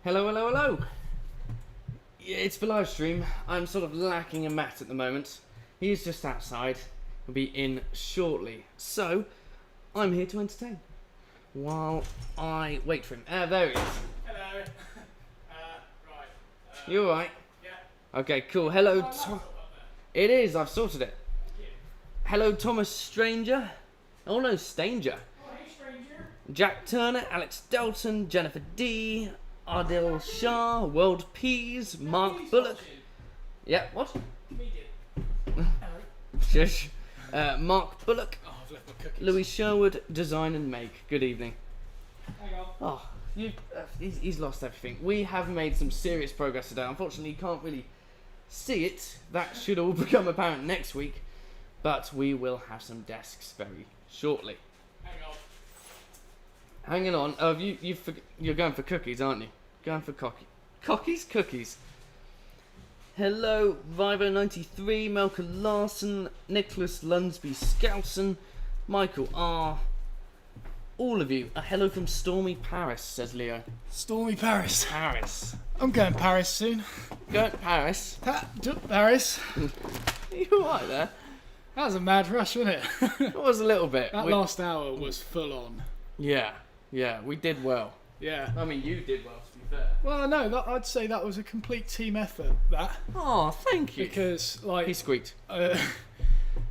Hello, hello, hello. Yeah, it's for live stream. I'm sort of lacking a Matt at the moment. He is just outside. He'll be in shortly. So, I'm here to entertain while I wait for him. There he is. Hello. Right. You alright? Yeah. Okay, cool. Hello, Tom. It is. I've sorted it. Hello, Thomas Stranger. Oh no, Stanger. Oh, hey, stranger. Jack Turner, Alex Dalton, Jennifer D, Ardil Shah, World Peas, Mark Bullock. Yeah, what? Comedian. Shush. Mark Bullock, Oh, I've left my cookies. Louis Sherwood, Design and Make. Good evening. Hang on. Oh, he's lost everything. We have made some serious progress today. Unfortunately, you can't really see it. That should all become apparent next week. But we will have some desks very shortly. Hang on. Hanging on. Oh, you're going for cookies, aren't you? Going for cookies? Hello, Vivo93, Malcolm Larson, Nicholas Lunsby Scoutson, Michael R. All of you. A hello from Stormy Paris, says Leo. Stormy Paris. Paris. I'm going Paris soon. Going to Paris? Paris. Are you alright there? That was a mad rush, wasn't it? It was a little bit. That last hour was full on. Yeah, we did well. Yeah. I mean, you did well, to be fair. Well, no, I'd say that was a complete team effort, that. Oh, thank you. Because, like, He squeaked.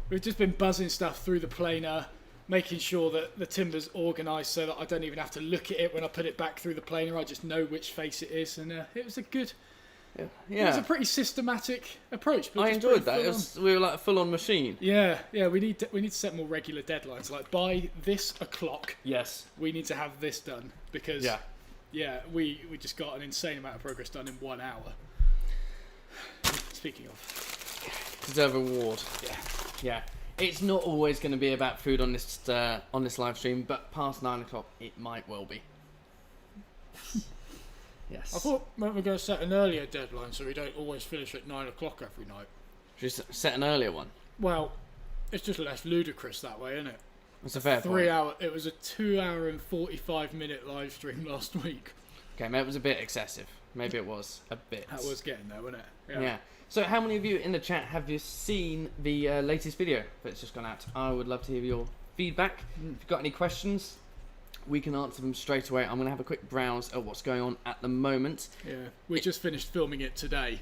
we've just been buzzing stuff through the planer, making sure that the timber's organised so that I don't even have to look at it when I put it back through the planer. I just know which face it is, and it was a good... Yeah. It was a pretty systematic approach. But I just enjoyed pretty that. full We were like a full-on machine. Yeah. We need to set more regular deadlines. Like by this o'clock, Yes. we need to have this done because we just got an insane amount of progress done in 1 hour. Speaking of, Deserve a reward. yeah. Yeah. It's not always going to be about food on this live stream, but past 9 o'clock it might well be. Yes. I thought we were going to set an earlier deadline so we don't always finish at 9 o'clock every night. Just set an earlier one. Well, it's just less ludicrous that way, isn't it? That's a fair point. 3 hour. It was a 2 hour and 45-minute live stream last week. Okay, maybe it was a bit excessive. Maybe it was a bit. That was getting there, wasn't it? Yeah. So how many of you in the chat have you seen the latest video that's just gone out? I would love to hear your feedback. If you've got any questions, we can answer them straight away. I'm going to have a quick browse at what's going on at the moment. Yeah, we just finished filming it today.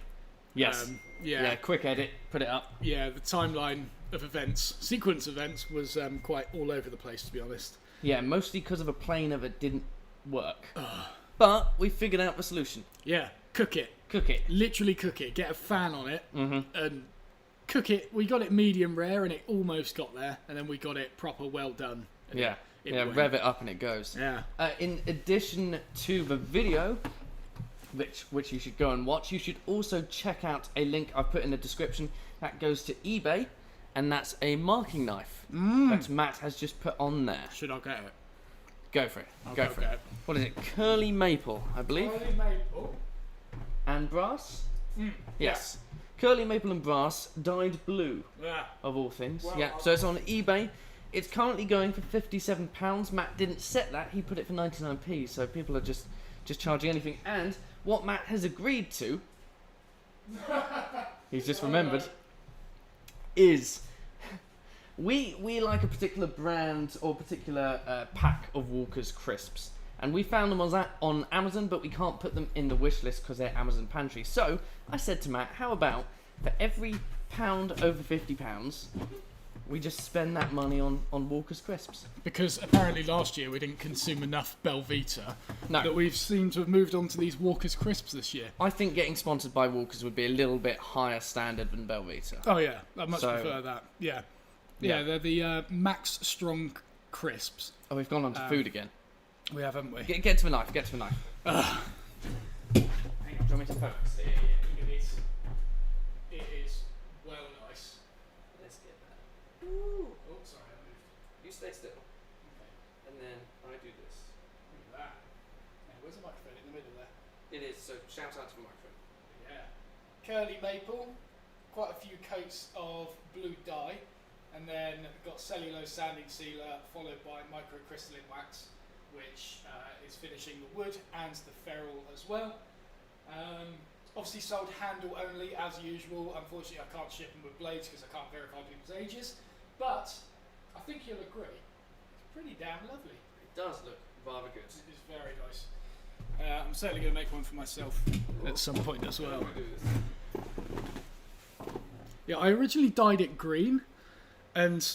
Yes. Yeah, quick edit, put it up. yeah. The timeline of events, sequence events, was quite all over the place, to be honest. Yeah, mostly because of a planer that didn't work. But we figured out the solution. Yeah, cook it. Cook it. Literally cook it. Get a fan on it Mm-hmm. and cook it. We got it medium rare, and it almost got there, and then we got it proper well done. And Yeah. it Yeah, went. rev it up and it goes. Yeah. In addition to the video, which you should go and watch, you should also check out a link I've put in the description that goes to eBay, and that's a marking knife that Matt has just put on there. Should I get it? Go for it. I'll Go for it. What is it? Curly maple, I believe. Curly maple. And brass? Yes. Curly maple and brass, dyed blue, Yeah. of all things. Well, yeah, so it's on eBay. It's currently going for £57. Matt didn't set that. He put it for 99p, so people are just charging anything. And what Matt has agreed to, he's just remembered, is we like a particular brand or particular pack of Walker's crisps. And we found them on Amazon, but we can't put them in the wish list because they're Amazon pantry. So I said to Matt, how about for every pound over £50, we just spend that money on Walker's crisps? Because apparently last year we didn't consume enough Belvita. No. That we've seemed to have moved on to these Walker's crisps this year. I think getting sponsored by Walker's would be a little bit higher standard than Belvita. Oh yeah, I much So- prefer that. Yeah. Yeah. Yeah, they're the Max Strong crisps. Oh, we've gone on to food again. We have, haven't we? Get to the knife, get to the knife. Hang on, do you want me to focus? It is well nice. Let's get that. Ooh. Oh, sorry, I moved. You stay still. Okay. And then I do this. Look at that. Yeah, where's the microphone? In the middle there. It is, so shout out to the microphone. Yeah. Curly maple, quite a few coats of blue dye, and then got cellulose sanding sealer, followed by microcrystalline wax. which is finishing the wood and the ferrule as well. Obviously sold handle only as usual. Unfortunately, I can't ship them with blades because I can't verify people's ages. But I think you'll agree, it's pretty damn lovely. It does look rather good. It's very nice. I'm certainly going to make one for myself at some point as well. Yeah, I originally dyed it green, and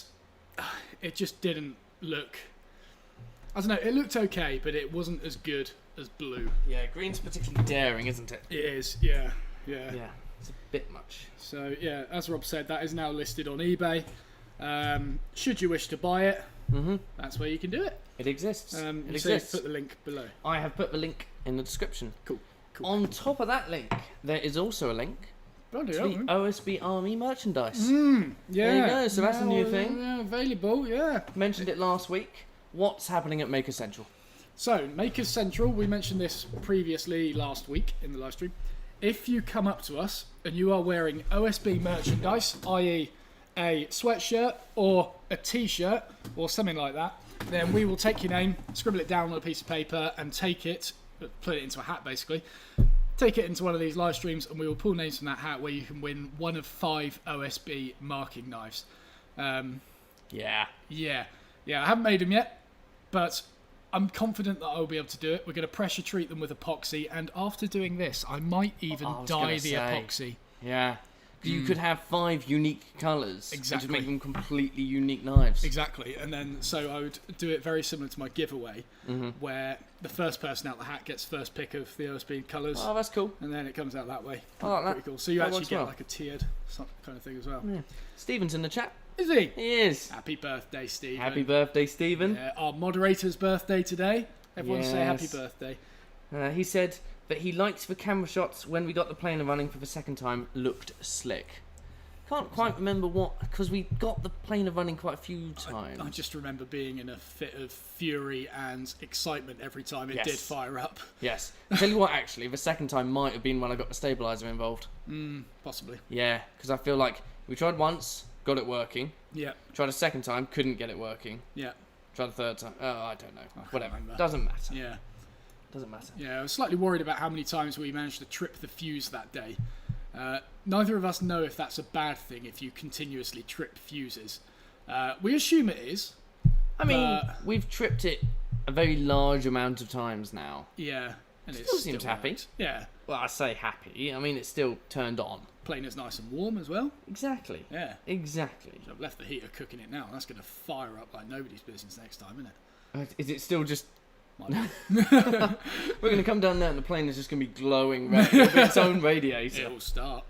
it just didn't look... I don't know, it looked okay, but it wasn't as good as blue. Yeah, green's particularly daring, isn't it? It is, yeah. Yeah, it's a bit much. So, yeah, as Rob said, that is now listed on eBay. Should you wish to buy it, that's where you can do it. It exists. It exists. Put the link below. I have put the link in the description. Cool. On top of that link, there is also a link to the OSB Army merchandise. Yeah. There you go, so that's a new thing. Yeah, available, yeah. Mentioned it last week. What's happening at Maker Central? So, Makers Central, we mentioned this previously last week in the live stream. If you come up to us and you are wearing OSB merchandise, i.e. a sweatshirt or a t-shirt or something like that, then we will take your name, scribble it down on a piece of paper and take it, put it into a hat basically, take it into one of these live streams and we will pull names from that hat where you can win one of 5 OSB marking knives. Yeah, I haven't made them yet, but I'm confident that I'll be able to do it. We're going to pressure treat them with epoxy, and after doing this, I might even dye the epoxy. Yeah. You could have 5 unique colours. Exactly. Which would make them completely unique knives. Exactly. And then, so I would do it very similar to my giveaway, where the first person out the hat gets first pick of the OSB colours. Oh, that's cool. And then it comes out that way. I like that. Pretty cool. So you That actually works get well. like a tiered kind of thing as well. Yeah. Stephen's in the chat. Is he? He is. Happy birthday, Stephen. Happy birthday, Stephen. Yeah, our moderator's birthday today. Everyone say happy Yes. birthday. He said that he liked the camera shots when we got the planer running for the second time. Looked slick. Can't quite remember what, because we got the planer running quite a few times. I just remember being in a fit of fury and excitement every time it Yes. did fire up. Yes. Tell you what, actually, the second time might have been when I got the stabiliser involved. Possibly. Yeah, because I feel like we tried once, got it working. Yeah. Tried a second time, couldn't get it working. Yeah. Tried a third time. Oh, I don't know. can't Whatever. remember. Doesn't matter. Yeah. Doesn't matter. Yeah, I was slightly worried about how many times we managed to trip the fuse that day. Neither of us know if that's a bad thing if you continuously trip fuses. We assume it is. I mean, we've tripped it a very large amount of times now. Yeah. And it Still seems happy. works. Yeah. Well, I say happy. I mean, it's still turned on. Planer's nice and warm as well. Exactly. Yeah. Exactly. So I've left the heater cooking it now. That's going to fire up like nobody's business next time, isn't it? Is it still just... Might be. We're going to come down there and the plane is just going to be glowing red with its own radiator. It will start.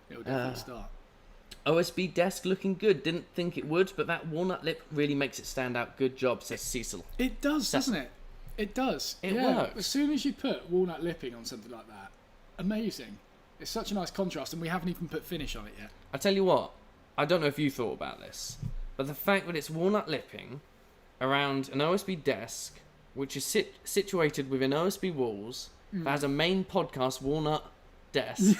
It will definitely start. OSB desk looking good. Didn't think it would, but that walnut lip really makes it stand out. Good job, says Cecil. It does, doesn't it? It does. It yeah. works. As soon as you put walnut lipping on something like that, amazing. It's such a nice contrast, and we haven't even put finish on it yet. I tell you what, I don't know if you thought about this, but the fact that it's walnut lipping around an OSB desk, which is situated within OSB walls, that has a main podcast walnut desk,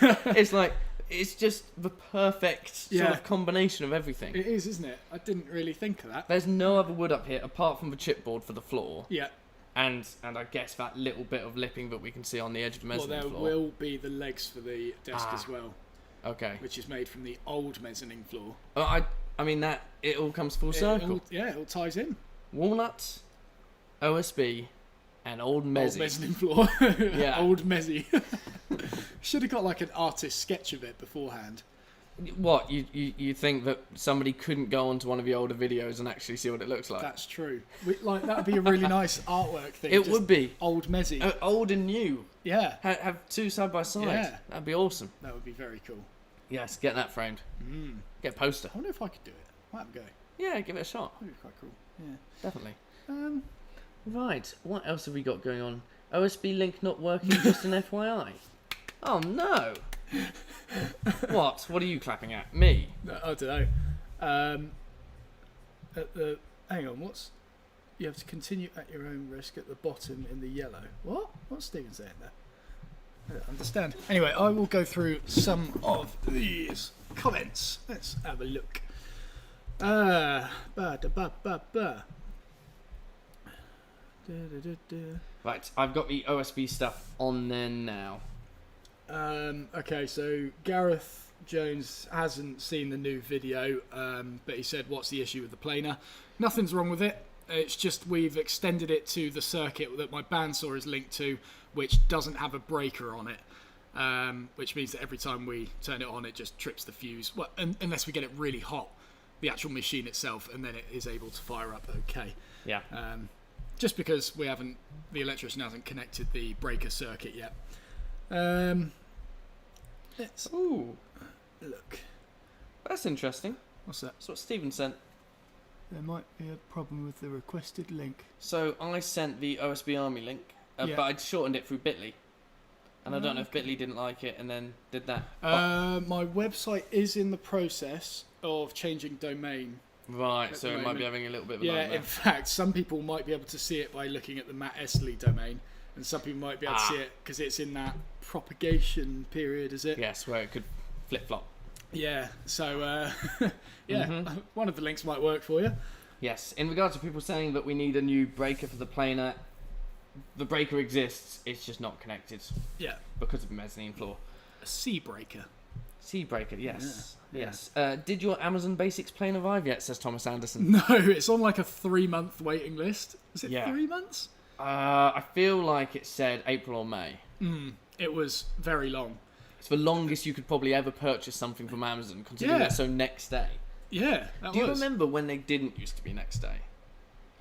it's just the perfect sort of combination of everything. It is, isn't it? I didn't really think of that. There's no other wood up here apart from the chipboard for the floor. Yeah. And I guess that little bit of lipping that we can see on the edge of the mezzanine there floor. will be the legs for the desk as well. Okay. Which is made from the old mezzanine floor. I mean that it all comes full circle. It all ties in. Walnut, OSB, and old mezzy. Old mezzanine floor. Yeah. Old mezzy. Should have got like an artist sketch of it beforehand. What, you think that somebody couldn't go onto one of the older videos and actually see what it looks like? That's true. That would be a really nice artwork thing. It would be. Old mezzy. Old and new. Yeah. Have two side by side. Yeah. That'd be awesome. That would be very cool. Yes, get that framed. Get a poster. I wonder if I could do it. Might have a go. Yeah, give it a shot. That'd be quite cool. Yeah. Definitely. Um, Right, what else have we got going on? OSB link not working, just an FYI. Oh no! What? What are you clapping at? Me? I don't know. Hang on, you have to continue at your own risk at the bottom in the yellow. What? What's Stephen saying there? I don't understand. Anyway, I will go through some of these comments. Let's have a look. Right, I've got the OSB stuff on there now. Okay, so Gareth Jones hasn't seen the new video, but he said, what's the issue with the planer? Nothing's wrong with it. It's just we've extended it to the circuit that my bandsaw is linked to, which doesn't have a breaker on it, which means that every time we turn it on, it just trips the fuse. Well, unless we get it really hot, the actual machine itself, and then it is able to fire up okay. Yeah. Just because the electrician hasn't connected the breaker circuit yet. Let's Ooh, look. that's interesting. What's that? That's what Stephen sent. There might be a problem with the requested link. So I sent the OSB Army link, Yeah. but I'd shortened it through Bitly. And I don't know if Bitly didn't like it and then did that. My website is in the process of changing domain. Right, at so the it might moment. be having a little bit of a Yeah, nightmare. in fact, some people might be able to see it by looking at the Matt Estlea domain, and some people might be able to see it because it's in that propagation period, is it? Yes, where it could flip-flop. Yeah, so, one of the links might work for you. Yes, in regards to people saying that we need a new breaker for the planer, the breaker exists, it's just not connected Yeah, because of the mezzanine floor. a sea breaker. Sea breaker, yes. Yeah. Yes. Did your Amazon Basics plane arrive yet, says Thomas Anderson? No, it's on like a 3-month waiting list. Is it Yeah. 3 months? I feel like it said April or May. It was very long. It's the longest you could probably ever purchase something from Amazon, considering Yeah. that's so next day. Yeah, that Do you was. remember when they didn't used to be next day?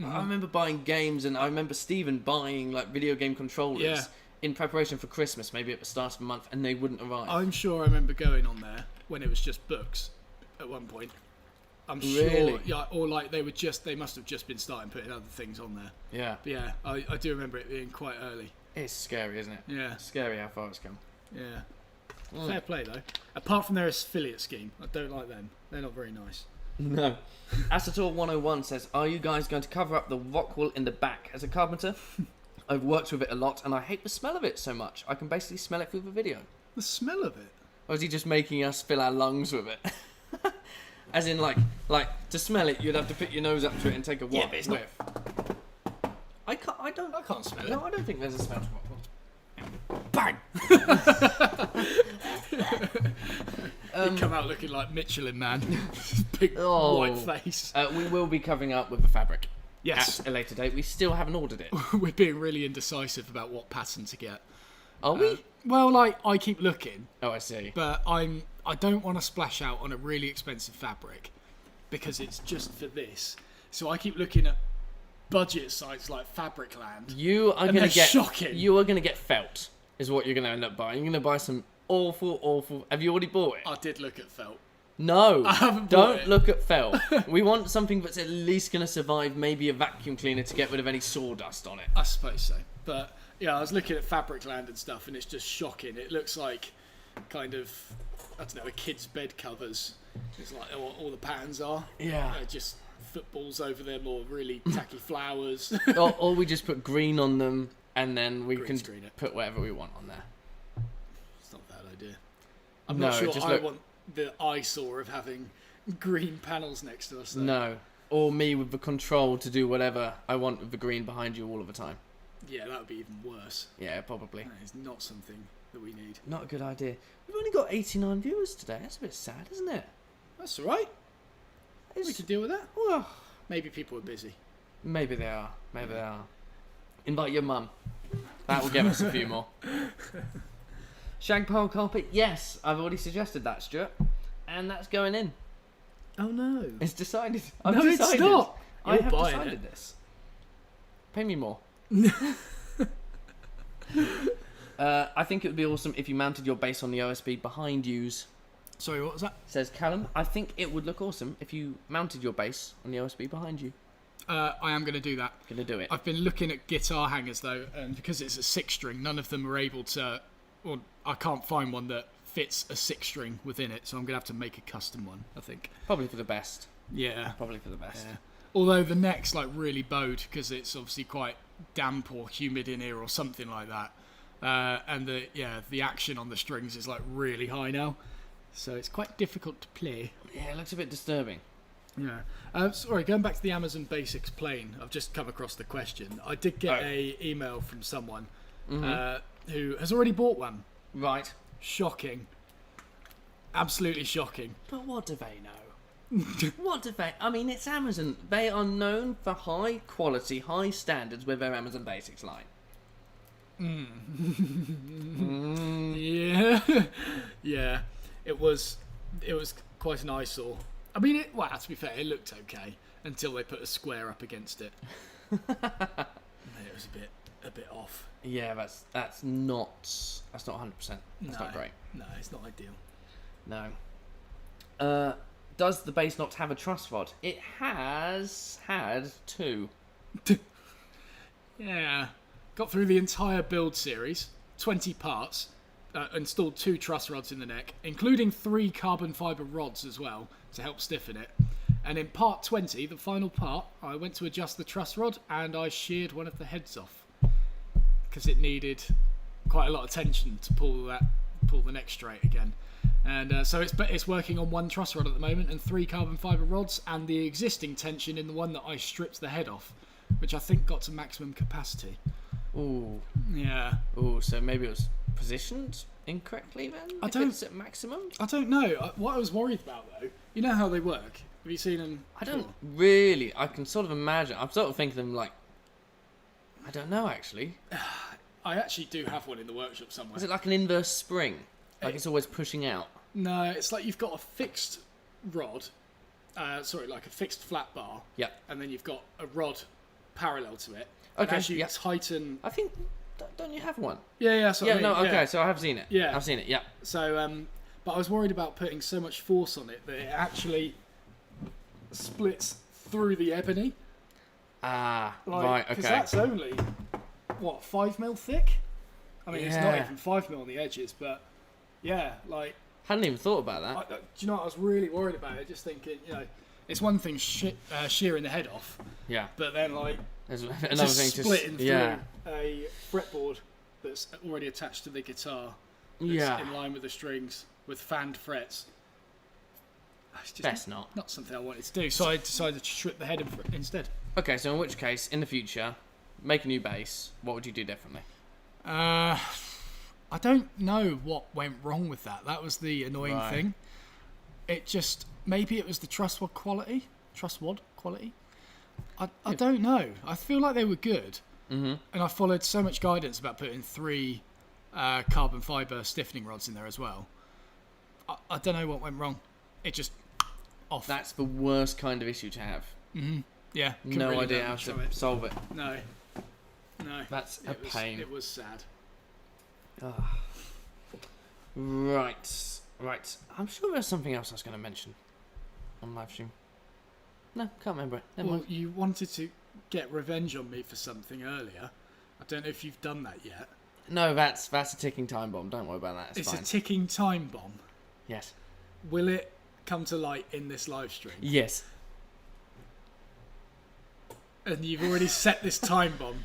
I remember buying games, and I remember Stephen buying like video game controllers Yeah. in preparation for Christmas, maybe at the start of the month, and they wouldn't arrive. I'm sure I remember going on there when it was just books at one point. I'm Really? sure, yeah, or like they must have just been starting putting other things on there. Yeah. But yeah, I do remember it being quite early. It's scary, isn't it? Yeah, It's scary how far it's come. yeah. Fair play though. Apart from their affiliate scheme, I don't like them. They're not very nice. No. Asator 101 says, are you guys going to cover up the rock wool in the back? As a carpenter, I've worked with it a lot, and I hate the smell of it so much. I can basically smell it through the video. The smell of it. Or is he just making us fill our lungs with it? As in, like to smell it, you'd have to put your nose up to it and take a Yeah, but it's not- whiff. I can't smell it. it. No, I don't think there's a smell to rock wool. Bang! Um, He'd come out looking like Michelin Man. Big Oh. white face. We will be covering up with the fabric Yes. at a later date. We still haven't ordered it. We're being really indecisive about what pattern to get. Are we? Well, like, I keep looking, Oh, I see. but I don't want to splash out on a really expensive fabric because it's just for this. So I keep looking at budget sites like Fabricland. You are And going they're to get shocking. You are going to get felt. Is what you're going to end up buying. You're going to buy some awful. Have you already bought it? I did look at felt. No. I haven't bought Don't it. look at felt. We want something that's at least going to survive. Maybe a vacuum cleaner to get rid of any sawdust on it. I suppose so. But yeah, I was looking at Fabricland and stuff, and it's just shocking. It looks like kind of, I don't know, a kid's bed covers. It's like all the patterns are. Yeah. Just footballs over them or really tacky flowers. or we just put green on them, and then we Green can screen it. put whatever we want on there. It's not a bad idea. I'm No, not sure just I look- want the eyesore of having green panels next to us. Though. No. Or me with the control to do whatever I want with the green behind you all of the time. Yeah, that would be even worse. Yeah, probably. That is not something that we need. Not a good idea. We've only got 89 viewers today. That's a bit sad, isn't it? That's all right. We It's- could deal with that. well, Maybe people are busy. maybe they are. Maybe they are. Invite your mum. That will give us a few more. Shag pile carpet? Yes, I've already suggested that, Stuart. And that's going in. Oh no. It's decided. I've No, it's decided. not. I You're have buying decided it. this. Pay me more. I think it would be awesome if you mounted your base on the OSB behind yous, Sorry, what was that? says Callum. I think it would look awesome if you mounted your base on the OSB behind you. I am going to do that. Gonna do it. I've been looking at guitar hangers though, and because it's a 6-string, none of them are able to. Or I can't find one that fits a 6-string within it, so I'm going to have to make a custom one. I think. Probably for the best. Yeah. Probably for the best. Yeah. Although the neck's like really bowed because it's obviously quite damp or humid in here or something like that, and the action on the strings is like really high now, so it's quite difficult to play. Yeah, it looks a bit disturbing. Yeah. Sorry, going back to the Amazon Basics plane, I've just come across the question. I did get a email from someone who has already bought one. Right. Shocking. Absolutely shocking. But what do they know? What do they... I mean, it's Amazon. They are known for high quality, high standards with their Amazon Basics line. Yeah. Yeah. It was quite an eyesore. I mean, well, to be fair, it looked okay until they put a square up against it. And then it was a bit off. Yeah, that's not 100%. That's not great. No, it's not ideal. No. Does the base not have a truss rod? It has had 2. Yeah. Got through the entire build series, 20 parts, installed 2 truss rods in the neck, including 3 carbon fibre rods as well to help stiffen it. And in part 20, the final part, I went to adjust the truss rod and I sheared one of the heads off because it needed quite a lot of tension to pull the neck straight again. And so it's working on 1 truss rod at the moment and 3 carbon fibre rods and the existing tension in the one that I stripped the head off, which I think got to maximum capacity. Ooh. Yeah. Ooh, so maybe it was positioned incorrectly then? If it's at maximum? I don't know. What I was worried about, though, you know how they work? Have you seen them? I don't really. I can sort of imagine. I'm sort of thinking of them like... I don't know, actually. I actually do have one in the workshop somewhere. Is it like an inverse spring? Like it's always pushing out? No, it's like you've got a fixed rod. Like a fixed flat bar. Yeah. And then you've got a rod parallel to it. Okay, And as you tighten... I think... Don't you have one? Yeah. So I mean, okay, so I have seen it. Yeah. I've seen it, yeah. So, but I was worried about putting so much force on it that it actually splits through the ebony. Ah, right, okay. Because that's only, 5mm thick? I mean, it's not even 5mm on the edges, but yeah, like... Hadn't even thought about that. Do you know what? I was really worried about it, just thinking, it's one thing shearing the head off. Yeah. But then, there's another just thing splitting through a fretboard that's already attached to the guitar. That's in line with the strings with fanned frets. It's just Best not. Not something I wanted to do, so I decided to strip the head instead. Okay, so in which case, in the future, make a new bass. What would you do differently? I don't know what went wrong with that. That was the annoying thing. It just... Maybe it was the truss wad quality? I don't know. I feel like they were good. Mm-hmm. And I followed so much guidance about putting 3 carbon fibre stiffening rods in there as well. I don't know what went wrong. It just... off. That's the worst kind of issue to have. Mm-hmm. Yeah. No really idea how to solve it. No. That's a pain. It was sad. Oh. Right. I'm sure there's something else I was going to mention on live stream. No, can't remember it. Never mind. You wanted to get revenge on me for something earlier. I don't know if you've done that yet. No, that's a ticking time bomb. Don't worry about that. It's fine. A ticking time bomb. Yes. Will it come to light in this live stream? Yes. And you've already set this time bomb,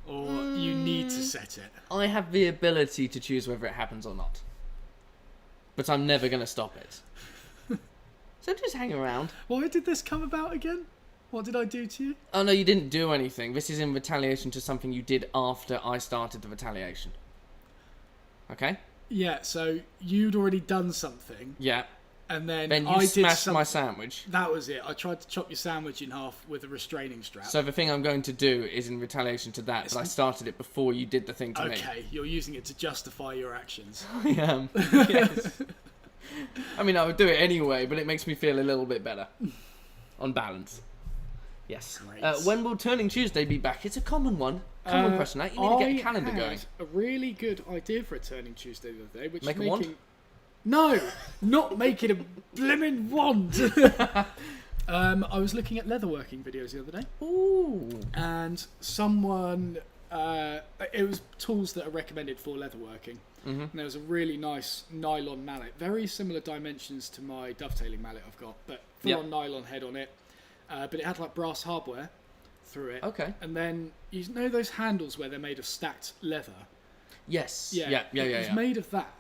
or you need to set it? I have the ability to choose whether it happens or not. But I'm never going to stop it. So just hang around. Why did this come about again? What did I do to you? Oh no, you didn't do anything. This is in retaliation to something you did after I started the retaliation. Okay? Yeah, so you'd already done something. Yeah. And then you I smashed my sandwich. That was it. I tried to chop your sandwich in half with a restraining strap. So the thing I'm going to do is in retaliation to that, but I started it before you did the thing to me. Okay, you're using it to justify your actions. I am. Yes. I mean, I would do it anyway, but it makes me feel a little bit better. On balance. Yes. When will Turning Tuesday be back? It's a common one. Common question. You need to get a calendar going. A really good idea for a Turning Tuesday the other day, which Make is a wand? No, not making a blimmin' wand. I was looking at leatherworking videos the other day. Ooh. And someone... it was tools that are recommended for leatherworking. Mm-hmm. And there was a really nice nylon mallet. Very similar dimensions to my dovetailing mallet I've got, but full-on nylon head on it. But it had like brass hardware through it. Okay. And then, you know those handles where they're made of stacked leather? Yes. Yeah. It was made of that.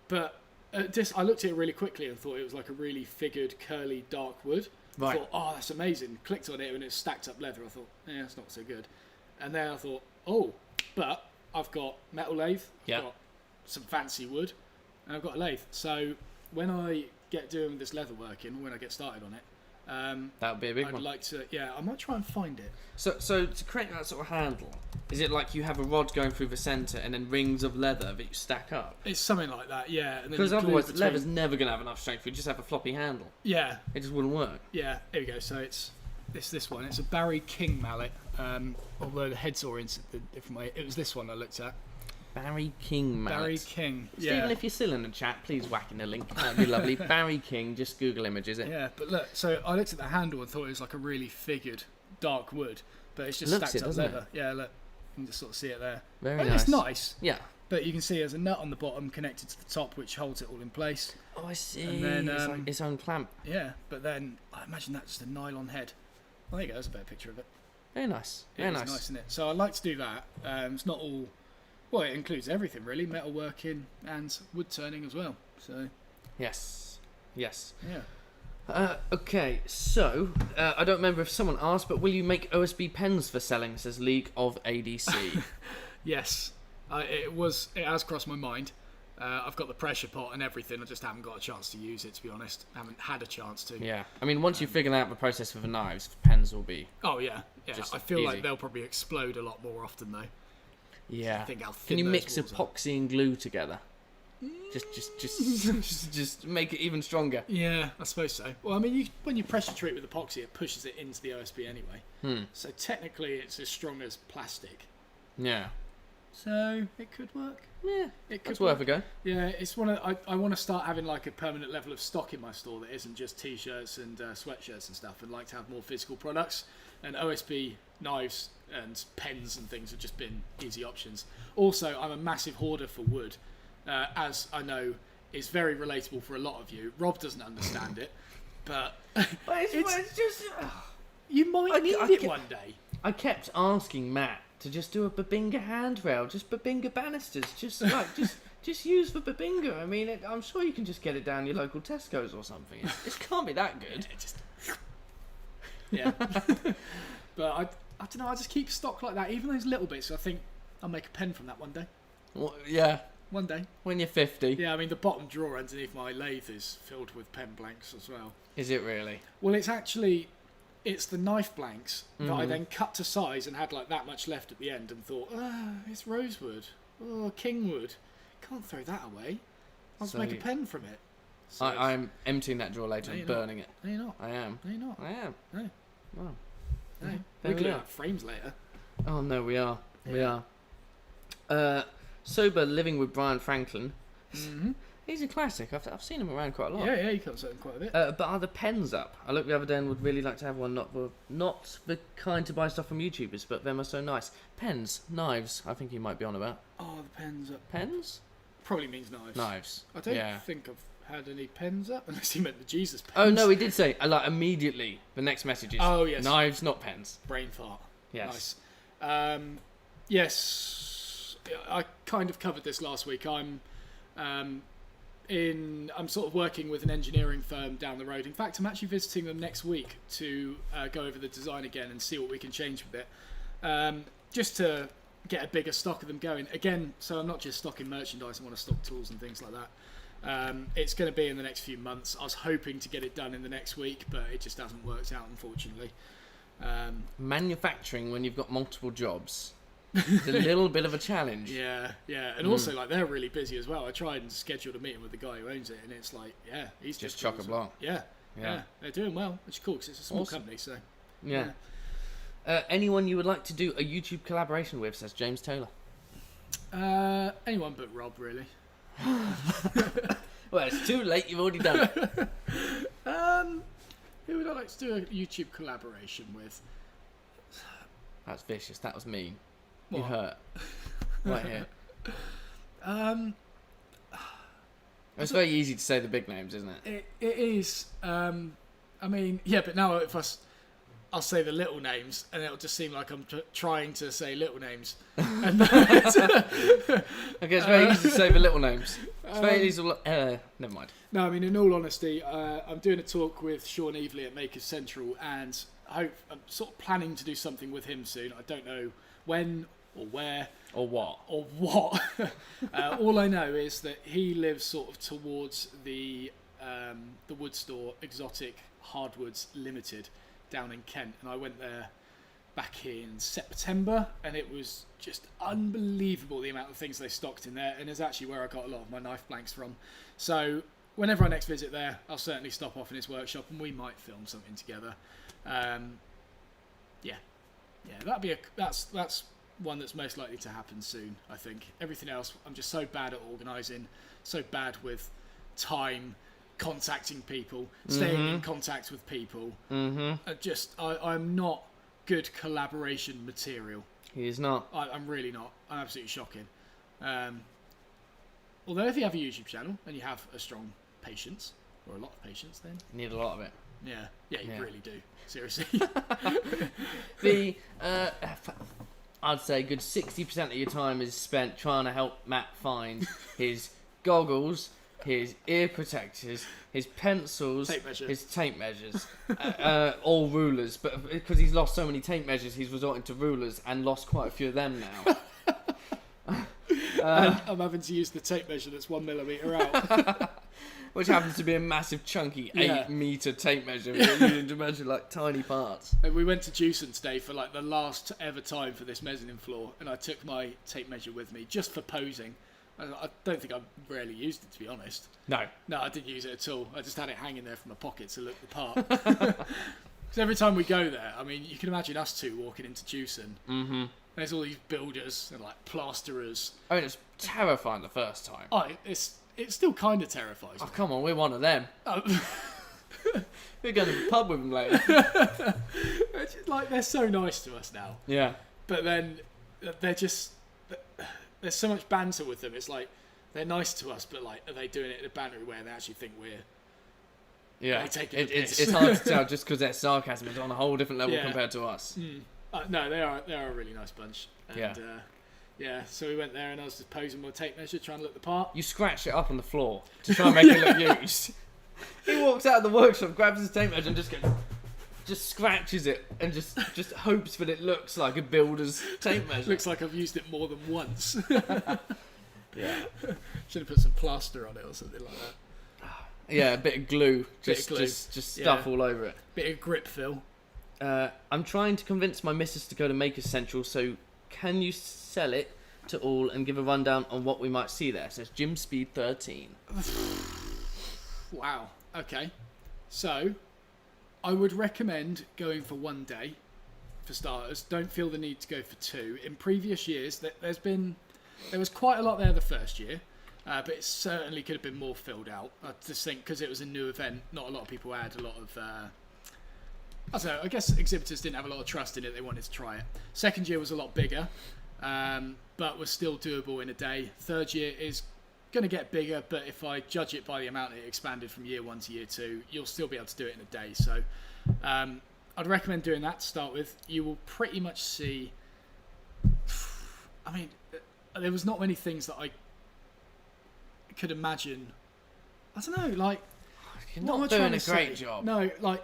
But I looked at it really quickly and thought it was like a really figured, curly, dark wood. Right. I thought, oh, that's amazing. Clicked on it and it's stacked up leather. I thought, yeah, that's not so good. And then I thought, oh, but I've got metal lathe, I've got some fancy wood, and I've got a lathe. So when I get doing this leather working, or when I get started on it, that would be a big I'd one. like to, I might try and find it. So to create that sort of handle, is it like you have a rod going through the centre and then rings of leather that you stack up? It's something like that, yeah. Because otherwise leather's never going to have enough strength. You just have a floppy handle. Yeah. It just wouldn't work. Yeah, here we go. So it's this one. It's a Barry King mallet, although the head's oriented a different way. It was this one I looked at. Barry King mallet. Barry King. Stephen, if you're still in the chat, please whack in the link. That'd be lovely. Barry King, just Google images it. Yeah, but look, so I looked at the handle and thought it was like a really figured dark wood, but it's just Looks stacked it, up doesn't leather. Yeah, look, you can just sort of see it there. Very And nice. It's nice, Yeah. but you can see there's a nut on the bottom connected to the top, which holds it all in place. Oh, I see. And then, it's like its own clamp. Yeah, but then I imagine that's just a nylon head. Well, there you go. There's a better picture of it. Very nice. It Very is nice. nice, isn't it? So I like to do that. It's not all. Well, it includes everything really, metalworking and wood turning as well. So Yes. Yes. yeah. Okay, so I don't remember if someone asked, but will you make OSB pens for selling? Says League of ADC. Yes, it has crossed my mind. I've got the pressure pot and everything. I just haven't got a chance to use it, to be honest. I haven't had a chance to. Yeah. I mean, once you've figured out the process for the knives, pens will be. Oh yeah, yeah. Just I feel easy. like they'll probably explode a lot more often though. Yeah. I think how Can thin you those mix walls are. epoxy and glue together? Just make it even stronger. Yeah, I suppose so. Well, I mean, when you pressure treat with epoxy, it pushes it into the OSB anyway. So technically, it's as strong as plastic. Yeah. So it could work. Yeah. It could It's worth a go. Yeah, it's one of I want to start having like a permanent level of stock in my store that isn't just t-shirts and sweatshirts and stuff, and like to have more physical products. And OSB knives and pens and things have just been easy options. Also, I'm a massive hoarder for wood, as I know is very relatable for a lot of you. Rob doesn't understand it, but it's just. you might need it one day. I kept asking Matt to just do a Babinga handrail, just Babinga banisters, just use the Babinga. I mean, I'm sure you can just get it down your local Tesco's or something. It can't be that good. Yeah. But I don't know, I just keep stock like that, even those little bits. I think I'll make a pen from that one day. Well, yeah, One day. when you're 50. Yeah, I mean, the bottom drawer underneath my lathe is filled with pen blanks as well. Is it really? Well, it's the knife blanks that I then cut to size and had like that much left at the end and thought, it's rosewood. Oh, kingwood. Can't throw that away. I'll just make a pen from it. So I'm emptying that drawer later No, and you're not. burning it. No, you're not. I am. No, you're not. I am. No. Wow. No. There We're we gluing are. up frames later. Oh no, we are. We Yeah. are. Sober Living with Brian Franklin. Mm-hmm. He's a classic. I've seen him around quite a lot. Yeah, he comes out quite a bit. But are the pens up? I looked the other day and would really like to have one. Not the kind to buy stuff from YouTubers, but them are so nice. Pens, knives. I think he might be on about Oh, the pen's up. pens. Probably means knives. Knives. I don't Yeah. think I've had any pens up, unless he meant the Jesus pens. Oh no, he did say. Like immediately, the next message is. Oh, yes. Knives, not pens. Brain fart. Yes. Nice. Yes, I kind of covered this last week. I'm sort of working with an engineering firm down the road. In fact, I'm actually visiting them next week to go over the design again and see what we can change with it. Just to get a bigger stock of them going. Again, so I'm not just stocking merchandise, I want to stock tools and things like that. It's going to be in the next few months. I was hoping to get it done in the next week, but it just hasn't worked out, unfortunately. Manufacturing when you've got multiple jobs. It's a little bit of a challenge. Yeah, and also like they're really busy as well. I tried and scheduled a meeting with the guy who owns it, and it's like, yeah, he's Just chock-a-block. Yeah, they're doing well, which is cool because it's a small Awesome. company. So Yeah. Anyone you would like to do a YouTube collaboration with? Says James Taylor. Anyone but Rob, really. Well, it's too late. You've already done it. Who would I like to do a YouTube collaboration with? That's vicious. That was mean. What? You hurt. Right here. It's very easy to say the big names, isn't it? It is. I mean, yeah, but now if I'll say the little names, and it'll just seem like I'm trying to say little names. And Okay, it's very easy to say the little names. Never mind. No, I mean, in all honesty, I'm doing a talk with Sean Evely at Makers Central, and I'm sort of planning to do something with him soon. I don't know when or where. Or what? All I know is that he lives sort of towards the wood store Exotic Hardwoods Limited down in Kent, and I went there back in September, and it was just unbelievable the amount of things they stocked in there, and it's actually where I got a lot of my knife blanks from. So whenever I next visit there, I'll certainly stop off in his workshop, and we might film something together. That's one that's most likely to happen soon, I think. Everything else, I'm just so bad at organising, so bad with time, contacting people, staying in contact with people. I'm not good collaboration material. He is not. I'm really not. I'm absolutely shocking. Although if you have a YouTube channel and you have a strong patience, or a lot of patience, then You need a lot of it. yeah, you really do. Seriously. I'd say a good 60% of your time is spent trying to help Matt find his goggles, his ear protectors, his pencils, his tape measures, all rulers. But because he's lost so many tape measures, he's resorting to rulers and lost quite a few of them now. I'm having to use the tape measure that's 1 millimeter out. Which happens to be a massive, chunky 8-meter tape measure. You're using to measure like tiny parts. We went to Jewson today for like the last ever time for this mezzanine floor, and I took my tape measure with me just for posing. I don't think I've really used it, to be honest. No, I didn't use it at all. I just had it hanging there from my pocket to look the part. Because every time we go there, I mean, you can imagine us two walking into Jewson. Mm-hmm. There's all these builders and like plasterers. I mean, it's terrifying the first time. Oh, it still kind of terrifies me. Oh, come on, we're one of them. We're going to the pub with them later. It's just, like, they're so nice to us now. Yeah. But then there's so much banter with them. It's like they're nice to us, but like, are they doing it in a bantery way and they actually think we're taking the piss? It's hard to tell just because their sarcasm is on a whole different level compared to us. No, they are a really nice bunch. And, so we went there and I was just posing my tape measure, trying to look the part. You scratched it up on the floor to try and make it look used. He walks out of the workshop, grabs his tape measure and just scratches it and just hopes that it looks like a builder's tape measure. Looks like I've used it more than once. Yeah. Should have put some plaster on it or something like that. Yeah, a bit of glue. Just stuff all over it. Bit of grip fill. I'm trying to convince my missus to go to Makers Central, so can you sell it to all and give a rundown on what we might see there? It says Gym Speed 13. Wow. Okay. So, I would recommend going for 1 day, for starters. Don't feel the need to go for 2. In previous years, there was quite a lot there the first year, but it certainly could have been more filled out. I just think because it was a new event, not a lot of people had a lot of... I don't know, I guess exhibitors didn't have a lot of trust in it. They wanted to try it. Second year was a lot bigger, but was still doable in a day. Third year is going to get bigger, but if I judge it by the amount it expanded from year 1 to year 2, you'll still be able to do it in a day. So I'd recommend doing that to start with. You will pretty much see... I mean, there was not many things that I could imagine. I don't know, like... You're not doing a great job. No, like...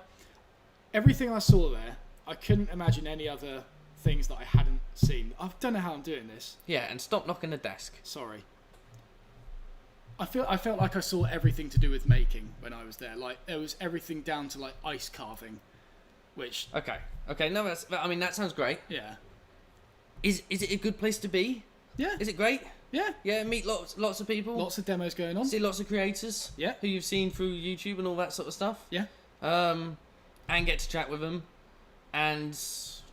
Everything I saw there, I couldn't imagine any other things that I hadn't seen. I don't know how I'm doing this. Yeah, and stop knocking the desk. Sorry. I felt like I saw everything to do with making when I was there. Like, there was everything down to, like, ice carving, which... Okay, no, that sounds great. Yeah. Is it a good place to be? Yeah. Is it great? Yeah. Yeah, meet lots of people. Lots of demos going on. See lots of creators. Yeah. Who you've seen through YouTube and all that sort of stuff. Yeah. And get to chat with them, and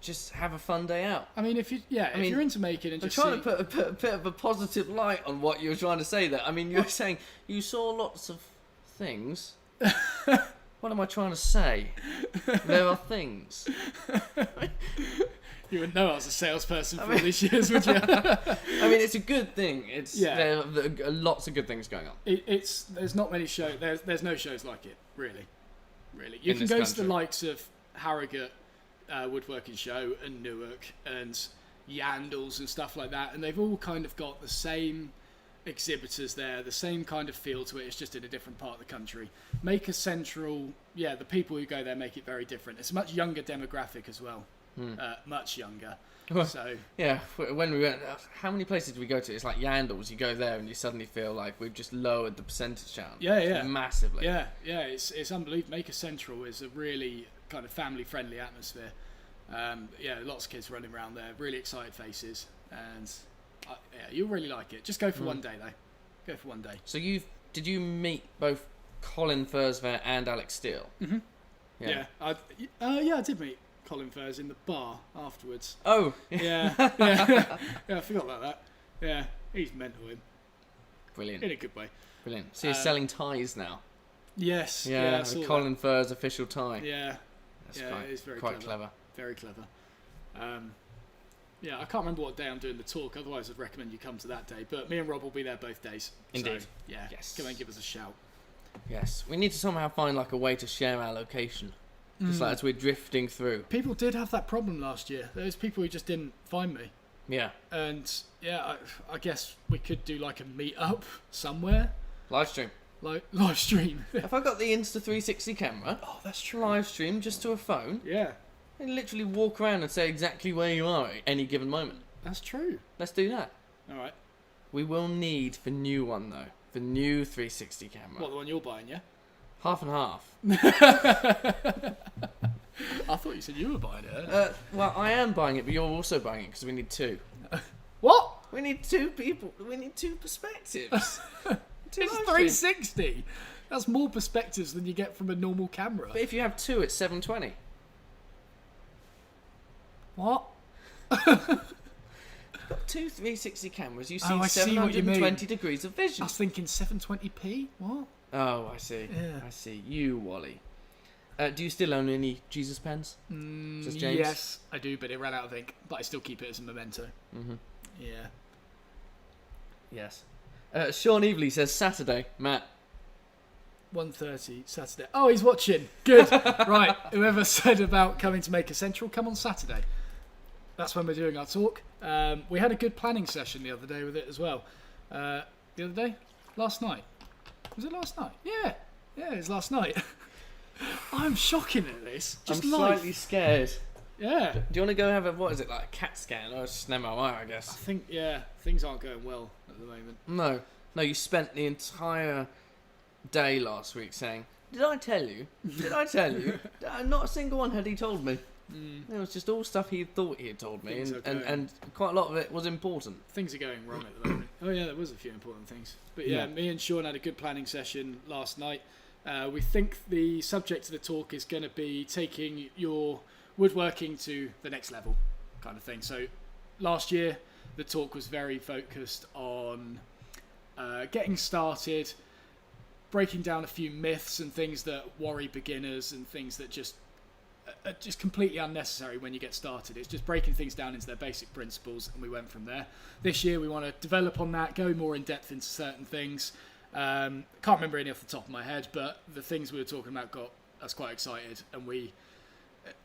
just have a fun day out. I mean, if you're into making and just I'm trying to put a bit of a positive light on what you were trying to say there. I mean, you're saying you saw lots of things. What am I trying to say? There are things. You would know I was a salesperson for all these years, would you? I mean, it's a good thing. There are lots of good things going on. There's not many shows. There's no shows like it, really. You can go to the likes of Harrogate Woodworking Show and Newark and Yandles and stuff like that, and they've all kind of got the same exhibitors there, the same kind of feel to it. It's just in a different part of the country. Maker Central, yeah, the people who go there make it very different. It's a much younger demographic as well, much younger. So yeah, when we went, how many places did we go to? It's like Yandles. You go there and you suddenly feel like we've just lowered the percentage down. Yeah, massively. Yeah, it's unbelievable. Maker Central is a really kind of family-friendly atmosphere. Yeah, lots of kids running around there, really excited faces, and yeah, you'll really like it. Just go for one day though. Go for one day. So did you meet both Colin Fursver and Alex Steele? Mm-hmm. Yeah, I did meet Colin Furs in the bar afterwards. Oh, yeah. Yeah, I forgot about that. Yeah, he's mental, him. Brilliant. In a good way. Brilliant. So you're selling ties now? Yes. Yeah, I saw Colin Furs official tie. Yeah. That's it's very quite clever. Very clever. Yeah, I can't remember what day I'm doing the talk. Otherwise, I'd recommend you come to that day. But me and Rob will be there both days. Indeed. So, yeah. Yes. Come and give us a shout. Yes. We need to somehow find like a way to share our location. Just like as we're drifting through. People did have that problem last year. There was people who just didn't find me. Yeah. And yeah, I guess we could do like a meet up somewhere. Live stream. Like live stream. Have I got the Insta360 camera? Oh, that's true. Live stream just to a phone. Yeah. And literally walk around and say exactly where you are at any given moment. That's true. Let's do that. All right. We will need the new one though. The new 360 camera. What, the one you're buying, yeah? Half and half. I thought you said you were buying it. Well, I am buying it, but you're also buying it because we need two. What? We need two people. We need two perspectives. It's 360. That's more perspectives than you get from a normal camera. But if you have two, it's 720. What? Got two 360 cameras. You see I see what you 720 mean. degrees of I vision. was thinking 720p. What? Oh, I see. Yeah. I see. You, Wally. Do you still own any Jesus pens? Just James? Yes, I do, but it ran out of ink. But I still keep it as a memento. Mm-hmm. Yeah. Yes. Sean Evely says Saturday. Matt. 1:30 Saturday. Oh, he's watching. Good. Right. Whoever said about coming to Maker Central, come on Saturday. That's when we're doing our talk. We had a good planning session the other day with it as well. The other day? Last night. Was it last night? Yeah. Yeah, it was last night. I'm shocking at this. Just I'm slightly scared. Yeah. Do you want to go have what is it, like a CAT scan? Or it's just an MRI, I guess. I think, yeah, things aren't going well at the moment. No, you spent the entire day last week saying, did I tell you? Did I tell you? Not a single one had he told me. It was just all stuff he thought he had told me, and quite a lot of it was important. Things are going wrong at the moment. Oh yeah, there was a few important things. But yeah, me and Sean had a good planning session last night. We think the subject of the talk is going to be taking your woodworking to the next level, kind of thing. So last year, the talk was very focused on getting started, breaking down a few myths and things that worry beginners and things that just are just completely unnecessary when you get started. It's just breaking things down into their basic principles, and we went from there. This year we want to develop on that, go more in depth into certain things. Can't remember any off the top of my head, but the things we were talking about got us quite excited. And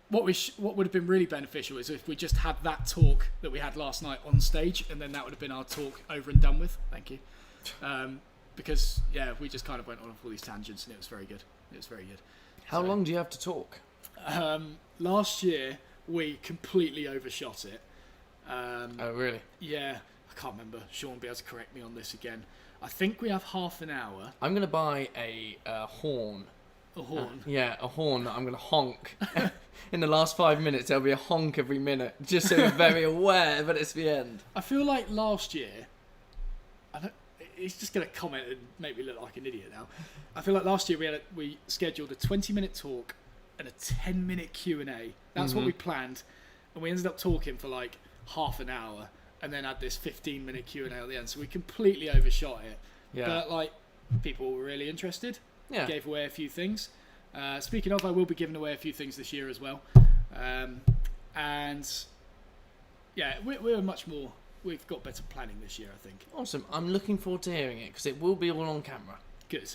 what would have been really beneficial is if we just had that talk that we had last night on stage, and then that would have been our talk over and done with. Thank you. Because yeah, we just kind of went on all these tangents, and it was very good. It was very good. How long do you have to talk? Last year we completely overshot it. Oh really? Yeah, I can't remember. Sean will be able to correct me on this again. I think we have half an hour. I'm going to buy a horn. A horn? Yeah, a horn that I'm going to honk. In the last 5 minutes, there'll be a honk every minute, just so you're very aware that it's the end. I feel like last year... He's just going to comment and make me look like an idiot now. I feel like last year we scheduled a 20-minute talk and a 10-minute Q&A. That's what we planned. And we ended up talking for like half an hour and then had this 15-minute Q&A at the end. So we completely overshot it. Yeah. But like, people were really interested. Yeah. Gave away a few things. Speaking of, I will be giving away a few things this year as well. And yeah, we're much more... We've got better planning this year, I think. Awesome. I'm looking forward to hearing it, because it will be all on camera. Good.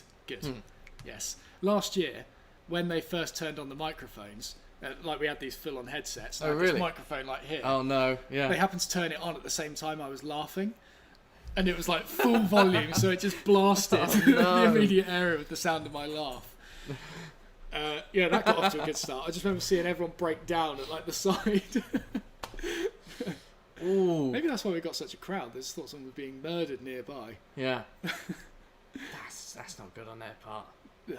Yes. Last year, when they first turned on the microphones, like we had these full-on headsets. Oh, really? This microphone like here. Oh, no. Yeah. They happened to turn it on at the same time I was laughing. and it was like full volume, so it just blasted the immediate area with the sound of my laugh. Yeah, that got off to a good start. I just remember seeing everyone break down at like the side. Ooh. Maybe that's why we got such a crowd. They just thought someone was being murdered nearby. Yeah. That's not good on their part. No,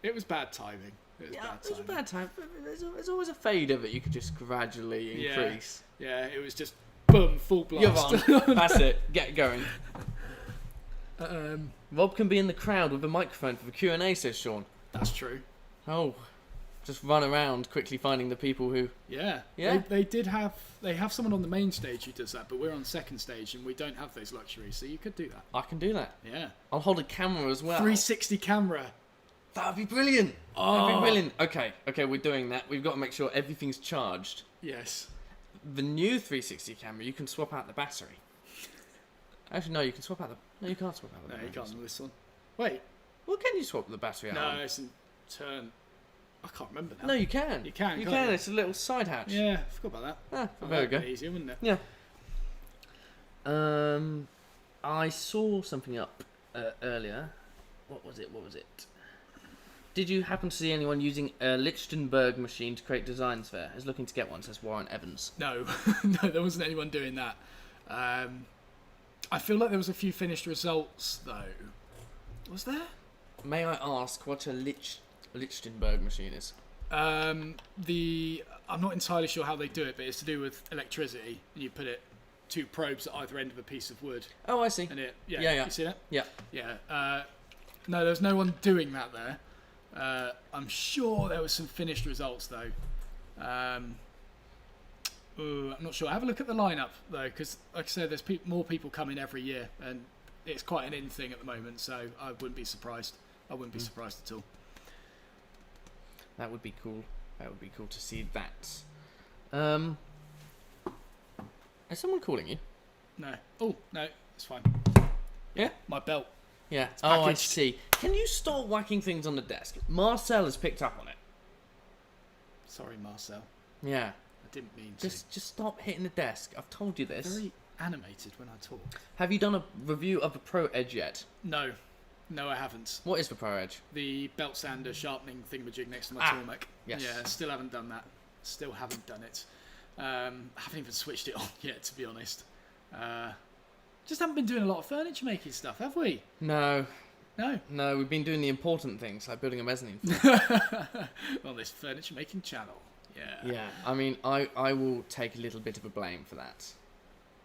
it was bad timing. It was a bad time. There's always a fade of it. You could just gradually increase. Yeah, it was just boom, full blast. You're on. That's it. Get going. Rob can be in the crowd with a microphone for the Q&A, says Sean. That's true. Oh, just run around quickly finding the people who... Yeah. They have someone on the main stage who does that, but we're on second stage and we don't have those luxuries, so you could do that. I can do that. Yeah. I'll hold a camera as well. 360 camera. That would be brilliant. Oh. That'd be brilliant. Okay, we're doing that. We've got to make sure everything's charged. Yes. The new 360 camera, you can swap out the battery. Actually, no, you can swap out the... No, you can't swap out the battery. No, you can't on this one. Wait. Well, can you swap the battery out? No, it's in turn... I can't remember now. No, you can. You can. You can't can. you? It's a little side hatch. Yeah, I forgot about that. There we go. Easier, wouldn't it? Yeah. I saw something up earlier. What was it? Did you happen to see anyone using a Lichtenberg machine to create designs there? I was looking to get one, says Warren Evans. No, no, there wasn't anyone doing that. I feel like there was a few finished results though. Was there? May I ask what a Lichtenberg machine is? I'm not entirely sure how they do it, but it's to do with electricity. You put two probes at either end of a piece of wood. Oh, I see. And Yeah. You see that? Yeah. Yeah. No, there's no one doing that there. I'm sure there was some finished results though. I'm not sure. Have a look at the lineup though, because like I said, there's more people coming every year, and it's quite an in thing at the moment. So I wouldn't be surprised. I wouldn't be surprised at all. That would be cool. That would be cool to see that. Is someone calling you? No. Oh no, it's fine. Yeah. My belt. Yeah. It's Oh, I packaged. see. Can you stop whacking things on the desk? Marcel has picked up on it. Sorry, Marcel. Yeah. I didn't mean to. Just stop hitting the desk. I've told you this. Very animated when I talk. Have you done a review of the Pro Edge yet? No, I haven't. What is the Pro Edge? The belt sander sharpening thingamajig next to my Tormek. Yes. Yeah, still haven't done that. Still haven't done it. Haven't even switched it on yet, to be honest. Just haven't been doing a lot of furniture making stuff, have we? No. No. We've been doing the important things, like building a mezzanine. On this furniture making channel. Yeah. Yeah. I mean, I will take a little bit of a blame for that.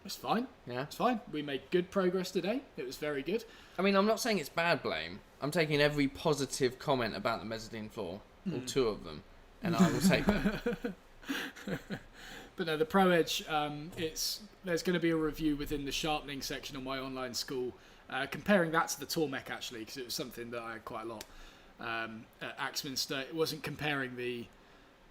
It's fine. Yeah. It's fine. We made good progress today. It was very good. I mean, I'm not saying it's bad blame. I'm taking every positive comment about the mezzanine floor, or two of them, and I will take them. But no, the Pro Edge, there's going to be a review within the sharpening section on my online school, comparing that to the Tormek actually, because it was something that I had quite a lot at Axminster. It wasn't comparing the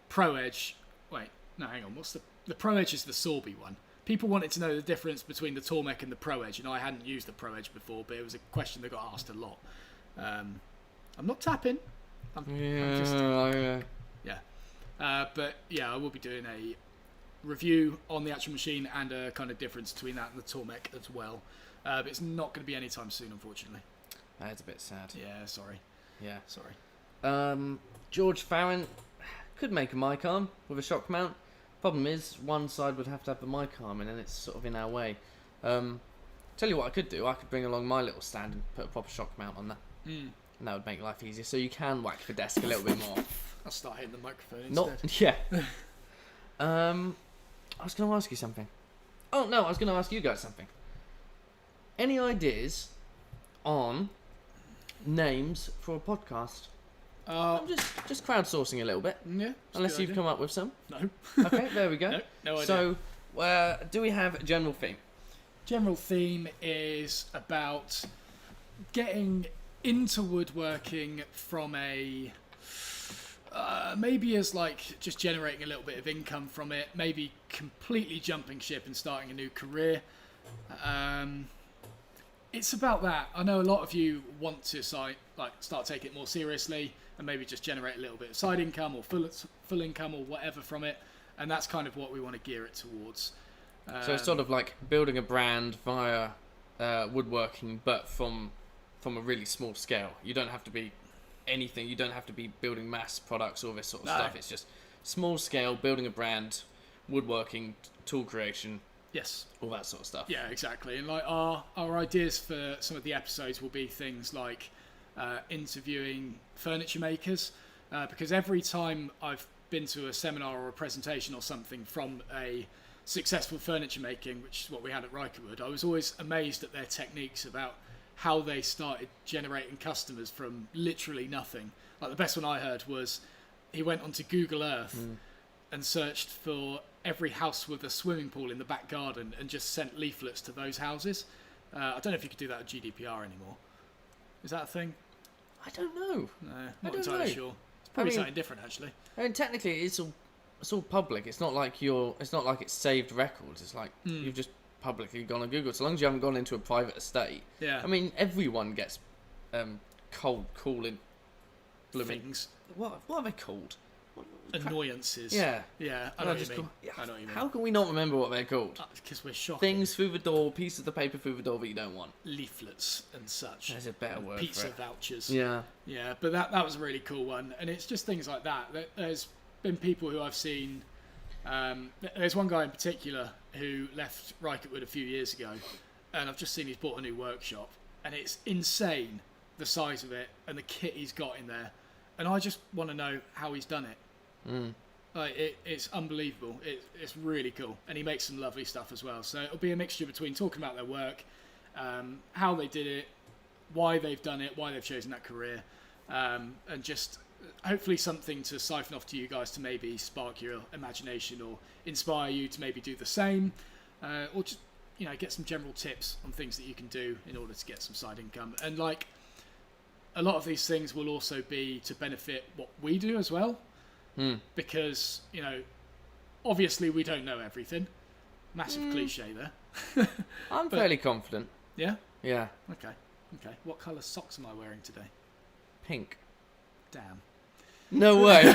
Pro Edge. Wait, no, hang on. What's the Pro Edge is the Sorby one. People wanted to know the difference between the Tormek and the Pro Edge, and I hadn't used the Pro Edge before, but it was a question that got asked a lot. I'm not tapping. But yeah, I will be doing a review on the actual machine and a kind of difference between that and the Tormek as well. But it's not going to be anytime soon, unfortunately. That is a bit sad. Yeah, sorry. Yeah. Sorry. George Farron could make a mic arm with a shock mount. Problem is, one side would have to have the mic arm, and then it's sort of in our way. Tell you what I could do. I could bring along my little stand and put a proper shock mount on that. And that would make life easier. So you can whack the desk a little bit more. I'll start hitting the microphone instead. Yeah. I was going to ask you something. Oh, no, I was going to ask you guys something. Any ideas on names for a podcast? I'm just crowdsourcing a little bit. Yeah. Unless you've come up with some. No. Okay, there we go. No idea. So, do we have a general theme? General theme is about getting into woodworking from a... maybe as like just generating a little bit of income from it, maybe completely jumping ship and starting a new career. It's about that. I know a lot of you want to start taking it more seriously and maybe just generate a little bit of side income or full income or whatever from it, and that's kind of what we want to gear it towards. So it's sort of like building a brand via woodworking, but from a really small scale. You don't have to be anything. You don't have to be building mass products or this sort of stuff. It's just small scale, building a brand, woodworking, tool creation. Yes. All that sort of stuff. Yeah, exactly. And like our ideas for some of the episodes will be things like interviewing furniture makers, because every time I've been to a seminar or a presentation or something from a successful furniture making, which is what we had at Rykerwood, I was always amazed at their techniques about how they started generating customers from literally nothing. Like the best one I heard was he went onto Google Earth and searched for every house with a swimming pool in the back garden and just sent leaflets to those houses. I don't know if you could do that with GDPR anymore. Is that a thing? I don't know. No, not entirely sure. It's probably something different, actually. I mean, technically, it's all public. It's not like it's saved records. It's like you've just publicly gone on Google. So long as you haven't gone into a private estate. Yeah. I mean, everyone gets cold calling blooming Things. What are they called? Annoyances. Yeah. Yeah, I know what you mean. I know what you mean. How can we not remember what they're called? Because we're shocking. Things through the door, pieces of the paper through the door that you don't want. Leaflets and such. There's a better word Pizza for it. vouchers. Yeah. Yeah, but that was a really cool one. And it's just things like that. There's been people who I've seen. There's one guy in particular who left Rykerwood a few years ago, and I've just seen he's bought a new workshop, and it's insane, the size of it and the kit he's got in there. And I just want to know how he's done it. Like it's unbelievable. It's really cool, and he makes some lovely stuff as well. So it'll be a mixture between talking about their work, how they did it, why they've done it, why they've chosen that career, and just hopefully something to siphon off to you guys to maybe spark your imagination or inspire you to maybe do the same, or just get some general tips on things that you can do in order to get some side income. And like a lot of these things will also be to benefit what we do as well. Because, obviously we don't know everything. Massive cliche there. I'm fairly confident. Yeah? Yeah. Okay. What colour socks am I wearing today? Pink. Damn. No way.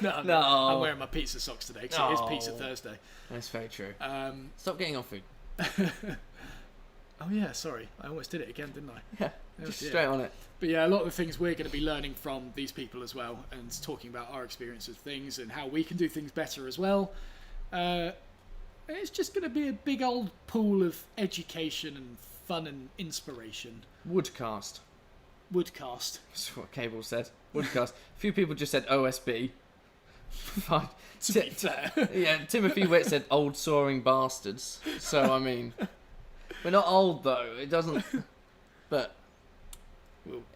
No. I'm wearing my pizza socks today because it is Pizza Thursday. That's very true. Stop getting off food. Oh yeah, sorry. I almost did it again, didn't I? Yeah. Just straight on it. But yeah, a lot of the things we're going to be learning from these people as well, and talking about our experience of things and how we can do things better as well. It's just going to be a big old pool of education and fun and inspiration. Woodcast. That's what Cable said. Woodcast. A few people just said OSB. Fine. To be fair. Yeah, Timothy Witt said old soaring bastards. So, I mean, we're not old though. It doesn't... But...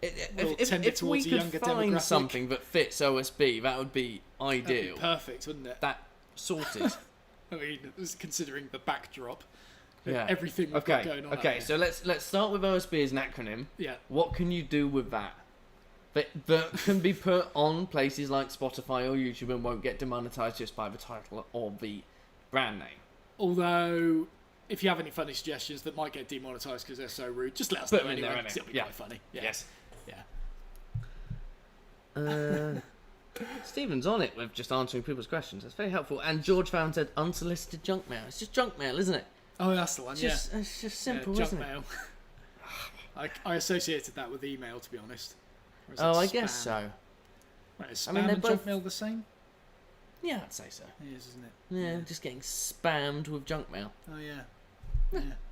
If we could find something that fits OSB, that would be ideal. That'd be perfect, wouldn't it? That sorted. I mean, considering the backdrop, yeah. Everything we've got going on. Okay, so let's start with OSB as an acronym. Yeah. What can you do with that? That can be put on places like Spotify or YouTube and won't get demonetized just by the title or the brand name. Although, if you have any funny suggestions that might get demonetized because they're so rude, just let us know anyway. It'll be quite funny. Yeah. Yes. Yeah. Stephen's on it with just answering people's questions. That's very helpful. And George Found said unsolicited junk mail. It's just junk mail, isn't it? Oh, that's the one. It's just simple, junk isn't it? Mail. I associated that with email, to be honest. Oh, I guess so. Right, is spam and junk mail the same? Yeah, I'd say so. It is, isn't it? Yeah, just getting spammed with junk mail. Oh, yeah.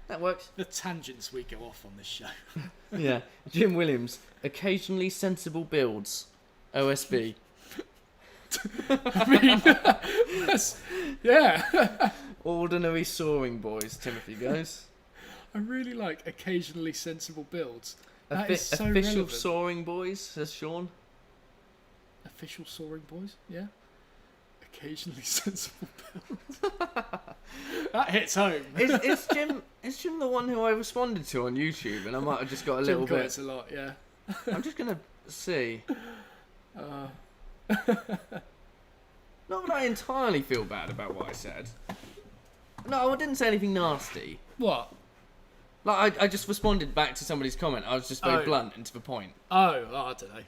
That works. The tangents we go off on this show. Yeah. Jim Williams, occasionally sensible builds. OSB. I mean, yeah. Ordinary soaring boys, Timothy goes. I really like occasionally sensible builds. That is so official relevant. soaring boys, says Sean. Official soaring boys, yeah. Occasionally sensible builds. That hits home. Is Jim the one who I responded to on YouTube? And I might have just got a little bit. It's a lot, yeah. I'm just gonna see. Not that I entirely feel bad about what I said. No, I didn't say anything nasty. What? Like I just responded back to somebody's comment. I was just very blunt and to the point. Oh, I don't know.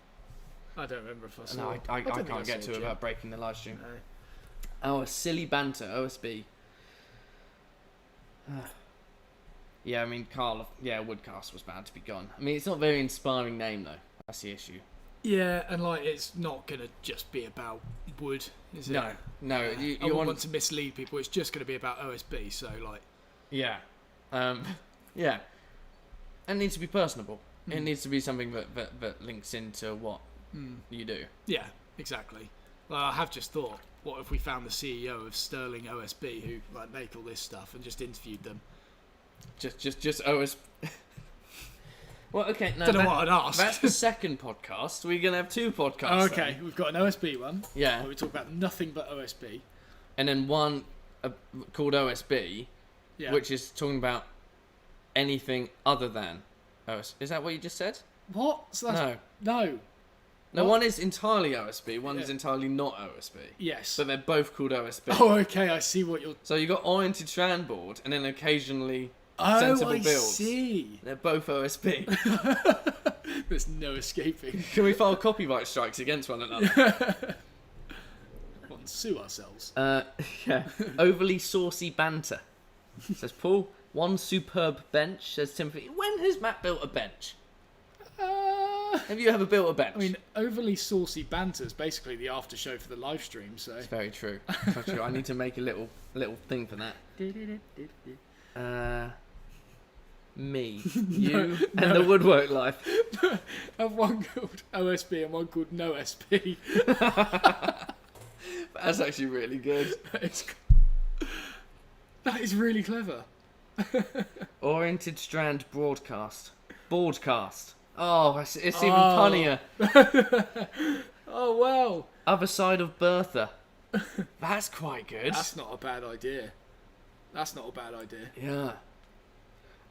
I don't remember if I saw. No, I can't get to it without breaking the live stream. No. Oh, a silly banter, OSB. Yeah, I mean, Woodcast was bound to be gone. I mean, it's not a very inspiring name, though. That's the issue. Yeah, and like it's not gonna just be about wood, is it? No. I wouldn't want to mislead people. It's just gonna be about OSB. So like, yeah, yeah, and it needs to be personable. It needs to be something that links into what you do. Yeah, exactly. Well, I have just thought, what if we found the CEO of Sterling OSB who like make all this stuff and just interviewed them? Just OSB. Well, okay. No, Don't know what I'd ask. That's the second podcast. We're gonna have 2 podcasts. Oh, okay, we've got an OSB one. Yeah. Where we talk about nothing but OSB. And then one called OSB, which is talking about anything other than OSB. Is that what you just said? What? So that's, No. No, What? one is entirely OSB, one is entirely not OSB. Yes. But they're both called OSB. Oh, okay, I see what you're... So you got oriented strand board and then occasionally Oh, sensible I builds. see. They're both OSB. There's no escaping. Can we file copyright strikes against one another? Want to sue ourselves? Yeah. Overly saucy banter. Says Paul. One superb bench, says Timothy. When has Matt built a bench? Have you ever built a bench? I mean, overly saucy banter is basically the after show for the live stream, so... It's very true. Very true. I need to make a little thing for that. Me, you, and the woodwork life. I have one called OSB and one called No SB. That's actually really good. That is really clever. Oriented strand broadcast. Broadcast. Oh, it's even punnier. Oh, wow. Other side of Bertha. That's quite good. That's not a bad idea. Yeah.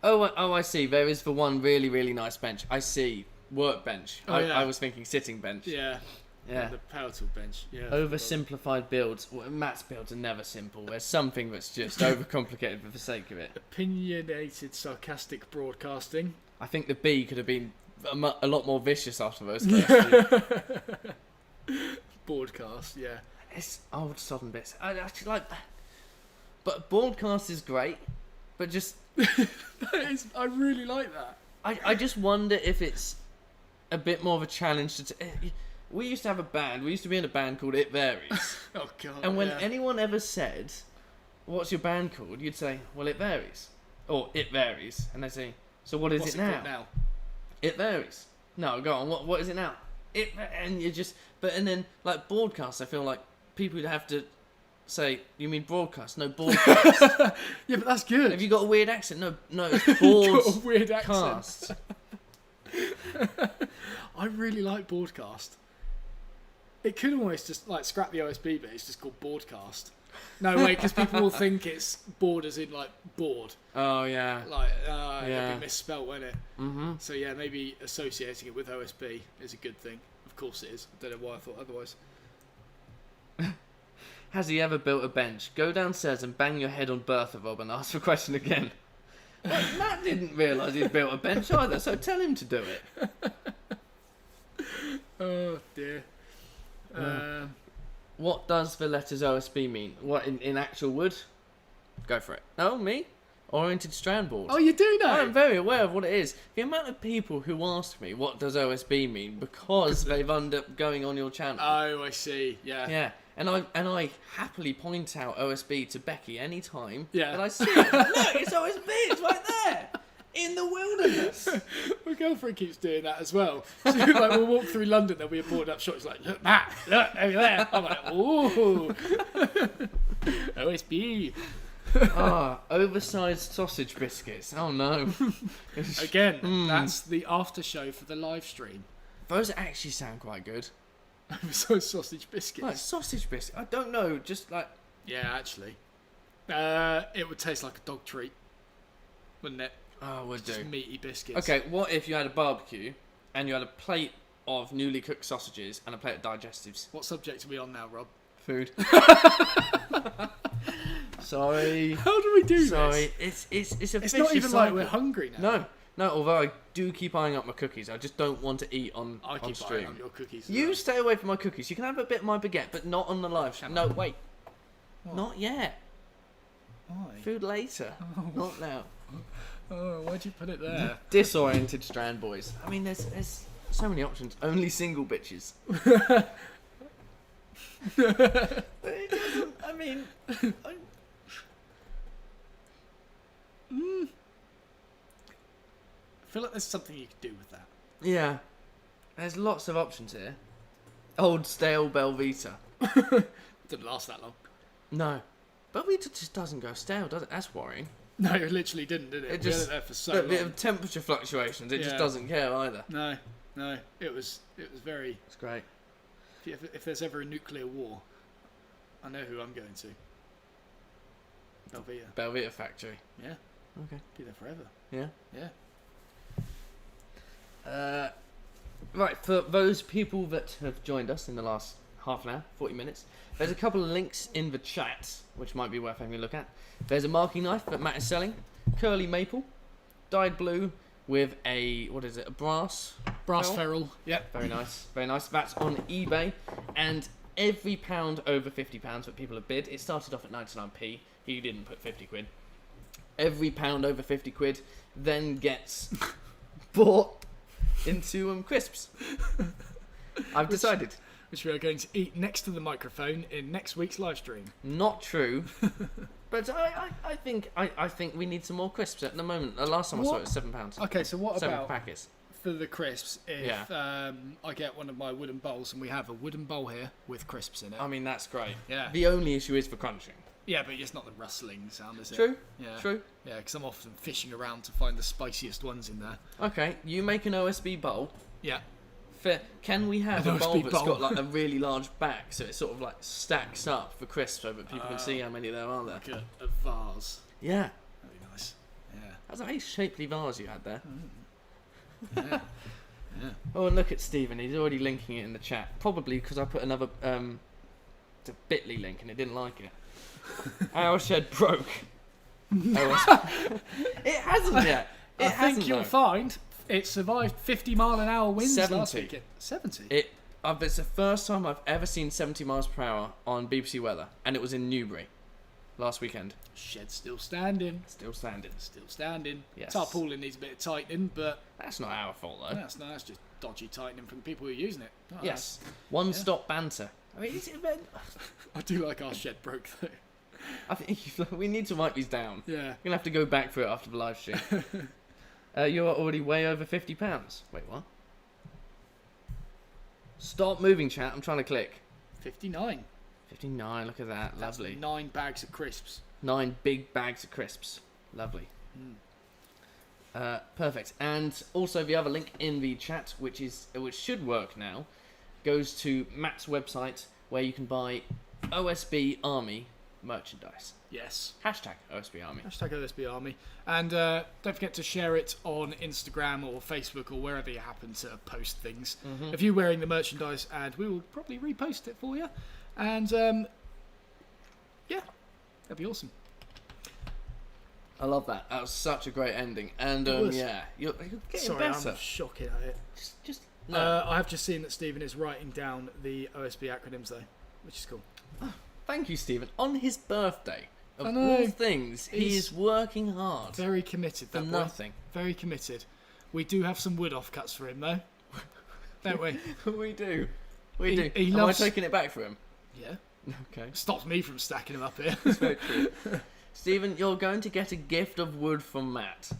Oh, I see. There is the one really, really nice bench. I see. Workbench. Oh, yeah. I was thinking sitting bench. Yeah. Yeah. The power tool bench. Yeah. Oversimplified builds. Well, Matt's builds are never simple. There's something that's just overcomplicated for the sake of it. Opinionated, sarcastic broadcasting. I think the B could have been a lot more vicious after those first two. Broadcast, yeah. It's old sodden bits. I actually like that. But broadcast is great, but just... I really like that. I just wonder if it's a bit more of a challenge to... We used to have a band. We used to be in a band called It Varies. Oh, God. And when anyone ever said, what's your band called? You'd say, well, It Varies. Or It Varies. And they'd say, so what is What's it called now? It varies. No, go on. What is it now? And you just... And then, like, broadcast, I feel like people would have to say, you mean broadcast? No, broadcast. Yeah, but that's good. Have you got a weird accent? No, it's got a weird accent. broadcast. I really like broadcast. It could almost just like scrap the OSB bit. It's just called broadcast. No, wait, because people will think it's board as in like board. Oh, yeah. Like, Yeah. it'd be misspelt, won't it? Mm-hmm. So yeah, maybe associating it with OSB is a good thing. Of course it is. I don't know why I thought otherwise. Has he ever built a bench? Go downstairs and bang your head on Bertha, Rob, and ask the question again. Well, Matt didn't realise he'd built a bench either, so tell him to do it. Oh dear. What does the letters OSB mean? What, in actual wood? Go for it. Oh, me? Oriented strand board. Oh, you do know? I'm very aware of what it is. The amount of people who ask me, what does OSB mean? Because they've ended up going on your channel. Oh, I see. Yeah. Yeah. And I happily point out OSB to Becky any time Yeah. that I see it. Look, it's OSB. It's right there. In the wilderness. My girlfriend keeps doing that as well. So, like, we'll walk through London, there'll be a boarded up shop. She's like, look, Matt, look, over there. I'm like, ooh. OSB. Oversized sausage biscuits. Oh, no. Again, that's the after show for the live stream. Those actually sound quite good. Oversized sausage biscuits. Like sausage biscuits. I don't know, just like... Yeah, actually. It would taste like a dog treat, wouldn't it? Oh, would do. Just meaty biscuits. Okay, what if you had a barbecue and you had a plate of newly cooked sausages and a plate of digestives? What subject are we on now, Rob? Food. Sorry. How do we do Sorry. this? It's a It's vicious not even like cycle. we're hungry now. No, although I do keep eyeing up my cookies. I just don't want to eat on I keep stream. eyeing on your cookies. You stay away from my cookies. You can have a bit of my baguette, but not on the live stream. No, wait. What? Not yet. Why? Food later. Not now. Oh, why'd you put it there? Disoriented strand boys. I mean, there's so many options. Only single bitches. But it doesn't. I mean, I feel like there's something you could do with that. yeah. There's lots of options here. Old stale Belvita. Didn't last that long. No, Belvita just doesn't go stale, does it? That's worrying. No, it literally didn't, did it? It We just had it there for so a long. bit of temperature fluctuations. It just Yeah. doesn't care either. No, it was very. It's great. If there's ever a nuclear war, I know who I'm going to. Belvita. Belvita factory. Yeah, Okay. be there forever. Yeah. Yeah. Right, for those people that have joined us in the last half an hour, 40 minutes, there's a couple of links in the chat which might be worth having a look at. There's a marking knife that Matt is selling, curly maple, dyed blue with a, what is it, a brass Ferrule. Yep. Very nice, very nice. That's on eBay, and every pound over £50 that people have bid, it started off at 99p, he didn't put 50 quid. Every pound over 50 quid then gets bought into crisps. I've decided. Which we are going to eat next to the microphone in next week's live stream. Not true. But I think we need some more crisps at the moment. The last time I saw it was £7. Okay, so what 7 about packets. for the crisps? If Yeah. I get one of my wooden bowls, and we have a wooden bowl here with crisps in it. I mean, that's great. Yeah. The only issue is for crunching. Yeah, but it's not the rustling sound, is it? True. Yeah. True. Yeah, because I'm often fishing around to find the spiciest ones in there. Okay, you make an OSB bowl. Yeah. Can we have An a bowl OSB that's bowl. got like a really large back, so it sort of like stacks up for crisps, so that people can see how many there are there? Like a vase. Yeah, That'd be nice. Yeah. that's a nice shapely vase you had there. Yeah. Yeah. Oh, and look at Stephen; he's already linking it in the chat. Probably because I put another the Bitly link and it didn't like it. Our shed broke. It hasn't yet. I think you'll find it survived 50-mile-an-hour winds last 70. weekend. 70? It's the first time I've ever seen 70 miles per hour on BBC Weather, and it was in Newbury last weekend. Shed's still standing. Still standing. Still standing. Yes. Tarpaulin needs a bit of tightening, but That's not our fault though. that's just dodgy tightening from the people who are using it. Not Yes. One-stop banter. I mean, us. I do like our shed broke though. I think we need to write these down. Yeah. You're gonna have to go back for it after the live stream. You're already way over £50. Wait, what? Stop moving, chat. I'm trying to click. 59. 59. Look at that. That's Lovely. 9 bags of crisps. 9 big bags of crisps. Lovely. Perfect. And also the other link in the chat, which should work now, goes to Matt's website where you can buy OSB Army merchandise. Yes. Hashtag OSB Army. Hashtag OSB Army. And don't forget to share it on Instagram or Facebook or wherever you happen to post things. If you're wearing the merchandise, and we will probably repost it for you. And yeah, that'd be awesome. I love that. That was such a great ending. And It was. yeah, you're getting Sorry, better. I'm shocking at it. Just no. I have just seen that Stephen is writing down the OSB acronyms though, which is cool. Thank you, Stephen. On his birthday, of I know. all things, he He's is working hard Very committed, for that boy. nothing. Very committed. We do have some wood offcuts for him though, don't we? We do. We do. He Am loves- I taking it back for him? Yeah. Okay. Stops me from stacking them up here. That's very true. Stephen, you're going to get a gift of wood from Matt.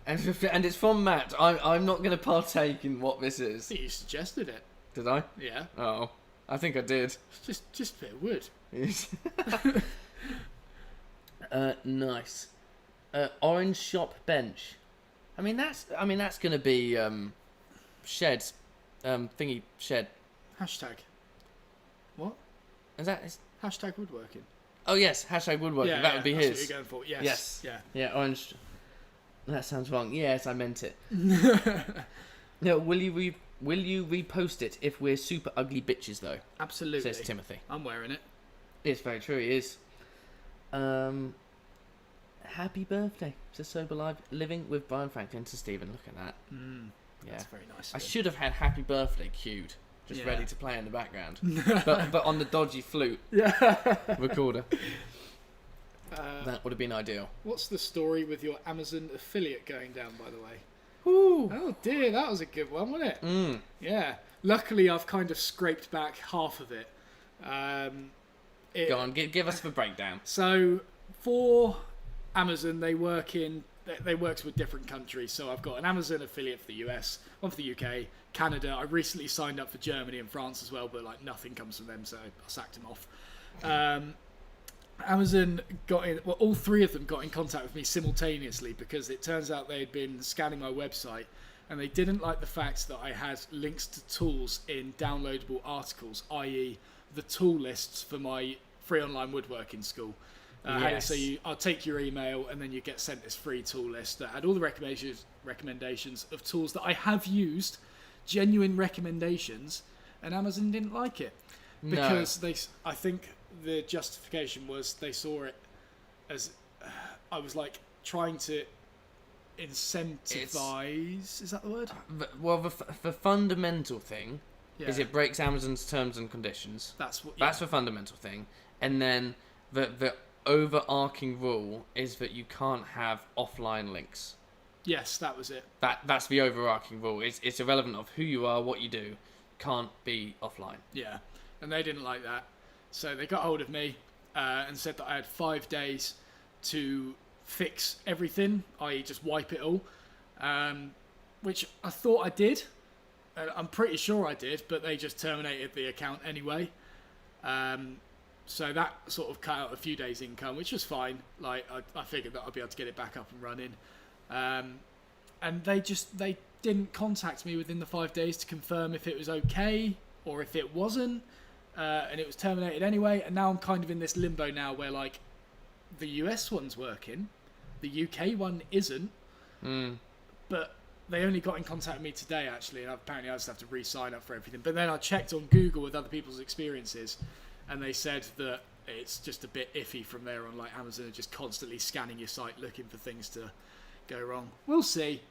and it's from Matt. I'm not going to partake in what this is. You suggested it. Did I? Yeah. Oh, I think I did. Just a bit of wood. Yes. Nice. Orange shop bench. I mean that's going to be shed, thingy shed. Hashtag. What? Is Hashtag woodworking. Oh yes, hashtag woodworking. Yeah, that would be that's his. what you're going for. Yes. Yes. Yeah. Yeah, orange. That sounds wrong. Yes, I meant it. No, will you repost it if we're super ugly bitches though? Absolutely. Says Timothy. I'm wearing it. It's very true. It is. Happy birthday to Sober Live Living with Brian Franklin to Stephen. Look at that. Yeah. That's very nice. I should have had Happy Birthday cued, just Yeah. ready to play in the background, but on the dodgy flute Yeah. recorder. That would have been ideal. What's the story with your Amazon affiliate going down, by the way? Ooh. Oh dear, that was a good one, wasn't it? Mm. Yeah. Luckily, I've kind of scraped back half of it. Go on, give us the breakdown. So for Amazon, they work with different countries. So I've got an Amazon affiliate for the US, one for the UK, Canada. I recently signed up for Germany and France as well, but like nothing comes from them, so I sacked them off. Amazon all three of them got in contact with me simultaneously because it turns out they had been scanning my website and they didn't like the fact that I had links to tools in downloadable articles, i.e. the tool lists for my free online woodworking school. Yes. So I'll take your email and then you get sent this free tool list that had all the recommendations of tools that I have used, genuine recommendations, and Amazon didn't like it. Because I think the justification was they saw it as I was like trying to incentivize. Is that the word? Well, the fundamental thing is Yeah. it breaks Amazon's terms and conditions. That's That's the fundamental thing. And then the overarching rule is that you can't have offline links. Yes, that was it. That's the overarching rule. It's irrelevant of who you are, what you do. Can't be offline. Yeah, and they didn't like that. So they got hold of me and said that I had 5 days to fix everything, i.e. just wipe it all, which I thought I did. I'm pretty sure I did, but they just terminated the account anyway. So that sort of cut out a few days' income, which was fine. Like I figured that I'd be able to get it back up and running. And they didn't contact me within the 5 days to confirm if it was okay or if it wasn't. And it was terminated anyway. And now I'm kind of in this limbo now where like the US one's working, the UK one isn't. But they only got in contact with me today actually, and apparently I just have to re-sign up for everything. But then I checked on Google with other people's experiences, and they said that it's just a bit iffy from there on. Like Amazon are just constantly scanning your site looking for things to go wrong. We'll see.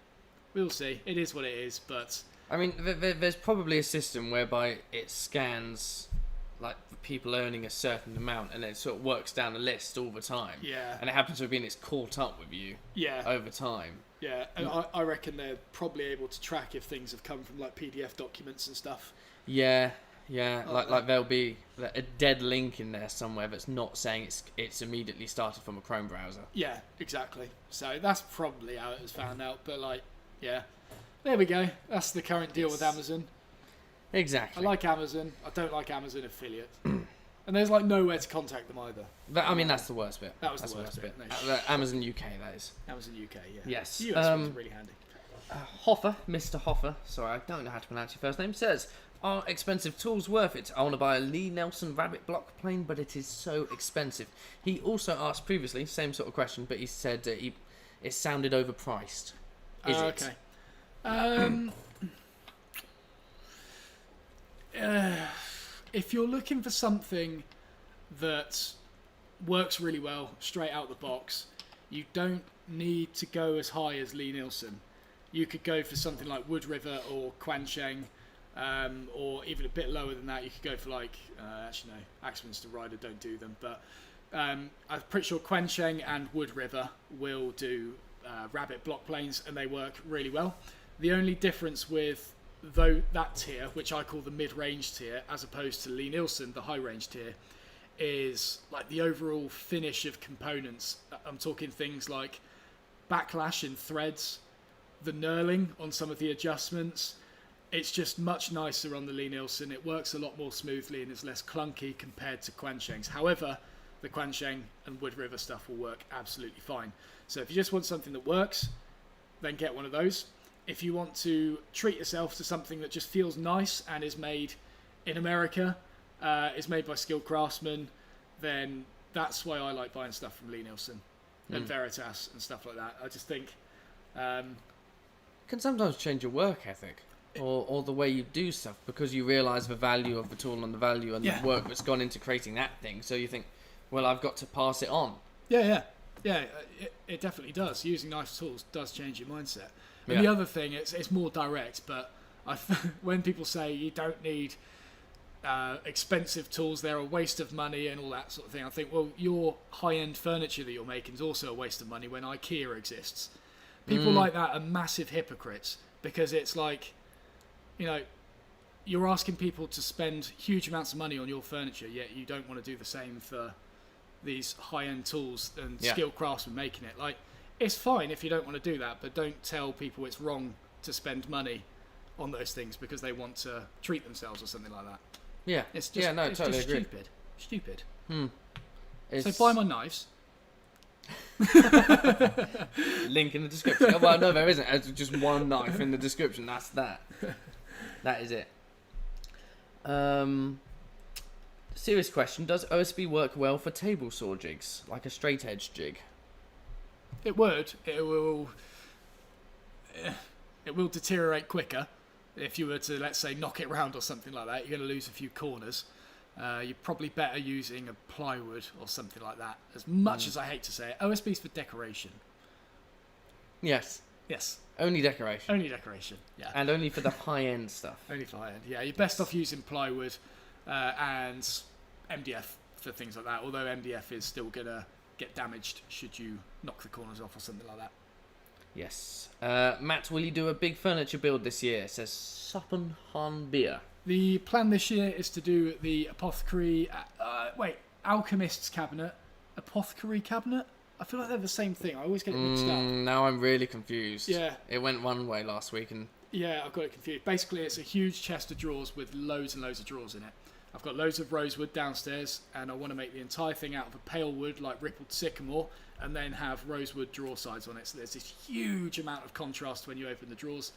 It is what it is, but I mean, there's probably a system whereby it scans like people earning a certain amount, and it sort of works down a list all the time. Yeah. And it happens to have been it's caught up with you. Yeah. Over time. Yeah, and I reckon they're probably able to track if things have come from like PDF documents and stuff. Yeah. Like there'll be a dead link in there somewhere that's not saying it's immediately started from a Chrome browser. Yeah, exactly. So that's probably how it was found out. But like, yeah, there we go. That's the current deal with Amazon. Exactly. I like Amazon. I don't like Amazon affiliate. And there's like nowhere to contact them either. I mean, that's the worst bit. That was the worst bit. No, Amazon UK, that is. Amazon UK, yeah. Yes. The US one's really handy. Hoffer, Mr. Hoffer, sorry, I don't know how to pronounce your first name, says, are expensive tools worth it? I want to buy a Lee Nelson rabbit block plane, but it is so expensive. He also asked previously, same sort of question, but he said it sounded overpriced. Is it? Okay. If you're looking for something that works really well straight out the box, you don't need to go as high as Lee Nielsen. You could go for something like Wood River or Quansheng, or even a bit lower than that. You could go for like, actually no, Axminster Rider don't do them, but I'm pretty sure Quansheng and Wood River will do rabbit block planes, and they work really well. The only difference with that tier, which I call the mid-range tier, as opposed to Lee Nielsen, the high-range tier, is like the overall finish of components. I'm talking things like backlash in threads, the knurling on some of the adjustments. It's just much nicer on the Lee Nielsen. It works a lot more smoothly and is less clunky compared to Quansheng's. However, the Quansheng and Wood River stuff will work absolutely fine. So if you just want something that works, then get one of those. If you want to treat yourself to something that just feels nice and is made in America, is made by skilled craftsmen, then that's why I like buying stuff from Lee Nielsen and Veritas and stuff like that. I just think can sometimes change your work ethic or the way you do stuff, because you realise the value of the tool and the value and the work that's gone into creating that thing. So you think, well, I've got to pass it on. Yeah, it definitely does. Using nice tools does change your mindset. And the other thing, it's more direct, but when people say you don't need expensive tools, they're a waste of money and all that sort of thing. I think, well, your high-end furniture that you're making is also a waste of money when IKEA exists. People like that are massive hypocrites, because it's like, you know, you're asking people to spend huge amounts of money on your furniture, yet you don't want to do the same for these high-end tools and skilled craftsmen making it. Like, it's fine if you don't want to do that, but don't tell people it's wrong to spend money on those things because they want to treat themselves or something like that. Yeah. It's just, no, it's totally just agree. Stupid. It's... So buy my knives. Link in the description. Oh, well, no, there isn't. There's just one knife in the description. That's that. That is it. Serious question: does OSB work well for table saw jigs, like a straight edge jig? It would. It will deteriorate quicker if you were to, let's say, knock it round or something like that. You're going to lose a few corners. You're probably better using a plywood or something like that. As much as I hate to say it, OSB's for decoration. Yes. Only decoration. Only decoration. Yeah. And only for the high end stuff. Only for high end. Yeah. You're best off using plywood and MDF for things like that. Although MDF is still gonna get damaged should you knock the corners off or something like that. Yes. Matt, will you do a big furniture build this year? Says Suppenhahn Beer. The plan this year is to do the apothecary... alchemist's cabinet. Apothecary cabinet? I feel like they're the same thing. I always get it mixed up. Now I'm really confused. Yeah. It went one way last week and... Yeah, I've got it confused. Basically, it's a huge chest of drawers with loads and loads of drawers in it. I've got loads of rosewood downstairs, and I want to make the entire thing out of a pale wood, like rippled sycamore, and then have rosewood drawer sides on it. So there's this huge amount of contrast when you open the drawers,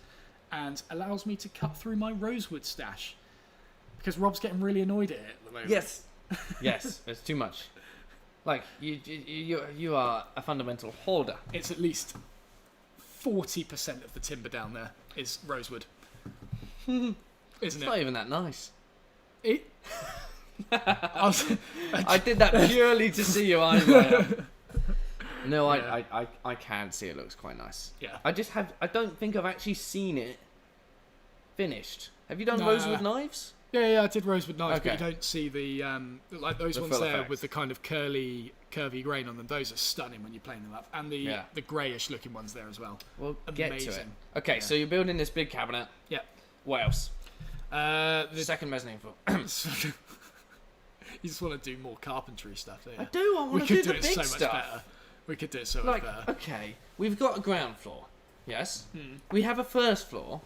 and allows me to cut through my rosewood stash. Because Rob's getting really annoyed at it at the moment. Yes. Yes, it's too much. Like, you are a fundamental hoarder. It's at least 40% of the timber down there is rosewood. Isn't It's it? not even that nice. It... I did that purely to see your eyes light up. No, Yeah. I can see it looks quite nice. Yeah. I don't think I've actually seen it finished. Have you done Nah. rosewood knives? Yeah, I did rosewood knives, Okay. but you don't see the like those The ones full there effects. with the kind of curvy grain on them. Those are stunning when you're playing them up, and the greyish looking ones there as well. We'll get to it. Amazing. Okay, Yeah. so you're building this big cabinet. Yeah. What else? The Second mezzanine floor. You just want to do more carpentry stuff, don't you? I do. I We want to could do do the it big so much stuff. better. We could do it so Like, much better. okay, we've got a ground floor. Yes. We have a first floor.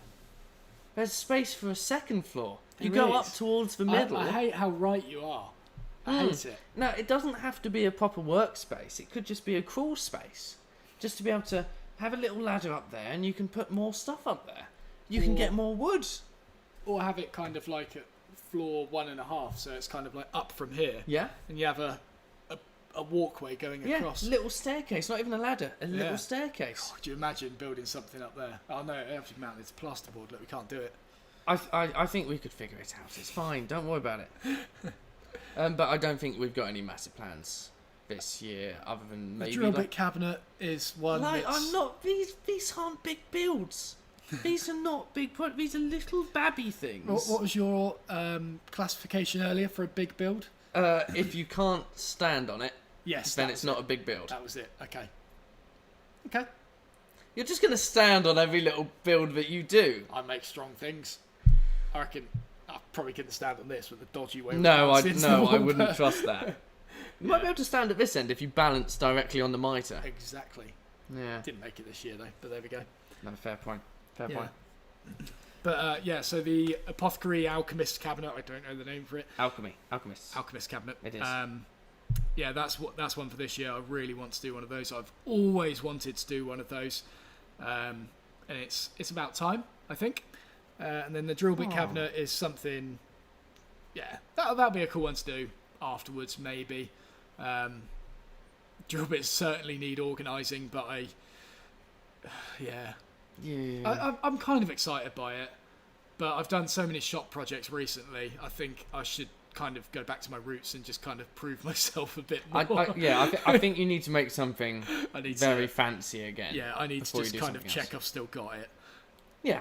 There's space for a second floor. You There go up is. towards the middle. I hate how right you are. I hate it. No, it doesn't have to be a proper workspace. It could just be a crawl space. Just to be able to have a little ladder up there and you can put more stuff up there. You can get more wood. Or have it kind of like at floor 1.5, so it's kind of like up from here. Yeah? And you have a walkway going across. Little staircase, not even a ladder. A little staircase. Could you imagine building something up there? Oh no, it has to be mounted to plasterboard. Look, we can't do it. I think we could figure it out. It's fine. Don't worry about it. But I don't think we've got any massive plans this year, other than maybe The drill bit cabinet is one. Like, that's... I'm not. These aren't big builds. These are not big. These are little babby things. What was your classification earlier for a big build? If you can't stand on it, Yes, then it's not a big build. That was it. Okay. Okay. You're just gonna stand on every little build that you do. I make strong things. I reckon I probably couldn't stand on this with the dodgy way. No, I into the wall, wouldn't but- trust that. You might be able to stand at this end if you balance directly on the mitre. Exactly. Yeah. Didn't make it this year though, but there we go. No, fair point. Fair point. But so the apothecary alchemist cabinet, I don't know the name for it. Alchemist. Alchemist cabinet. It is. Yeah, that's one for this year. I really want to do one of those. I've always wanted to do one of those, and it's about time, I think. And then the drill bit cabinet is something. Yeah, that'll be a cool one to do afterwards, maybe. Drill bits certainly need organising, but I'm kind of excited by it. But I've done so many shop projects recently. I think I should kind of go back to my roots and just kind of prove myself a bit more. I think you need to make something I need very to, fancy again. Yeah, I need to before you just do kind of something check else. I've still got it. Yeah.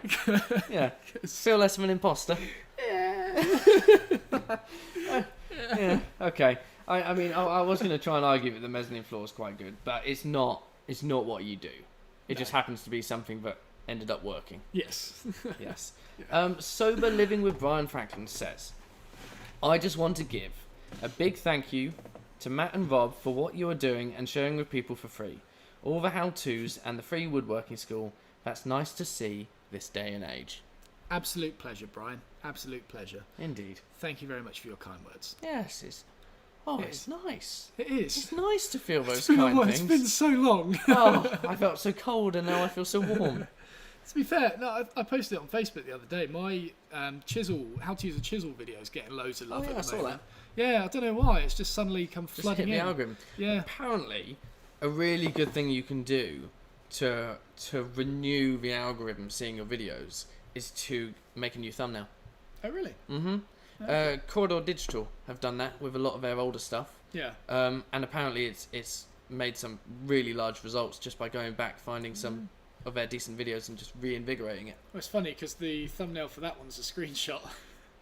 Yeah. Feel less of an imposter. Yeah. Yeah. Okay. I mean, I was going to try and argue that the mezzanine floor is quite good, but it's not. It's not what you do. It just happens to be something that ended up working. Yes. Yes. Sober Living with Brian Franklin says, I just want to give a big thank you to Matt and Rob for what you are doing and sharing with people for free. All the how-tos and the free woodworking school. That's nice to see this day and age. Absolute pleasure, Brian. Absolute pleasure. Indeed. Thank you very much for your kind words. Yes, it's nice. It is. It's nice to feel those It's been, kind it's things. been so long. Oh, I felt so cold and now I feel so warm. To be fair, no, I posted it on Facebook the other day. My chisel, how to use a chisel video is getting loads of love Oh, yeah, at I the saw moment. Yeah, I don't know why. It's just suddenly come Just hit flooding the in. algorithm. Yeah. Apparently, a really good thing you can do to renew the algorithm seeing your videos is to make a new thumbnail. Oh, really? Mm-hmm. Okay. Corridor Digital have done that with a lot of their older stuff. Yeah. And apparently it's made some really large results just by going back, finding some of their decent videos and just reinvigorating it. Well, it's funny because the thumbnail for that one's a screenshot.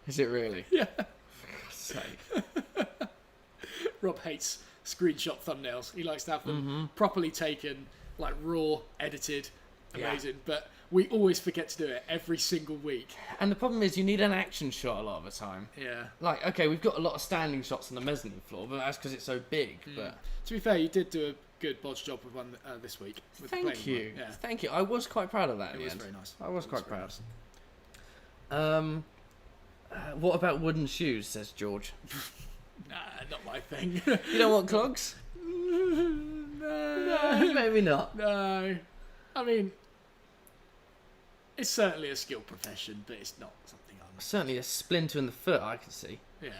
Is it really? Yeah. For God's sake. Rob hates screenshot thumbnails. He likes to have them properly taken, like raw, edited, amazing. But we always forget to do it every single week. And the problem is you need an action shot a lot of the time. Yeah. Like, okay, we've got a lot of standing shots on the mezzanine floor, but that's because it's so big. But To be fair, you did do a good bodge job with one this week. With the thank plain you. one. Yeah. Thank you. I was quite proud of that in It the was end. very nice. I was quite very proud. nice. What about wooden shoes, says George. Nah, not my thing. You don't want clogs? No. Maybe not. No. I mean, it's certainly a skill profession, but it's not something I'm... Certainly a splinter in the foot, I can see. Yeah.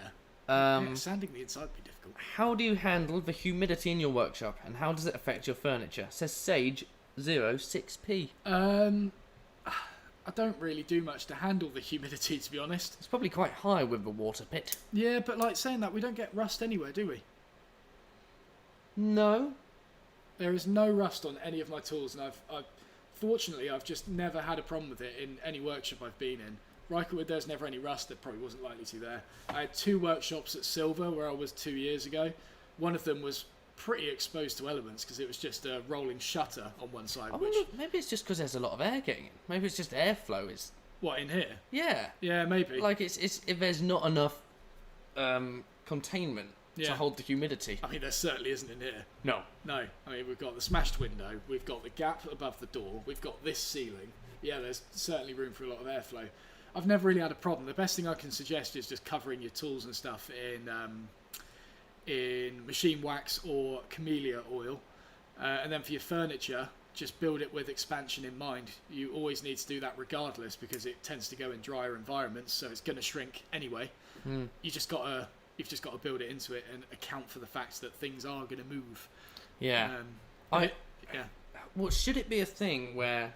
Um, Sanding the inside would be difficult. How do you handle the humidity in your workshop, and how does it affect your furniture? Says Sage06P. I don't really do much to handle the humidity, to be honest. It's probably quite high with the water pit. Yeah, but like saying that, we don't get rust anywhere, do we? No. There is no rust on any of my tools, and fortunately, I've just never had a problem with it in any workshop I've been in. Rykerwood, there's never any rust. There probably wasn't likely to there. I had 2 workshops at Silver where I was 2 years ago. One of them was pretty exposed to elements because it was just a rolling shutter on one side. I Which, wonder, maybe it's just because there's a lot of air getting in. Maybe it's just airflow is... what, in here? Yeah. Yeah, maybe. Like, it's if there's not enough containment to hold the humidity. I mean, there certainly isn't in here. No. No. I mean, we've got the smashed window. We've got the gap above the door. We've got this ceiling. Yeah, there's certainly room for a lot of airflow. I've never really had a problem. The best thing I can suggest is just covering your tools and stuff in machine wax or camellia oil. And then for your furniture, just build it with expansion in mind. You always need to do that regardless because it tends to go in drier environments, so it's going to shrink anyway. You've just got to build it into it and account for the fact that things are going to move. Yeah. Well, should it be a thing where,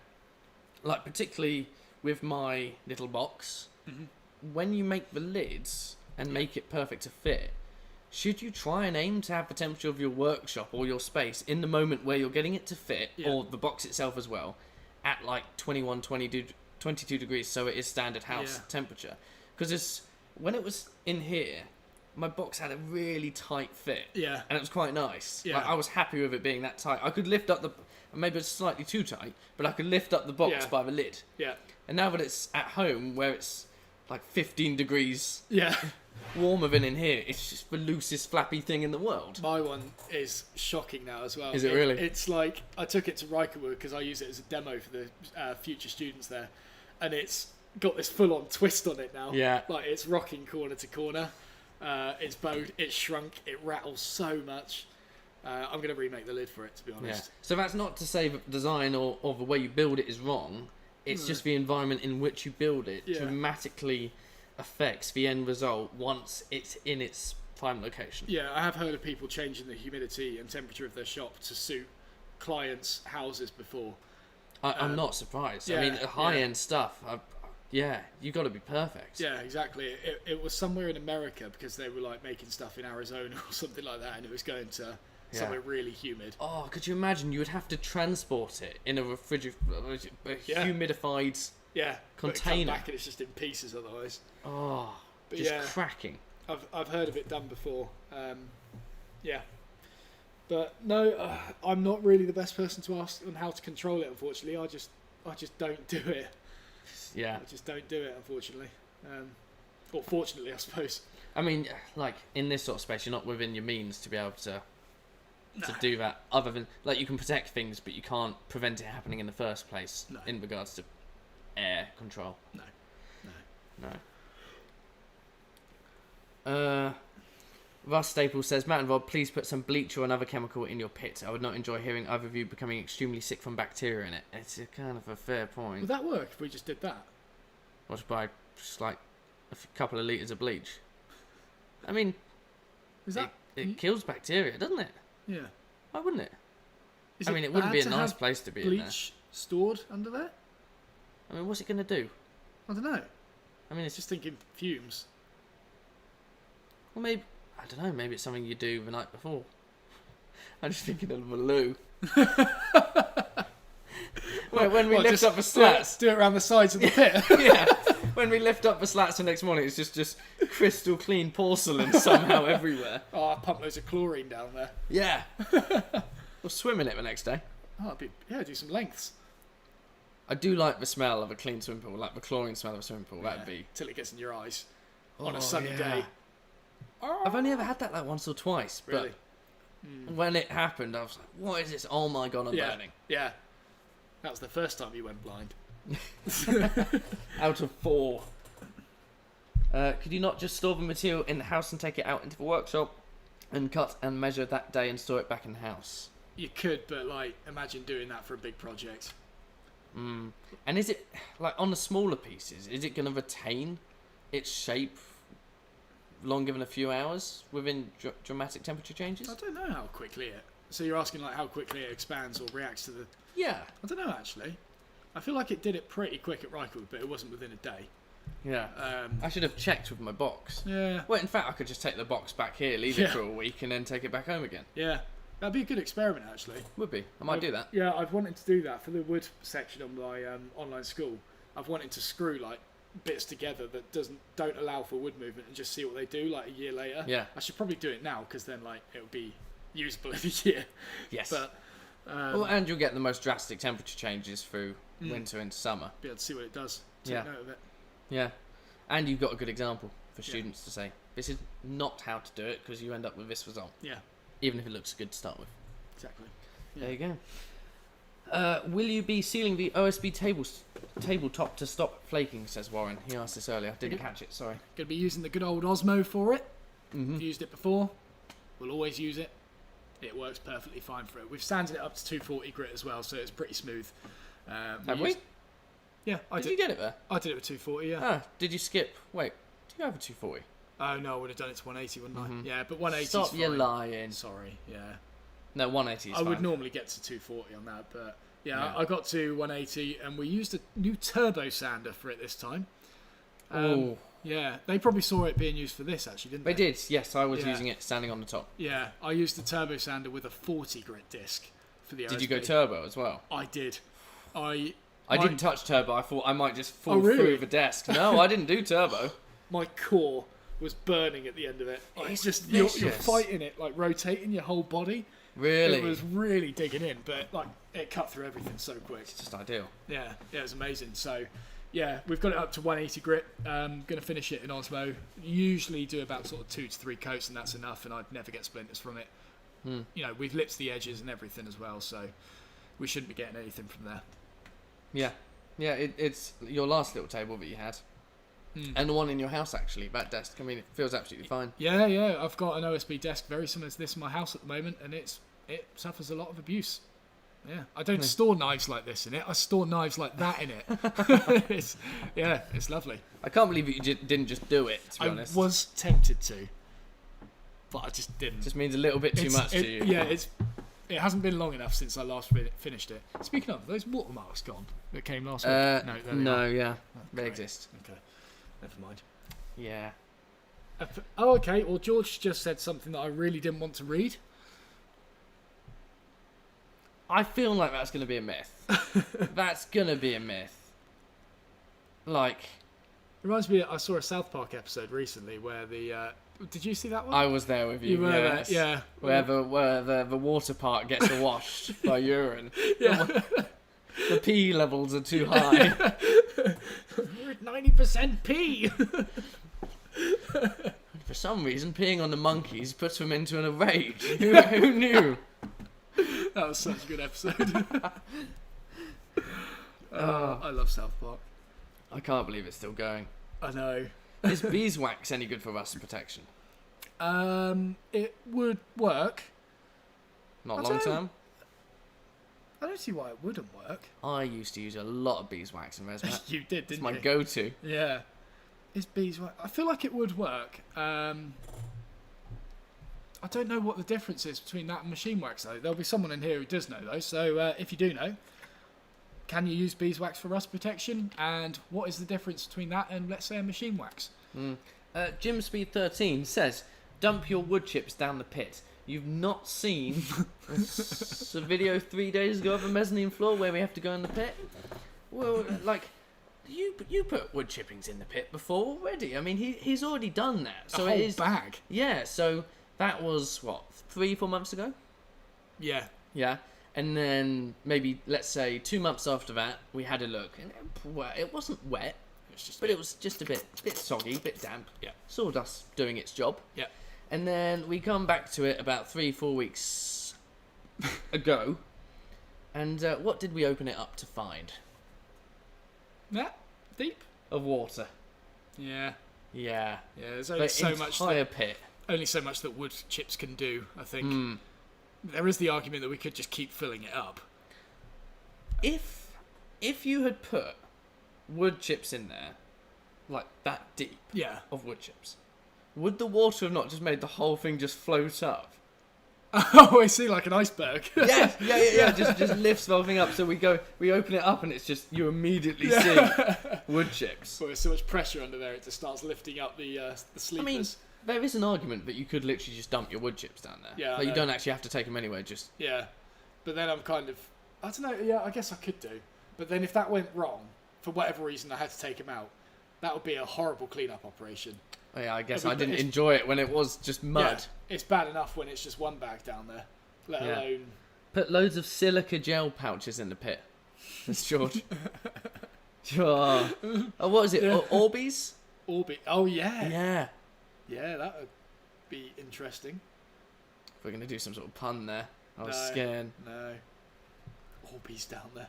like, particularly with my little box, when you make the lids and make it perfect to fit, should you try and aim to have the temperature of your workshop or your space in the moment where you're getting it to fit, or the box itself as well, at like 22 degrees, so it is standard house temperature? Because when it was in here, my box had a really tight fit, and it was quite nice. Like, I was happy with it being that tight. I could lift up maybe it's slightly too tight, but I could lift up the box by the lid. Yeah. And now that it's at home, where it's like 15 degrees warmer than in here, it's just the loosest flappy thing in the world. My one is shocking now as well. Is it really? It's like, I took it to Rykerwood because I use it as a demo for the future students there, and it's got this full-on twist on it now. Yeah. Like, it's rocking corner to corner. It's bowed, it's shrunk, it rattles so much. I'm going to remake the lid for it, to be honest. Yeah. So that's not to say that the design or the way you build it is wrong. It's just the environment in which you build it dramatically affects the end result once it's in its prime location. Yeah, I have heard of people changing the humidity and temperature of their shop to suit clients' houses before. I'm not surprised. I mean, high-end stuff, you got to be perfect. Yeah, exactly. It was somewhere in America because they were like making stuff in Arizona or something like that, and it was going to somewhere really humid. Oh, could you imagine? You would have to transport it in a humidified container. But come back and it's just in pieces otherwise. Oh, But just cracking. I've heard of it done before. Yeah. But no, I'm not really the best person to ask on how to control it. Unfortunately, I just don't do it. Yeah. I just don't do it. Unfortunately, or fortunately, I suppose. I mean, like in this sort of space, you're not within your means to be able to do that. Other than like you can protect things, but you can't prevent it happening in the first place. No. In regards to air control. No. Russ Staples says, Matt and Rob, please put some bleach or another chemical in your pit. I would not enjoy hearing either of you becoming extremely sick from bacteria in it. It's a kind of a fair point. Would that work if we just did that? What by just like couple of litres of bleach? I mean, it kills bacteria, doesn't it? Yeah. Why wouldn't it? Is I mean, it wouldn't be a nice place to be in there. Bleach stored under there? I mean, what's it going to do? I don't know. I mean, it's Just thinking fumes. Well, maybe, I don't know, maybe it's something you do the night before. I'm just thinking of a loo. When we lift up the slats. Do it around the sides of the pit. Yeah. When we lift up the slats the next morning, it's just crystal clean porcelain somehow everywhere. Oh, I pump loads of chlorine down there. Yeah. We'll swim in it the next day. Oh, do some lengths. I do like the smell of a clean swimming pool, like the chlorine smell of a swimming pool. That'd be... Till it gets in your eyes. On a sunny day. I've only ever had that like once or twice. Really? But when it happened, I was like, what is this? Oh my God, I'm burning. Yeah. That was the first time you went blind. Out of 4. Could you not just store the material in the house and take it out into the workshop and cut and measure that day and store it back in the house? You could, but like, imagine doing that for a big project. And is it, like on the smaller pieces, is it going to retain its shape longer than a few hours within dramatic temperature changes? I don't know how quickly it... So you're asking like how quickly it expands or reacts to the... Yeah. I don't know, actually. I feel like it did it pretty quick at Rycood, but it wasn't within a day. Yeah. I should have checked with my box. Yeah. Well, in fact, I could just take the box back here, leave it for a week, and then take it back home again. Yeah. That'd be a good experiment, actually. Would be. I might do that. Yeah, I've wanted to do that for the wood section on my online school. I've wanted to screw like bits together that don't allow for wood movement and just see what they do like a year later. Yeah. I should probably do it now because then like it'll be usable in a year. Yes. But well, and you'll get the most drastic temperature changes through winter into summer. Be able to see what it does. Take note of it. Yeah. And you've got a good example for students to say, this is not how to do it because you end up with this result. Yeah. Even if it looks good to start with. Exactly. Yeah. There you go. Will you be sealing the OSB tabletop to stop flaking, says Warren. He asked this earlier. Didn't catch it, sorry. Going to be using the good old Osmo for it. Used it before. We'll always use it. It works perfectly fine for it. We've sanded it up to 240 grit as well, so it's pretty smooth. Have we? Yeah, I did. Did you get it there? I did it with 240, yeah. Ah, did you skip? Wait, do you have a 240? Oh, no, I would have done it to 180, wouldn't I? Yeah, but 180 is Stop fine. your lying. Sorry, yeah. No, 180 is I fine. would normally get to 240 on that, but yeah, I got to 180, and we used a new turbo sander for it this time. Yeah, they probably saw it being used for this, actually, didn't they? They did, yes. I was using it standing on the top. Yeah, I used the turbo sander with a 40 grit disc for the OSB. Did you go turbo as well? I did. I didn't touch turbo. I thought I might just fall really? through the desk. No, I didn't do turbo. My core was burning at the end of it. It's just vicious. you're fighting it, like rotating your whole body. Really? It was really digging in, but like it cut through everything so quick. It's just ideal. Yeah, it was amazing. So, yeah, we've got it up to 180 grit. Going to finish it in Osmo. Usually do about sort of 2 to 3 coats, and that's enough. And I'd never get splinters from it. You know, we've lipped the edges and everything as well, so we shouldn't be getting anything from there. Yeah, yeah. It's your last little table that you had, and the one in your house actually. That desk. I mean, it feels absolutely fine. Yeah. I've got an OSB desk very similar to this in my house at the moment, and it suffers a lot of abuse. Yeah, I don't store knives like this in it. I store knives like that in it. It's lovely. I can't believe you didn't just do it. To be honest, I was tempted to, but I just didn't. It just means a little bit too much to you. Yeah, it hasn't been long enough since I last finished it. Speaking of, those watermarks gone that came last week? No, yeah, they exist. Okay, never mind. Yeah. Oh, okay. Well, George just said something that I really didn't want to read. I feel like that's going to be a myth. That's going to be a myth. Like, Reminds me, I saw a South Park episode recently where the... did you see that one? I was there with you. You were yes. there, yeah. Where the water park gets washed by urine. Yeah. The pee levels are too high. We're at 90% pee! For some reason, peeing on the monkeys puts them into a rage. Who knew? That was such a good episode. I love South Park. I can't believe it's still going. I know. Is beeswax any good for rust protection? It would work. Not I long don't- term? I don't see why it wouldn't work. I used to use a lot of beeswax in Resmat. You did, It's didn't my you? go-to. Yeah. Is beeswax... I feel like it would work. I don't know what the difference is between that and machine wax, though. There'll be someone in here who does know, though. So if you do know, can you use beeswax for rust protection? And what is the difference between that and, let's say, a machine wax? Jim Speed 13 says, dump your wood chips down the pit. You've not seen a video 3 days ago of a mezzanine floor where we have to go in the pit? Well, like, you put wood chippings in the pit before already. I mean, he's already done that. So a whole it is bag. Yeah, so that was, 3-4 months ago? Yeah. Yeah. And then maybe, let's say, 2 months after that, we had a look. And it wasn't wet, but it was just a bit soggy, a bit damp. Yeah. Sawdust doing its job. Yeah. And then we come back to it about 3-4 weeks ago. And what did we open it up to find? Yeah. Deep. Of water. Yeah. Yeah. Yeah. There's only so much. Entire pit. Only so much that wood chips can do, I think. There is the argument that we could just keep filling it up. If you had put wood chips in there, like that deep of wood chips, would the water have not just made the whole thing just float up? Oh, I see, like an iceberg. Yes, yeah. Just lifts the whole thing up. So we open it up, and it's just you immediately see wood chips. Well, there's so much pressure under there, it just starts lifting up the sleepers. I mean, there is an argument that you could literally just dump your wood chips down there. Yeah, I like you know. don't actually have to take them anywhere. Just Yeah, but then I'm kind of, I don't know. Yeah, I guess I could do. But then if that went wrong, for whatever reason, I had to take them out. That would be a horrible clean-up operation. oh, yeah, I guess I I mean, didn't it's- enjoy it when it was just mud. Yeah, it's bad enough when it's just one bag down there, let Yeah. alone. Put loads of silica gel pouches in the pit. That's George. Sure. Oh, what is it? Yeah. Orbeez? Oh yeah. Yeah. Yeah, that would be interesting. If we're gonna do some sort of pun there, I was No. scared. No. Orbeez down there.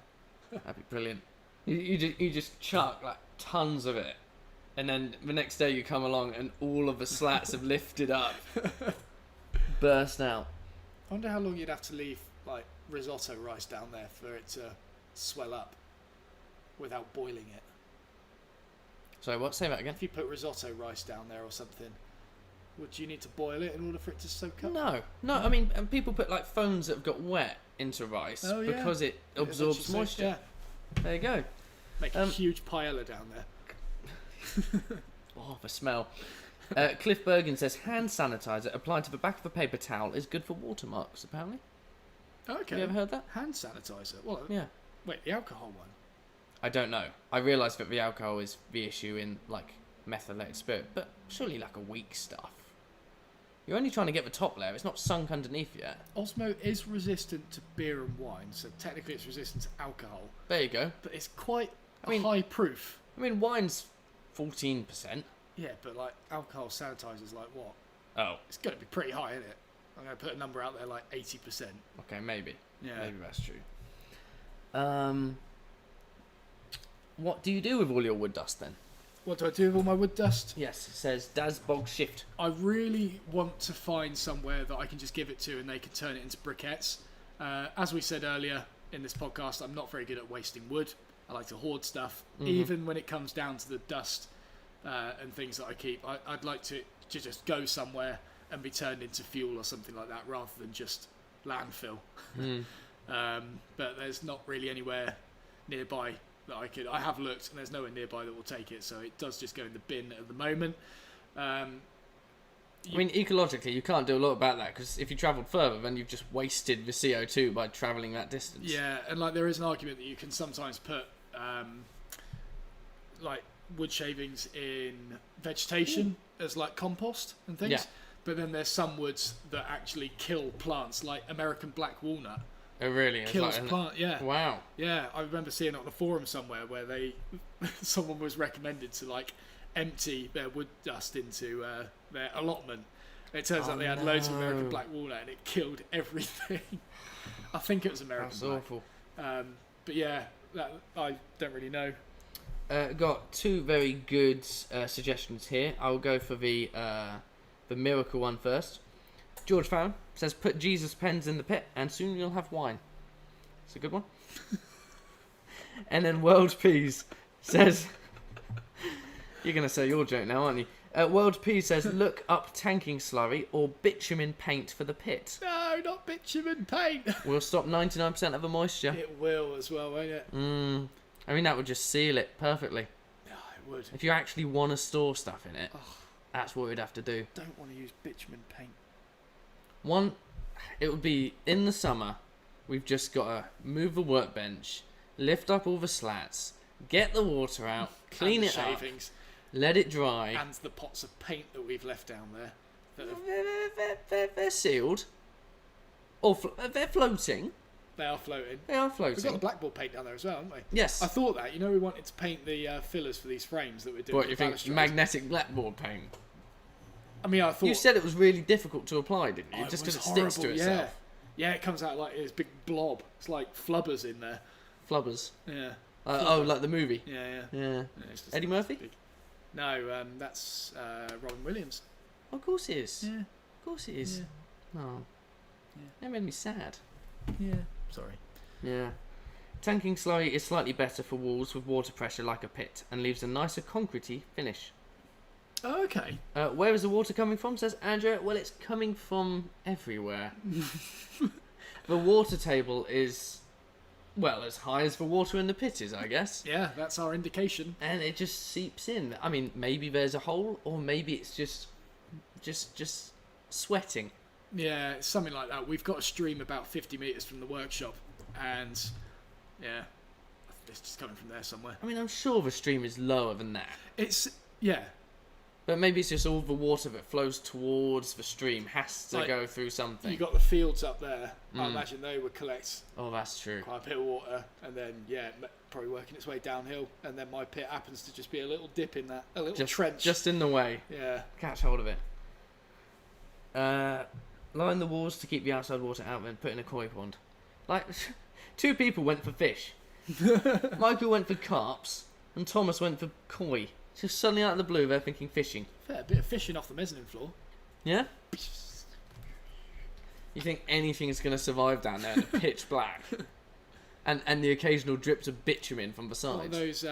That'd be brilliant. You just chuck like tons of it, and then the next day you come along and all of the slats have lifted up, burst out. I wonder how long you'd have to leave like risotto rice down there for it to swell up without boiling it. Sorry, what? Say that again. If you put risotto rice down there or something, would you need to boil it in order for it to soak up? No. I mean, and people put like phones that have got wet into rice Oh, yeah. because it absorbs eventually moisture. Yeah. There you go. Make a huge paella down there. Oh, the smell. Cliff Bergen says hand sanitizer applied to the back of a paper towel is good for watermarks. Apparently, Okay. have you ever heard that? Hand sanitizer. Well, Yeah. wait, the alcohol one. I don't know. I realise that the alcohol is the issue in like methylated spirit, but surely like a weak stuff. You're only trying to get the top layer. It's not sunk underneath yet. Osmo is resistant to beer and wine, so technically it's resistant to alcohol, There you go. but it's quite I mean- high proof. I mean, wine's 14%. Yeah, but like alcohol sanitizer's like what? Oh, It's got to be pretty high, isn't it? I'm going to put a number out there like 80%. okay, maybe. Yeah. Maybe that's true. What do you do with all your wood dust then? What do I do with all my wood dust? Yes, it says Daz Bog Shift. I really want to find somewhere that I can just give it to and they can turn it into briquettes. As we said earlier in this podcast, I'm not very good at wasting wood. I like to hoard stuff, even when it comes down to the dust and things that I keep. I'd like to just go somewhere and be turned into fuel or something like that rather than just landfill. But there's not really anywhere nearby that I could. I have looked and there's nowhere nearby that will take it, so it does just go in the bin at the moment. I mean, ecologically, you can't do a lot about that because if you travelled further, then you've just wasted the CO2 by travelling that distance. Yeah, and like there is an argument that you can sometimes put like wood shavings in vegetation as like compost and things. Yeah. But then there's some woods that actually kill plants, like American black walnut. Oh, really? It's Kills like, plant, yeah. Wow. Yeah, I remember seeing it on a forum somewhere where someone was recommended to like empty their wood dust into their allotment. It turns out they had loads of American black walnut and it killed everything. I think it was American That's black. awful. But yeah, I don't really know. Got two very good suggestions here. I'll go for the miracle one first. George Farron says, put Jesus pens in the pit and soon you'll have wine. It's a good one. And then World Peas says, you're going to say your joke now, aren't you? World Peas says, look up tanking slurry or bitumen paint for the pit. No, not bitumen paint. We'll stop 99% of the moisture. It will as well, won't it? I mean, that would just seal it perfectly. Yeah, it would. If you actually want to store stuff in it, that's what we'd have to do. Don't want to use bitumen paint. One, it would be in the summer. We've just got to move the workbench, lift up all the slats, get the water out, clean it up, let it dry. And the pots of paint that we've left down there. They're sealed. Or they're floating. They are floating. They are floating. We've got the blackboard paint down there as well, haven't we? Yes. I thought that. You know, we wanted to paint the fillers for these frames that we're doing. What, you think magnetic blackboard paint? I mean, I thought... You said it was really difficult to apply, didn't you? Just because it sticks to itself. Yeah, it comes out like this big blob. It's like flubbers in there. Flubbers? Yeah. Oh, like the movie? Yeah. Eddie Murphy? Big. No, that's Robin Williams. Oh, of course it is. Yeah. Of course it is. Yeah. Oh. Yeah. That made me sad. Yeah. Sorry. Yeah. Tanking slurry is slightly better for walls with water pressure like a pit and leaves a nicer concretey finish. Oh, okay. Where is the water coming from, says Andrea? Well, it's coming from everywhere. The water table is, well, as high as the water in the pit is, I guess. Yeah, that's our indication. And it just seeps in. I mean, maybe there's a hole, or maybe it's just sweating. Yeah, it's something like that. We've got a stream about 50 metres from the workshop, and yeah, it's just coming from there somewhere. I mean, I'm sure the stream is lower than that. Yeah. But maybe it's just all the water that flows towards the stream has to go through something. You got the fields up there. I imagine they would collect that's true. quite a bit of water, and then probably working its way downhill. And then my pit happens to just be a little dip in that, a little trench, just in the way. Yeah. Catch hold of it. Line the walls to keep the outside water out, then put in a koi pond. Like, two people went for fish. Michael went for carps, and Thomas went for koi. Just suddenly out of the blue, they're thinking fishing. Fair bit of fishing off the mezzanine floor. Yeah? You think anything is going to survive down there in the pitch black? And the occasional drips of bitumen from the sides.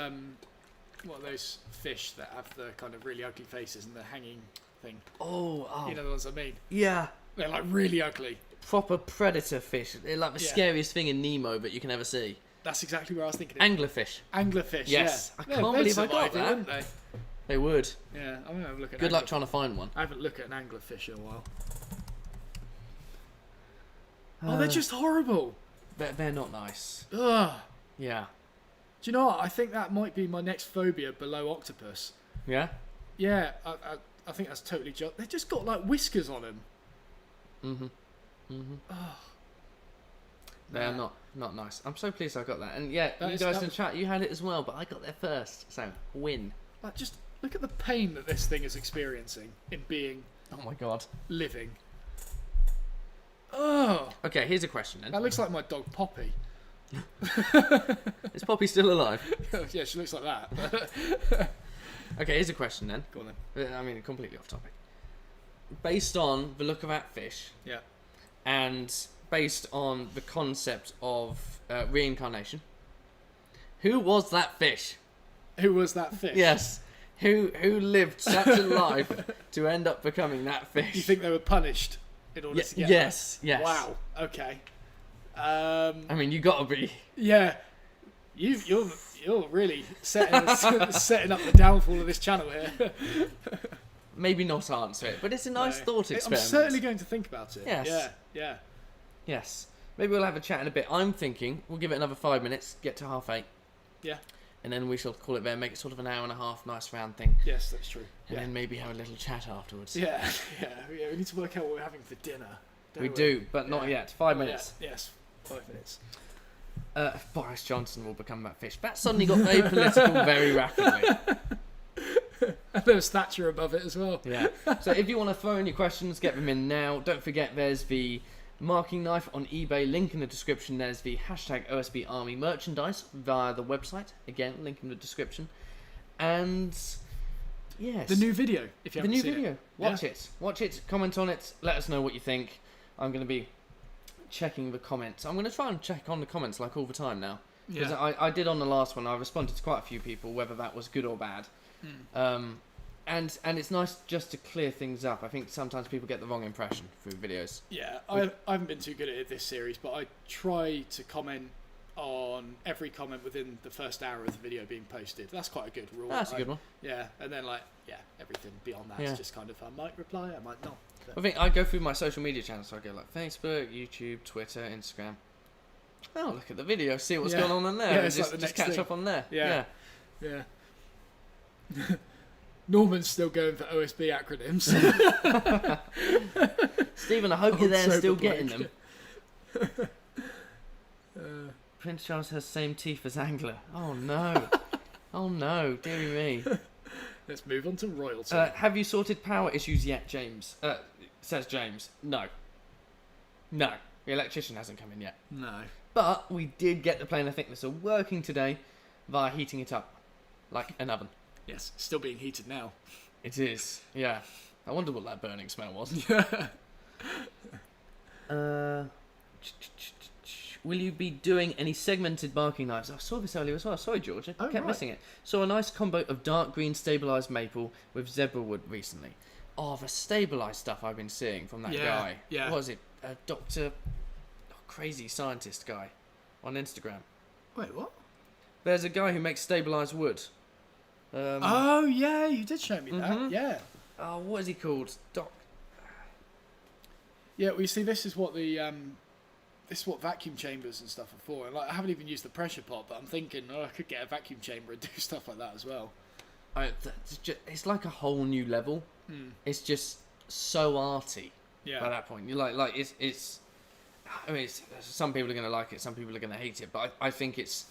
What are those fish that have the kind of really ugly faces and the hanging thing? Oh. You know the ones I mean? Yeah. They're like really ugly. Proper predator fish. They're like the scariest thing in Nemo that you can ever see. That's exactly where I was thinking. Anglerfish. Anglerfish, yes. Yeah. I can't believe I got that. Wouldn't they? They would. Yeah, I'm going to have a look at Good luck trying to find one. I haven't looked at an anglerfish in a while. They're just horrible. They're not nice. Ugh. Yeah. Do you know what? I think that might be my next phobia below octopus. Yeah? Yeah, I think that's totally just... They've just got like whiskers on them. They are not nice. I'm so pleased I got that. And yeah, you guys in chat, you had it as well, but I got there first. So, win. Like, just look at the pain that this thing is experiencing in being... Oh my god. Living. Oh. Okay, here's a question then. That looks like my dog Poppy. Is Poppy still alive? Yeah, she looks like that. Okay, here's a question then. Go on then. I mean, completely off topic. Based on the look of that fish, yeah, and based on the concept of reincarnation, who was that fish? Who was that fish? Yes. Who lived such a life to end up becoming that fish? You think they were punished in order to get yes. Wow. Okay. I mean, you gotta be. Yeah. You're really setting up the downfall of this channel here. Maybe not answer it, but it's a nice thought experiment. I'm certainly going to think about it. Yes. Yeah. Yes. Maybe we'll have a chat in a bit. I'm thinking we'll give it another 5 minutes, get to 8:30. Yeah. and then we shall call it there. Make it sort of an hour and a half, nice round thing, Yes, that's true. and Yeah. then maybe have a little chat afterwards. Yeah, we need to work out what we're having for dinner. We do, but not yet. 5 Not minutes. yet. Yes, 5 minutes. Boris Johnson will become that fish. That suddenly got very political very rapidly. And there was Thatcher above it as well. Yeah. So if you want to throw in your questions, get them in now. Don't forget, there's the marking knife on eBay. Link in the description. There's the hashtag OSB Army merchandise via the website. Again, link in the description. And yes, The new video, if you the haven't new seen video. it. Watch it. Watch it. Comment on it. Let us know what you think. I'm going to be checking the comments. I'm going to try and check on the comments like all the time now. Because Yeah. I did on the last one. I responded to quite a few people, whether that was good or bad. And it's nice just to clear things up. I think sometimes people get the wrong impression through videos. Yeah, I haven't been too good at it this series, but I try to comment on every comment within the first hour of the video being posted. That's quite a good rule. That's a good one. Yeah, and then everything beyond that is just kind of, I might reply, I might not. I think I go through my social media channels. So I go like Facebook, YouTube, Twitter, Instagram. Oh, look at the video. See what's going on in there. Yeah, and it's just, like the just next catch thing. up on there. Yeah. Norman's still going for OSB acronyms. Stephen, I hope you're there and Sober still bloke. getting them. Prince Charles has same teeth as Angler. Oh no. Oh no, dearie me. Let's move on to royalty. Have you sorted power issues yet, James? Says James. No. No. The electrician hasn't come in yet. No. But we did get the planar thicknesser working today via heating it up. Like an oven. Yes, still being heated now. It is. Yeah. I wonder what that burning smell was. Will you be doing any segmented marking knives? I saw this earlier as well. Sorry, George. I kept missing it. Saw a nice combo of dark green stabilised maple with zebra wood recently. Oh, the stabilised stuff I've been seeing from that guy. Yeah. What was it? Dr. Crazy Scientist guy on Instagram. Wait, what? There's a guy who makes stabilised wood. Oh, yeah, you did show me that. Yeah. Oh, what is he called? Yeah, well, you see, this is what vacuum chambers and stuff are for. And like, I haven't even used the pressure pot, but I'm thinking, I could get a vacuum chamber and do stuff like that as well. It's like a whole new level. It's just so arty. Yeah. By that point, you're like it's. I mean, some people are going to like it, some people are going to hate it, but I think it's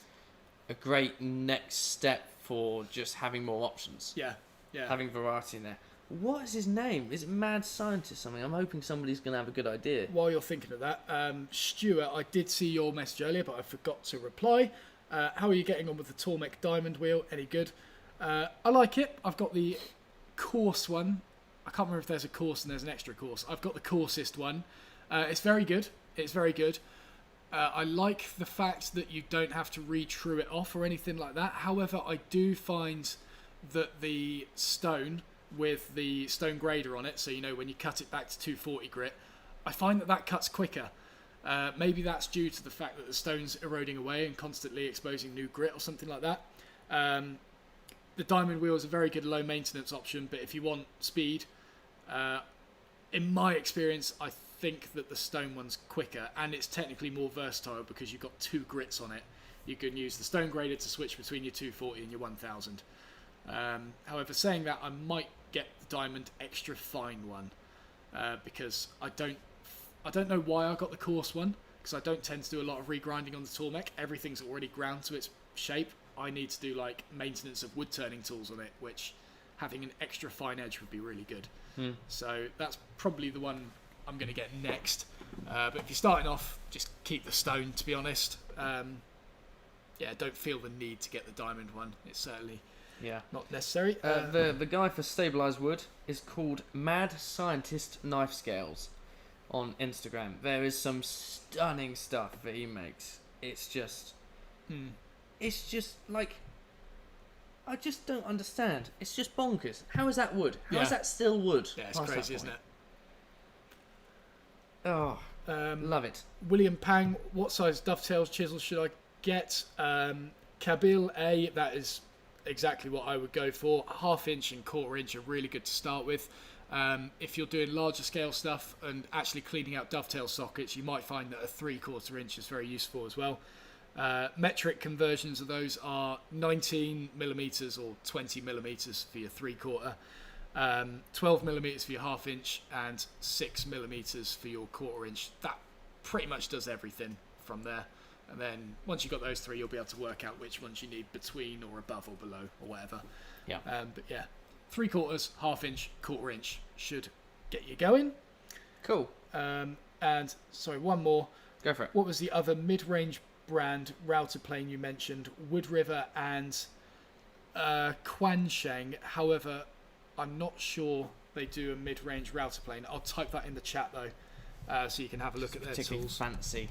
a great next step for just having more options. Yeah. Having variety in there. What is his name? Is it Mad Scientist something? I'm hoping somebody's going to have a good idea. While you're thinking of that, Stuart, I did see your message earlier, but I forgot to reply. How are you getting on with the Tormek Diamond Wheel? Any good? I like it. I've got the coarse one. I can't remember if there's a coarse and there's an extra coarse. I've got the coarsest one. It's very good. It's very good. I like the fact that you don't have to re-true it off or anything like that. However, I do find that the stone with the stone grader on it, so you know when you cut it back to 240 grit, I find that cuts quicker. Maybe that's due to the fact that the stone's eroding away and constantly exposing new grit or something like that. The diamond wheel is a very good low maintenance option, but if you want speed, in my experience, I think that the stone one's quicker, and it's technically more versatile because you've got 2 grits on it. You can use the stone grader to switch between your 240 and your 1000. However, saying that, I might get the diamond extra fine one because I don't know why I got the coarse one, because I don't tend to do a lot of regrinding on the Tormek. Everything's already ground to its shape. I need to do like maintenance of wood turning tools on it, which having an extra fine edge would be really good. So that's probably the one I'm going to get next. But if you're starting off, just keep the stone, to be honest. Don't feel the need to get the diamond one. It's certainly not necessary. The guy for stabilised wood is called Mad Scientist Knife Scales on Instagram. There is some stunning stuff that he makes. It's just like, I just don't understand. It's just bonkers. How is that wood? How is that still wood? Yeah, it's crazy, isn't it? Oh, love it. William Pang, what size dovetails chisel should I get? Kabil A, that is exactly what I would go for. 1/2 inch and 1/4 inch are really good to start with. If you're doing larger scale stuff and actually cleaning out dovetail sockets, you might find that a 3/4 inch is very useful as well. Metric conversions of those are 19 millimeters or 20 millimeters for your 3/4, 12 millimeters for your 1/2 inch, and 6 millimeters for your 1/4 inch. That pretty much does everything from there. And then once you've got those three, you'll be able to work out which ones you need between or above or below or whatever. Yeah. But yeah, 3/4, 1/2 inch, 1/4 inch should get you going. Cool. And sorry, one more. Go for it. What was the other mid-range brand router plane you mentioned? Wood River and Quansheng. However, I'm not sure they do a mid-range router plane. I'll type that in the chat though, so you can have a look at their Particularly tools. Fancy.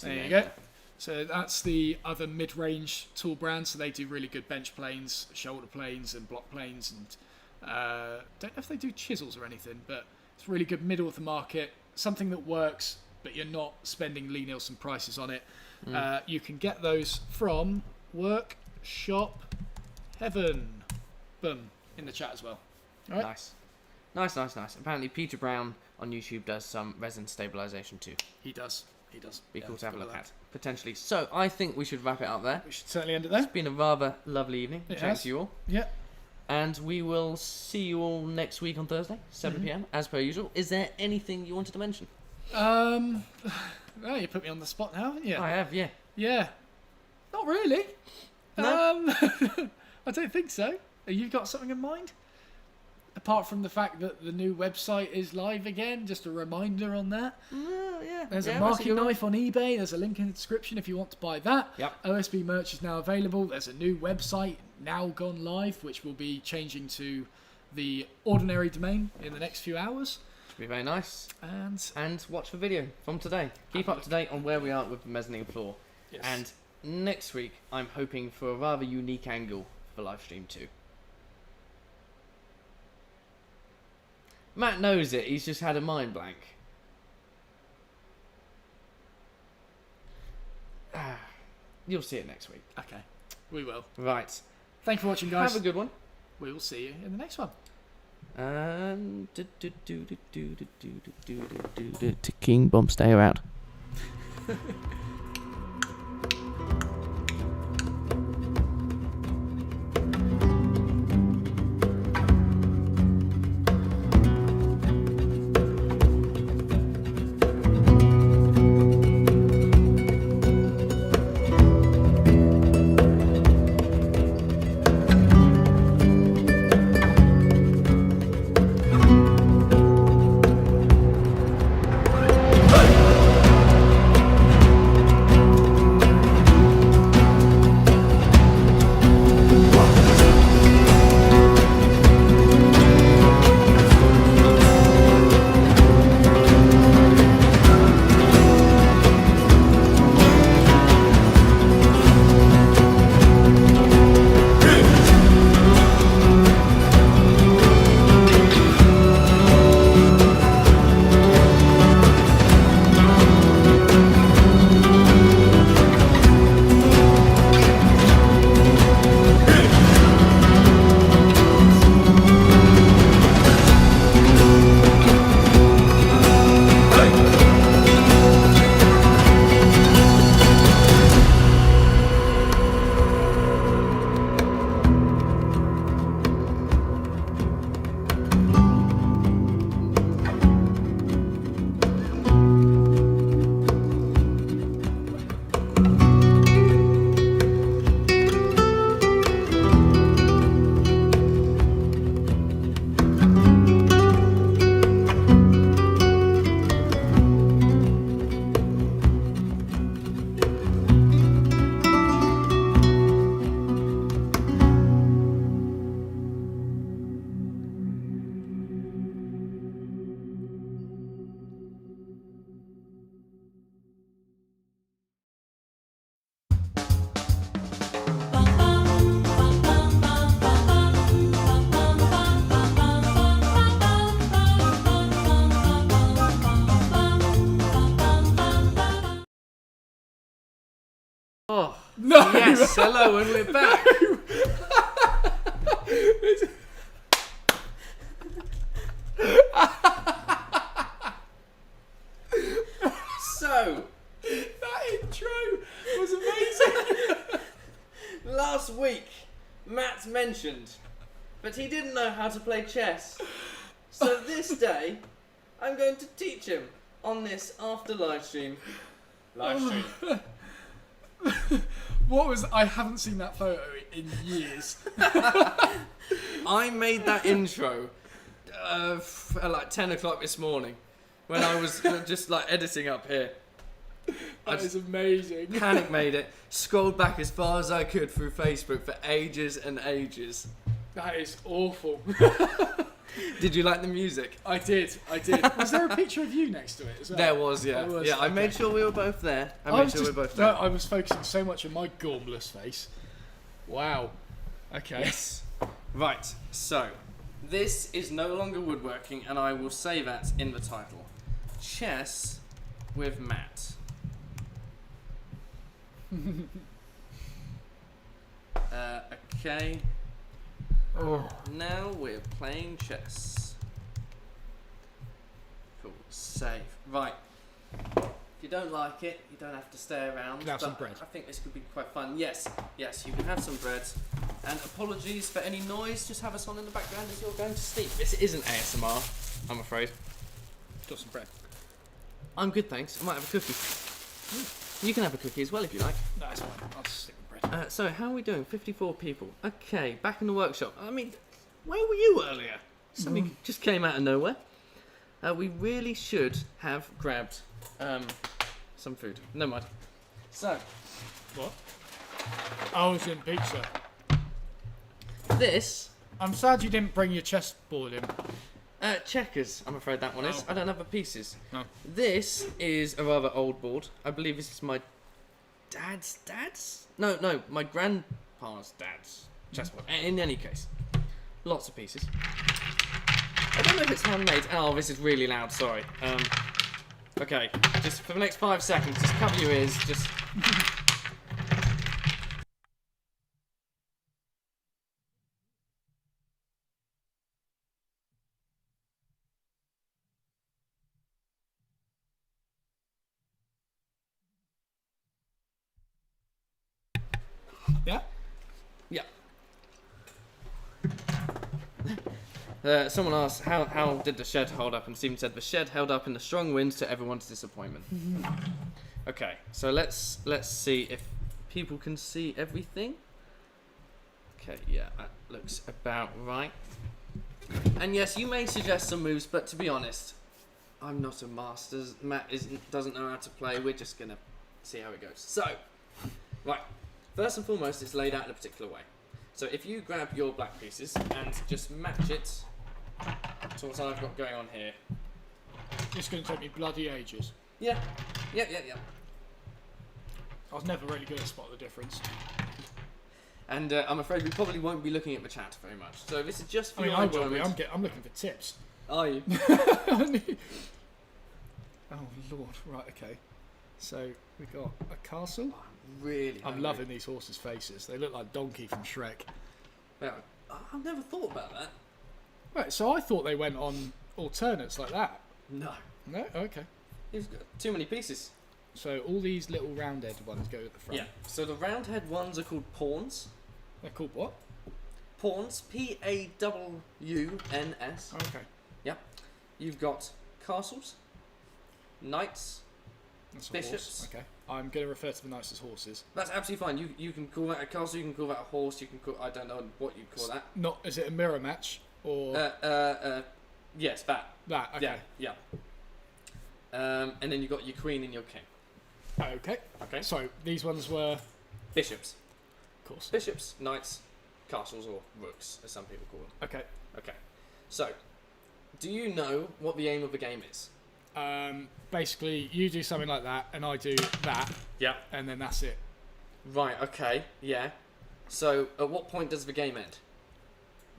There you name go. there. So that's the other mid-range tool brand. So they do really good bench planes, shoulder planes, and block planes, and don't know if they do chisels or anything, but it's really good middle of the market. Something that works, but you're not spending Lee Nielsen prices on it. You can get those from Workshop Heaven. Boom, in the chat as well. All right. Nice. Apparently Peter Brown on YouTube does some resin stabilization too. He does. Be cool to have a look at, potentially. So I think we should wrap it up there. We should certainly end it there. It's been a rather lovely evening. Thanks to you all. Yeah. And we will see you all next week on Thursday, 7 p.m, as per usual. Is there anything you wanted to mention? Well, you put me on the spot now, haven't you? I have, yeah. Yeah. Not really. No? I don't think so. You've got something in mind? Apart from the fact that the new website is live again, just a reminder on that. Yeah. There's a marking knife on eBay. There's a link in the description if you want to buy that. Yep. OSB merch is now available. There's a new website now gone live, which will be changing to the ordinary domain in the next few hours. Should be very nice. And watch the video from today. Keep up to date on where we are with the mezzanine floor. yes. And next week, I'm hoping for a rather unique angle for live stream too. Matt knows it. He's just had a mind blank. You'll see it next week. Okay, we will. Right. Thank you for watching, guys. Have a good one. We will see you in the next one. King Bomb, stay out. Oh, No! yes, hello, and we're back. So, That intro mentioned, but he didn't know how to play chess. So this day, I'm going to teach him on this after live stream. I haven't seen that photo in years. I made that intro at like 10 o'clock this morning when I was just like editing up here. That is amazing. Panic made it. Scrolled back as far as I could through Facebook for ages and ages. That is awful. Did you like the music? I did. Was there a picture of you next to it as well? There was, yeah. There was, yeah, I okay. made sure we were both there. I was focusing so much on my gormless face. Wow. Okay. Yes. Right, so this is no longer woodworking, and I will say that in the title. Chess with Matt. Okay. Oh. Now we're playing chess. Cool. Save. Right. If you don't like it, you don't have to stay around. Have some bread. I think this could be quite fun. Yes, you can have some bread. And apologies for any noise. Just have us on in the background as you're going to sleep. This isn't ASMR, I'm afraid. Got some bread. I'm good, thanks. I might have a cookie. You can have a cookie as well if you like. No, it's fine. I'll just stick with bread. So how are we doing? 54 people. Okay, back in the workshop. I mean, where were you earlier? Something just came out of nowhere. We really should have grabbed some food. Never mind. So, What? I was in pizza. this I'm sad you didn't bring your chessboard in. checkers. I'm afraid that one is. Oh. I don't have the pieces. No. This is a rather old board. I believe this is my dad's. No, my grandpa's dad's chessboard. In any case, lots of pieces. I don't know if it's handmade. Oh, this is really loud. Sorry. Okay, just for the next 5 seconds, just cover your ears. Just. Yeah? Yeah. Someone asked, how did the shed hold up? And Stephen said, the shed held up in the strong winds to everyone's disappointment. Okay, so let's see if people can see everything. Okay, yeah, that looks about right. And yes, you may suggest some moves, but to be honest, I'm not a master. Matt doesn't know how to play. We're just going to see how it goes. So, right. First and foremost, it's laid out in a particular way. So if you grab your black pieces and just match it to what I've got going on here. It's going to take me bloody ages. Yeah. I was never really good at spot the difference. And I'm afraid we probably won't be looking at the chat very much. So this is just for your I will enjoyment. be. I'm looking for tips. Are you? Oh, Lord. Right, okay. So we got a castle. Really? I'm loving these horses' faces. They look like Donkey from Shrek. Well, I've never thought about that. Right, so I thought they went on alternates like that. No. No? Okay. You've got too many pieces. So all these little round-headed ones go at the front. Yeah. So the round-head ones are called pawns. They're called what? Pawns. Pawns. Okay. Yep. You've got castles, knights, That's a bishops. horse. Okay. I'm going to refer to the knights as horses. That's absolutely fine. You can call that a castle, you can call that a horse, you can call... I don't know what you call that. Not, is it a mirror match or Yes, that. that? Okay. Yeah. And then you've got your queen and your king. Okay. Okay. So these ones were, Bishops. of course. Bishops, knights, castles, or rooks, as some people call them. Okay. Okay. So, do you know what the aim of the game is? Basically, you do something like that, and I do that, Yeah. and then that's it. Right, okay, yeah. So, at what point does the game end?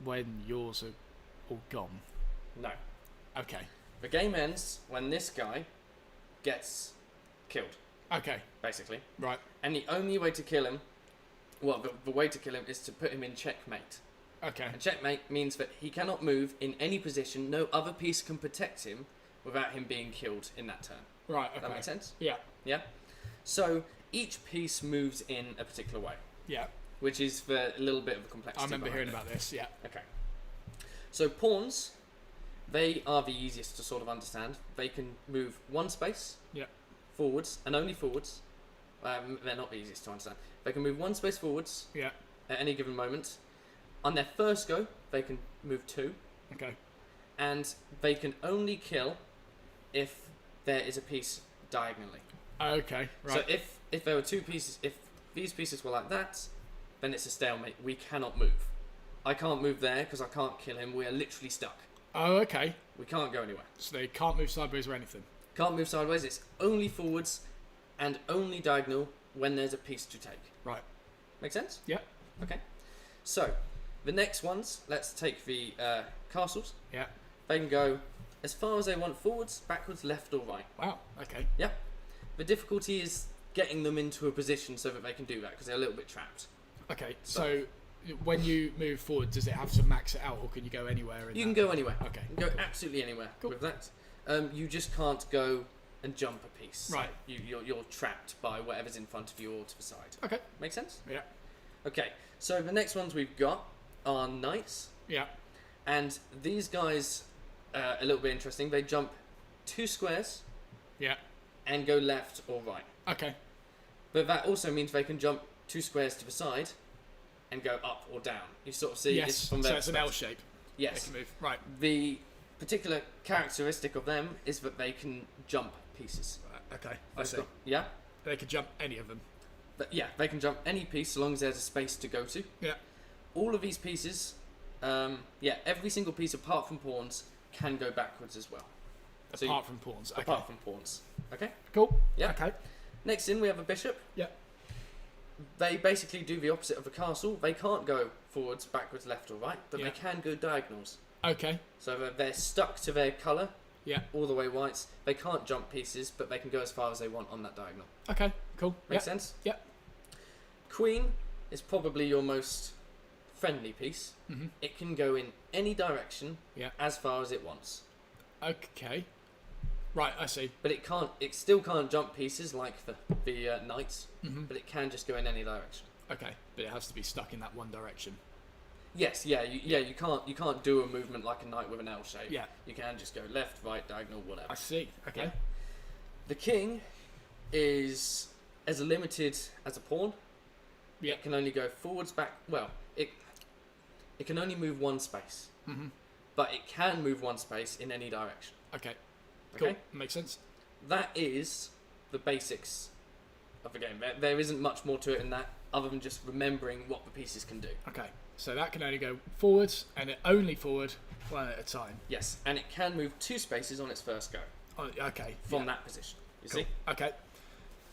When yours are all gone. No. Okay. The game ends when this guy gets killed, Okay. basically. Right. And the only way to kill him, well, the way to kill him is to put him in checkmate. Okay. And checkmate means that he cannot move in any position, no other piece can protect him without him being killed in that turn. Right. Okay. Does that make sense? Yeah. Yeah? So, each piece moves in a particular way. Yeah. which is for a little bit of a complexity. I remember behind hearing it. about this. Yeah. Okay. So pawns, they are the easiest to sort of understand. They can move one space Yeah. forwards, and only forwards. They're not the easiest to understand. They can move one space forwards Yeah. at any given moment. On their first go, they can move 2, Okay. and they can only kill if there is a piece diagonally. Okay. Right. So if there were 2 pieces, if these pieces were like that, then it's a stalemate. We cannot move. I can't move there because I can't kill him. We are literally stuck. Oh, okay. We can't go anywhere. So they can't move sideways or anything. Can't move sideways. It's only forwards and only diagonal when there's a piece to take. Right. Make sense? Yeah. Okay. So the next ones, let's take the castles. Yeah. They can go as far as they want forwards, backwards, left or right. Wow. Okay. Yep. The difficulty is getting them into a position so that they can do that because they're a little bit trapped. Okay. So when you move forward, does it have to max it out, or can you go anywhere? You can go anywhere. Okay. You can go absolutely anywhere with that. You just can't go and jump a piece. Right. You're trapped by whatever's in front of you or to the side. Okay. Make sense? Yeah. Okay. So the next ones we've got are knights, Yeah. and these guys are a little bit interesting. They jump 2 squares Yeah. and go left or right. Okay. But that also means they can jump 2 squares to the side and go up or down. You sort of see Yes. it's from So their it's an L perspective. shape. Yes. They can move. Right. The particular characteristic of them is that they can jump pieces. Okay. I see. Yeah? They could jump any of them. But yeah, they can jump any piece so long as there's a space to go to. Yeah. All of these pieces, every single piece apart from pawns can go backwards as well. Apart from pawns. Okay. Apart from pawns. Okay? Cool. Yeah. Okay. Next in, we have a bishop. Yeah. They basically do the opposite of a castle. They can't go forwards, backwards, left or right, but Yeah. they can go diagonals. Okay. So they're stuck to their colour, Yeah. all the way whites. They can't jump pieces, but they can go as far as they want on that diagonal. Okay. Cool. Make sense? Yeah. Queen is probably your most friendly piece. Mm-hmm. It can go in any direction Yeah. as far as it wants. Okay. Right. I see. But it can't. It still can't jump pieces like the knights. Mm-hmm. But it can just go in any direction. Okay. But it has to be stuck in that one direction. Yes. Yeah. You can't do a movement like a knight with an L shape. Yeah. You can just go left, right, diagonal, whatever. I see. Okay. Yeah. The king is as limited as a pawn. Yeah. It can only go forwards, back. Well, it can only move one space. Mm-hmm. But it can move one space in any direction. Okay. Okay? Cool. Makes sense. That is the basics of the game. There isn't much more to it than that, other than just remembering what the pieces can do. Okay. So that can only go forwards, and it only forward one at a time. Yes, and it can move 2 spaces on its first go Oh, okay. from yeah. that position. You Cool. see? Okay.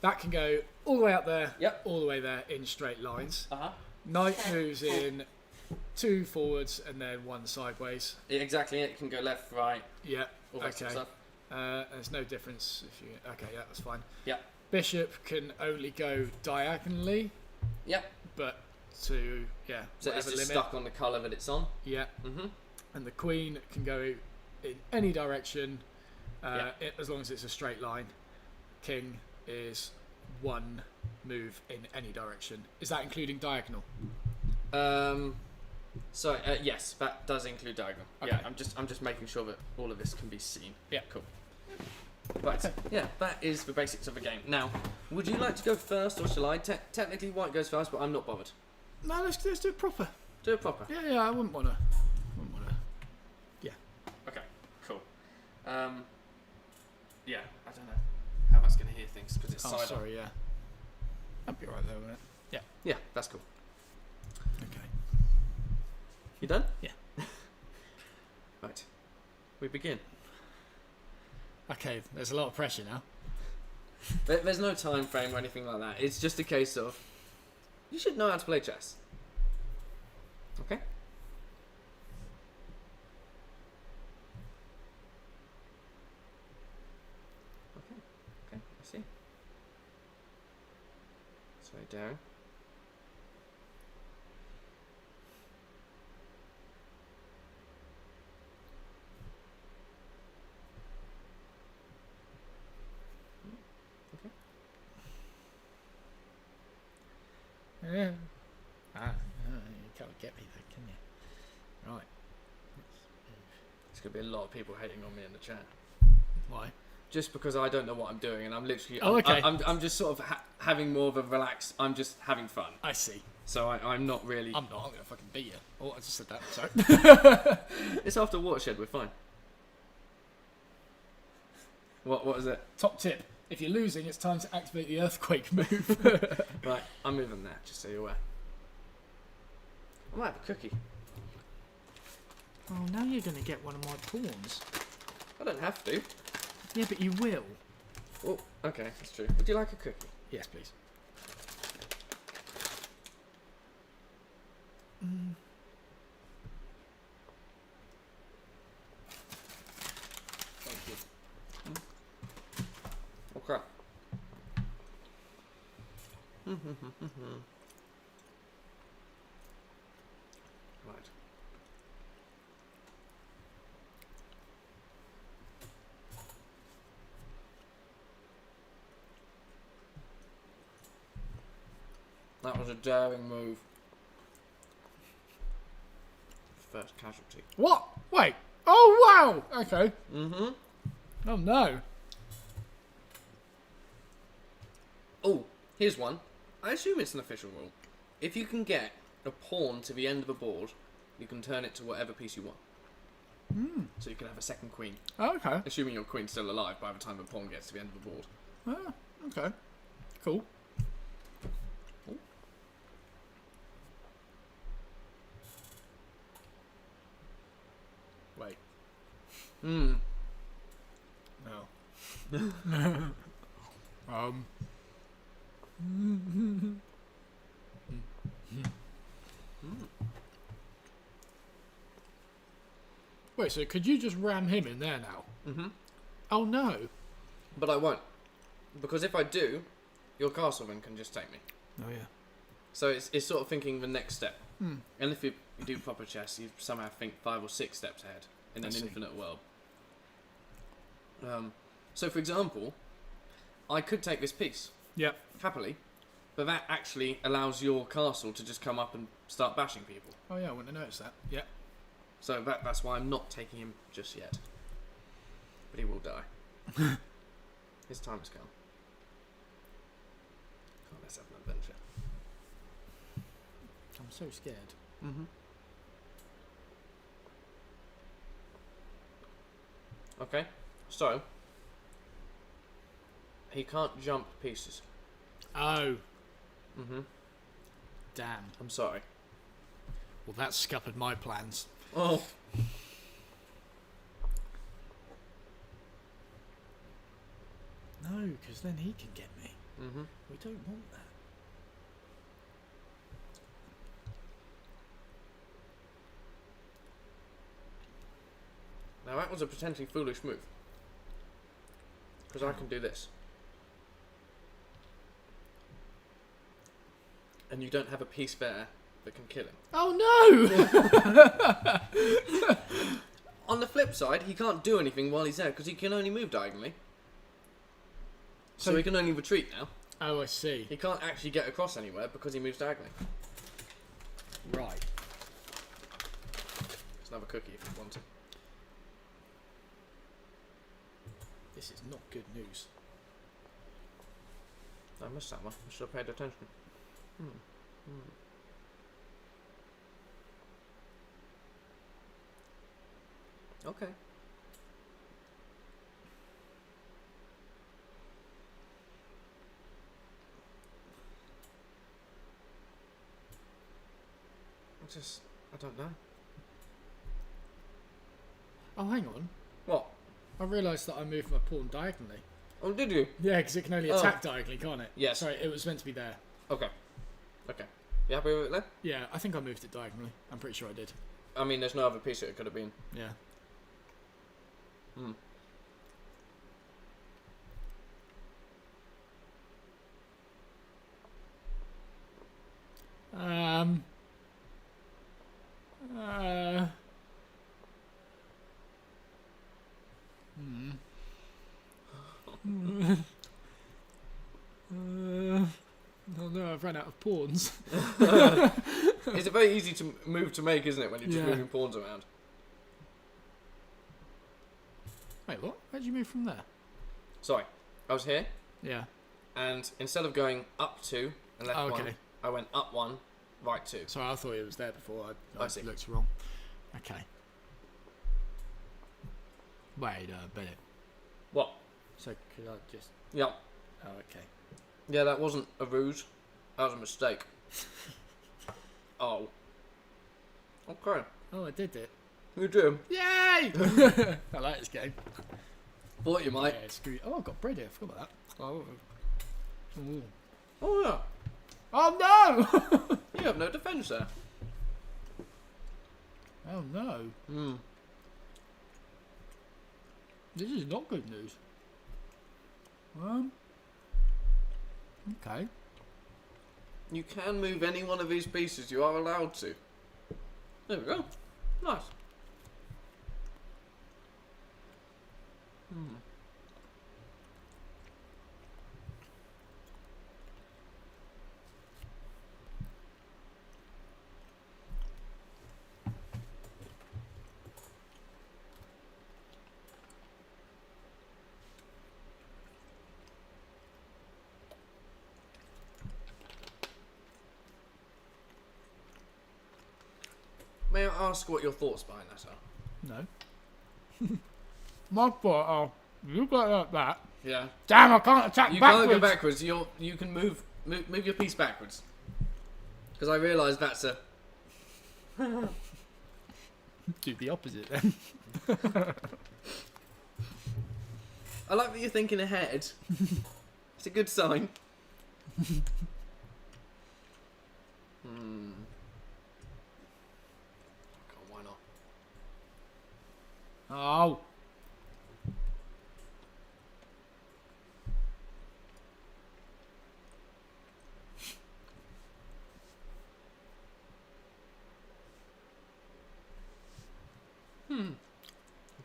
That can go all the way up there. Yep. All the way there in straight lines. Uh-huh. Knight moves in 2 forwards and then 1 sideways. Yeah, exactly. It can go left, right, Yeah. all that sort of Okay. stuff. There's no difference if you. Okay. Yeah, that's fine. Yeah. Bishop can only go diagonally, Yep. but to So it's whatever just limit. stuck on the colour that it's on. Yeah. Mm-hmm. And the queen can go in any direction, Yeah. as long as it's a straight line. King is 1 move in any direction. Is that including diagonal? Yes, that does include diagonal. Okay. Yeah, I'm just making sure that all of this can be seen. Yeah. Cool. Right. Yeah, that is the basics of the game. Now, would you like to go first, or shall I? Technically, white goes first, but I'm not bothered. No, let's do it proper. Do it proper. Yeah, I wouldn't want to. Okay. Cool. Yeah, I don't know how that's going to hear things because it's Oh, side on. sorry, yeah. That'd be right there, wouldn't it? Yeah, that's cool. Okay. You done? Yeah. Right. We begin. Okay, there's a lot of pressure now. There's no time frame or anything like that. It's just a case of you should know how to play chess. Okay? Okay, I see. Slow down. Yeah. get me though, can you? Right. There's going to be a lot of people hating on me in the chat. Why? Just because I don't know what I'm doing, and I'm literally... Oh, okay. I'm just sort of having more of a relaxed... I'm just having fun. I see. So I'm not really... I'm not. I'm going to fucking beat you. Oh, I just said that. Sorry. It's after Watershed, we're fine. What is it? Top tip. If you're losing, it's time to activate the earthquake move. Right, I'm moving there, just so you're aware. I might have a cookie. Oh, now you're going to get one of my pawns. I don't have to. Yeah, but you will. Oh, okay, that's true. Would you like a cookie? Yes, please. Thank you. Oh, crap. Right. That was a daring move. First casualty. What? Wait. Oh, wow. Okay. Mm-hmm. Oh, no. Oh, here's one. I assume it's an official rule. If you can get a pawn to the end of a board, you can turn it to whatever piece you want. So you can have a second queen. Oh, okay. Assuming your queen's still alive by the time the pawn gets to the end of the board. Oh, okay. Cool. Wait. Hmm. No. Wait, so could you just ram him in there now? Mm-hmm. Oh, no. But I won't. Because if I do, your castleman can just take me. Oh, yeah. So it's sort of thinking the next step. Hmm. And if you do proper chess, you somehow think 5 or 6 steps ahead in I an see. infinite world. So, for example, I could take this piece, Yep. happily, but that actually allows your castle to just come up and start bashing people. Oh, yeah, I wouldn't have noticed that. Yep. So that's why I'm not taking him just yet. But he will die. His time has come. Oh, let's have an adventure. I'm so scared. Mm-hmm. Okay, so he can't jump pieces. Oh, Mm-hmm. damn. I'm sorry. Well, that scuppered my plans. Oh. No, because then he can get me. Mm-hmm. We don't want that. Now that was a potentially foolish move. Because I can do this. And you don't have a piece there that can kill him. Oh, no! On the flip side, he can't do anything while he's there because he can only move diagonally. So he can only retreat now. Oh, I see. He can't actually get across anywhere because he moves diagonally. Right. There's another cookie if you want it. This is not good news. I missed that one. I should have paid attention. Okay. I don't know. Oh, hang on. What? I realised that I moved my pawn diagonally. Oh, did you? Yeah, because it can only attack diagonally, can't it? Yes. Sorry, it was meant to be there. Okay. Okay. You happy with it then? Yeah, I think I moved it diagonally. I'm pretty sure I did. I mean, there's no other piece that it could have been. Yeah. Hmm. Oh no, I've run out of pawns. It's a very easy to move to make, isn't it, when you're just moving pawns around? Wait, what? Where'd you move from there? Sorry, I was here, Yeah. and instead of going up 2 and left 1, I went up 1, right 2. Sorry, I thought it was there before. I see. Looked wrong. Okay. Wait a minute. What? So could I just... Yeah. Oh, okay. Yeah, that wasn't a ruse. That was a mistake. Oh. Okay. Oh, I did it. You do. Yay! I like this game. Thought you might. Yeah, screw. Oh, I've got bread here. I forgot about that. Oh. Ooh. Oh, yeah. Oh, no! You have no defence there. Oh, no. Hmm. This is not good news. Okay. You can move any one of these pieces. You are allowed to. There we go. Nice. Hmm. May I ask what your thoughts behind that are? No. My fault. Oh, you got like that. Yeah. Damn, I can't attack You backwards. can't go backwards. You can move your piece backwards. Because I realise that's a... Do the opposite then. I like that you're thinking ahead. It's a good sign. God, why not? Oh.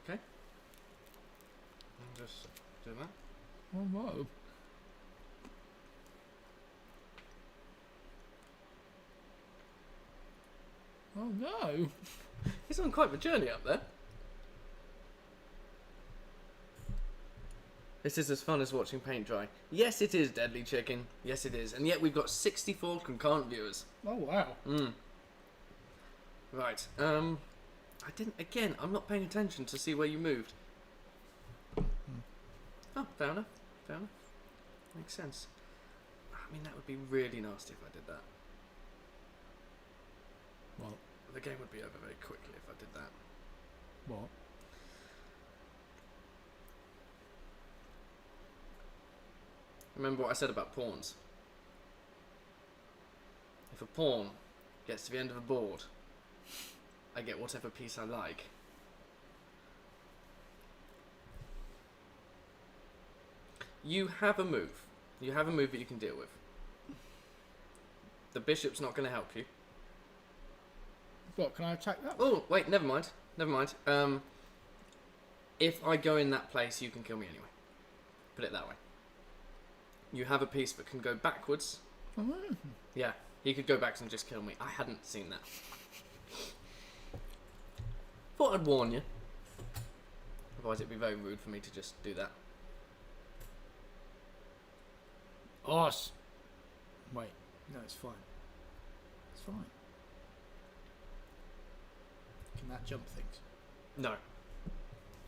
Okay. I'll just do that. Oh no. Oh no. He's on quite the journey up there. This is as fun as watching paint dry. Yes, it is, Deadly Chicken. Yes, it is. And yet we've got 64 concurrent viewers. Oh wow. Right. I didn't... Again, I'm not paying attention to see where you moved. Oh, fair enough. Fair enough. Makes sense. I mean, that would be really nasty if I did that. What? The game would be over very quickly if I did that. What? Remember what I said about pawns? If a pawn gets to the end of a board, I get whatever piece I like. You have a move. You have a move that you can deal with. The bishop's not going to help you. What, can I attack that? Oh, wait, never mind. Never mind. If I go in that place, you can kill me anyway. Put it that way. You have a piece that can go backwards. Mm. Yeah, he could go back and just kill me. I hadn't seen that. Thought I'd warn you. Otherwise it'd be very rude for me to just do that. Oh, wait. No, it's fine. It's fine. Can that jump things? No.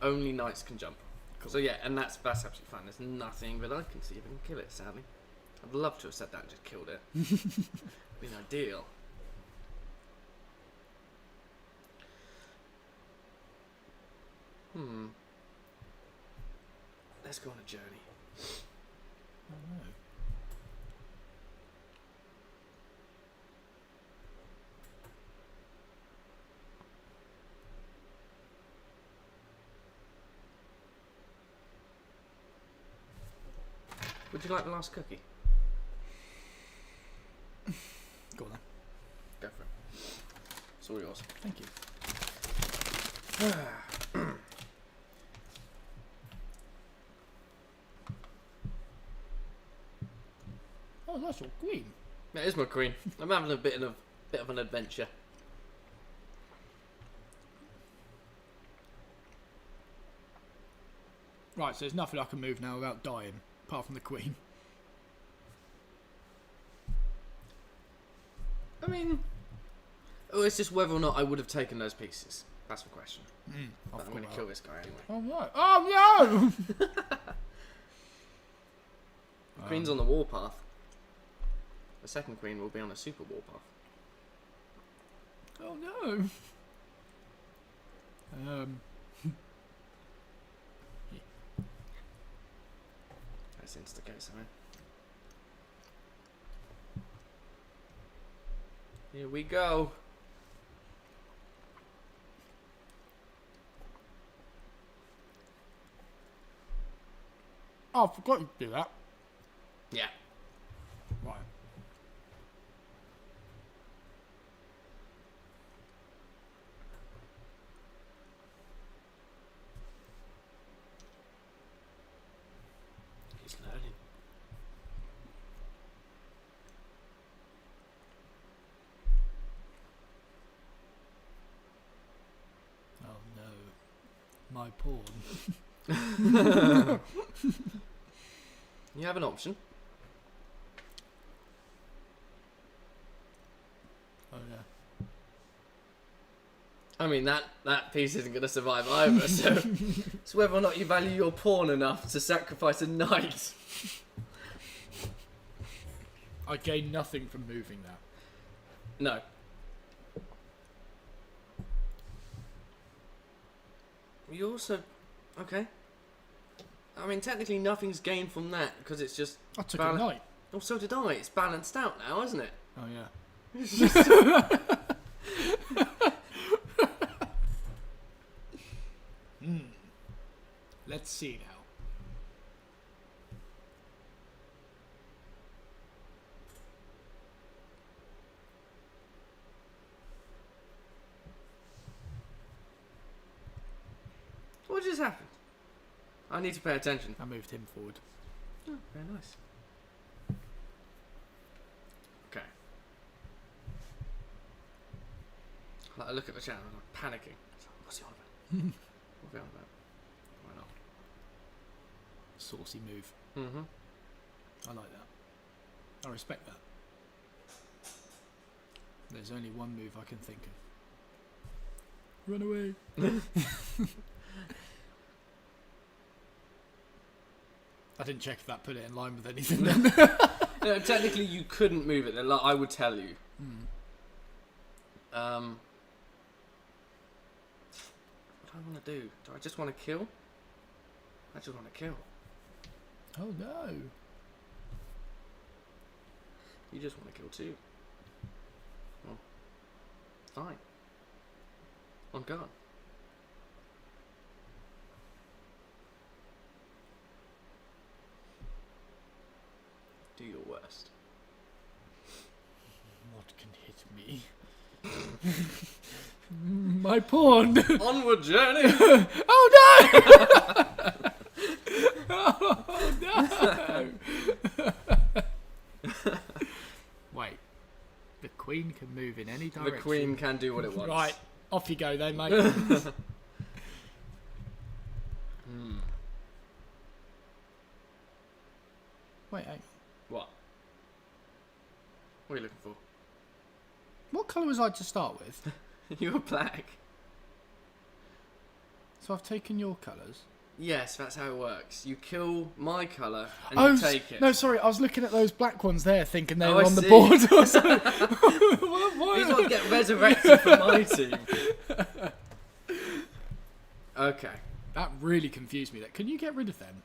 Only knights can jump. Cool. So yeah, and that's absolutely fine. There's nothing that I can see that can kill it, sadly. I'd love to have said that and just killed it. It'd been ideal. Let's go on a journey. Oh no. Would you like the last cookie? Go on then. Go for it. It's all yours. Thank you. Oh, that's your queen. That is my queen. I'm having a bit of bit of an adventure. Right, so there's nothing I can move now without dying, apart from the queen. I mean, it's just whether or not I would have taken those pieces. That's the question. But I'm going to kill this guy anyway. Oh no! Oh no! The queen's on the warpath. The second queen will be on a super warpath. Oh no! That's insta-go something. Here we go. Oh, I forgot you to do that. Yeah. Right. He's learning. Oh no. My pawn. You have an option. Oh yeah. I mean, that piece isn't going to survive either, so it's whether or not you value your pawn enough to sacrifice a knight. I gain nothing from moving that. No. You also... Okay. I mean, technically nothing's gained from that, because it's just... I took a knight. Oh, so did I. It's balanced out now, isn't it? Oh yeah. Let's see now. What just happened? I need to pay attention. I moved him forward. Oh, very nice. Okay. I look at the chat and I'm panicking. What's he on about? What's he on about? Why not? Saucy move. Mm-hmm. I like that. I respect that. There's only one move I can think of. Run away. I didn't check if that put it in line with anything then. No, technically you couldn't move it. I would tell you. What do I want to do? Do I just want to kill? I just want to kill. Oh no. You just want to kill too. Well, fine. On guard. Do your worst. What can hit me? My pawn. Onward journey. Oh no! Oh no! Wait. The queen can move in any direction. The queen can do what it wants. Right. Off you go then, mate. Wait, hang on. What? What are you looking for? What colour was I to start with? You were black. So I've taken your colours. Yes, that's how it works. You kill my colour and you take it. No, sorry, I was looking at those black ones there thinking they were I on the see. board. I was like, These ones get resurrected for my team. Okay. That really confused me. Can you get rid of them?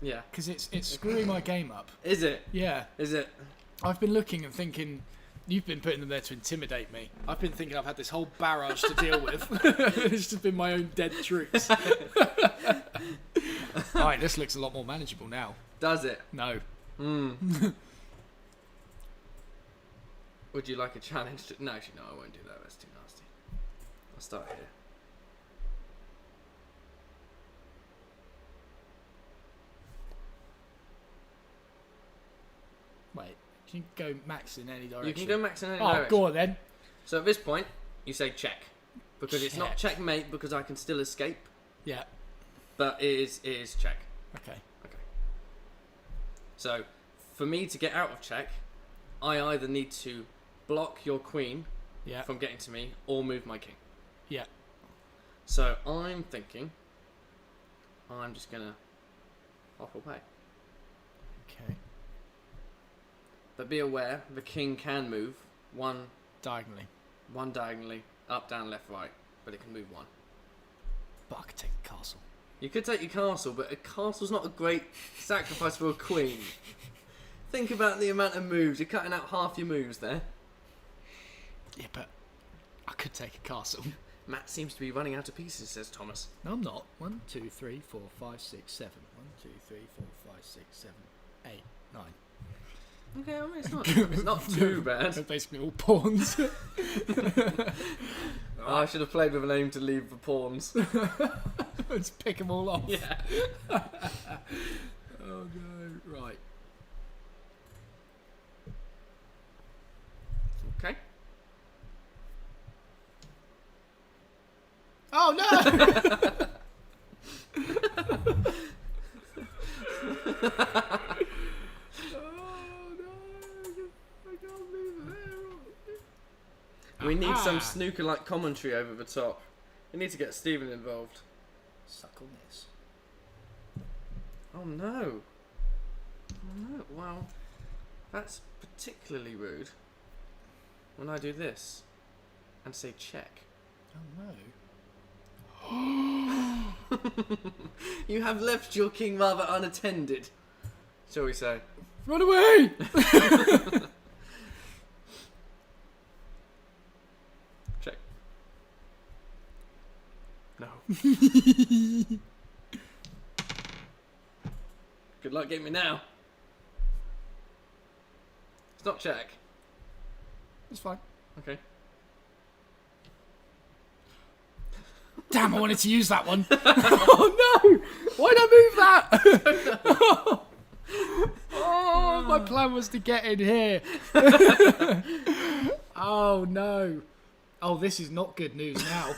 Yeah. Because it's screwing my game up. Is it? Yeah. Is it? I've been looking and thinking, you've been putting them there to intimidate me. I've been thinking I've had this whole barrage to deal with. It's just been my own dead troops. Alright, this looks a lot more manageable now. Does it? No. Would you like a challenge? No, actually, no, I won't do that. That's too nasty. I'll start here. Wait, You can go max in any direction. You can go max in any Oh, direction. go on then. So at this point, you say check. Because it's not Check. checkmate because I can still escape, Yeah. but it is check. Okay. Okay. So, for me to get out of check, I either need to block your queen Yeah. from getting to me or move my king. Yeah. So I'm thinking I'm just gonna hop away. Okay. But be aware, the king can move one Diagonally. diagonally, up, down, left, right, but it can move one. But I could take the castle. You could take your castle, but a castle's not a great sacrifice for a queen. Think about the amount of moves. You're cutting out half your moves there. Yeah, but I could take a castle. Matt seems to be running out of pieces, says Thomas. No, I'm not. 1, 2, 3, 4, 5, 6, 7. 1, 2, 3, 4, 5, 6, 7, 8, 9. Okay, I mean, it's not too bad. They're basically all pawns. Oh, I should have played with an aim to leave the pawns. Just pick them all off. Yeah. Oh no. Right. Okay. Oh no! We need some snooker-like commentary over the top. We need to get Stephen involved. Suck on this. Oh no. Oh no. Well, that's particularly rude. When I do this and say check. Oh no. You have left your king rather unattended, shall we say. Run away! Check. No. Good luck getting me now. It's not check. It's fine. Okay. Damn, I wanted to use that one. Oh no! Why'd I move that? Oh, my plan was to get in here. Oh no. Oh, this is not good news now.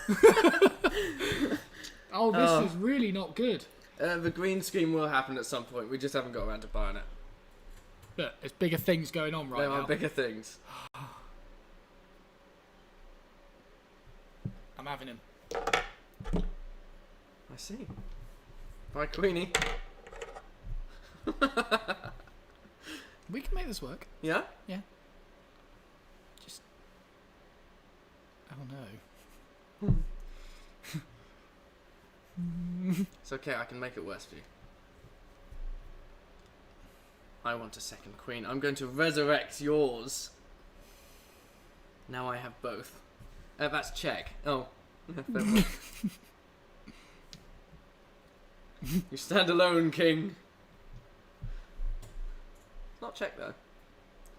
Oh, this is really not good. The green screen will happen at some point. We just haven't got around to buying it. Look, there's bigger things going on right There now. are bigger things. I'm having him. I see. Bye, Queenie. We can make this work. Yeah? Yeah. Just... Oh no. It's okay, I can make it worse for you. I want a second queen. I'm going to resurrect yours. Now I have both. That's check. Oh. You stand alone, king. It's not check, though.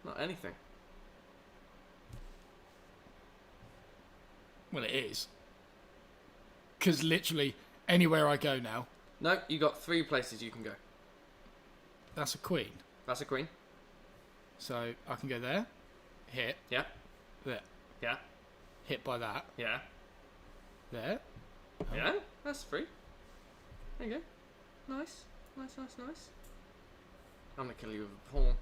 Not anything. Well, it is. Because literally anywhere I go now, No, you got 3 places you can go. that's a queen. That's a queen. So I can go there, hit, Yeah. there, Yeah. hit by that, Yeah. there. Yeah. That's 3. There you go. Nice. Nice, nice, nice. I'm going to kill you with a pawn.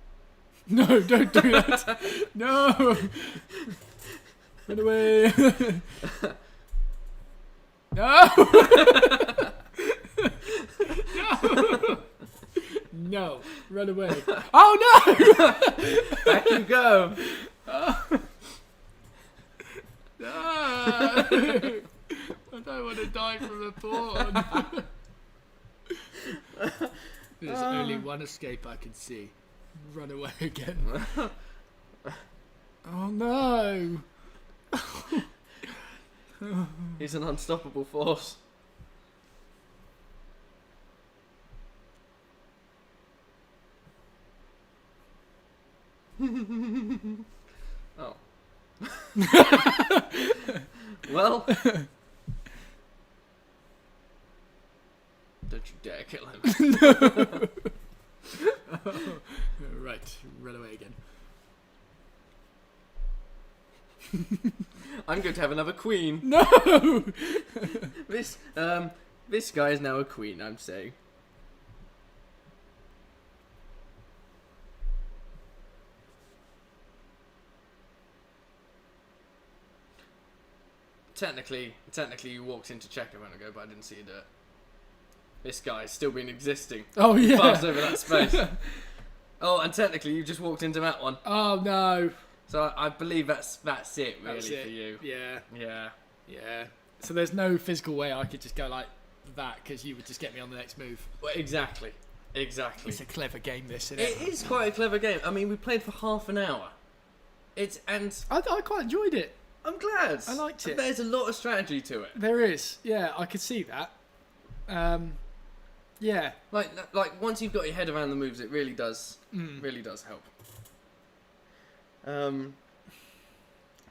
No, don't do that. No. Run away. No. No. Run away. Oh no. Back you go. No. I don't want to die from a pawn. There's only one escape I can see. Run away again. Oh no. He's an unstoppable force. Oh. Well. Don't you dare kill him. Right, run away again. I'm going to have another queen. No! This guy is now a queen, I'm saying. Technically you walked into check a moment ago, but I didn't see you do it. This guy's still been existing. Oh, yeah. Passed over that space. Oh, and technically you just walked into that one. Oh, no. So I believe that's it, really, That's it. for you. Yeah. Yeah. Yeah. So there's no physical way I could just go like that because you would just get me on the next move. Well, exactly. It's a clever game, this, isn't It is quite a clever game. I mean, we played for half an hour. I quite enjoyed it. I'm glad. I liked it. There's a lot of strategy to it. There is. Yeah, I could see that. Yeah. Like once you've got your head around the moves, it really does help.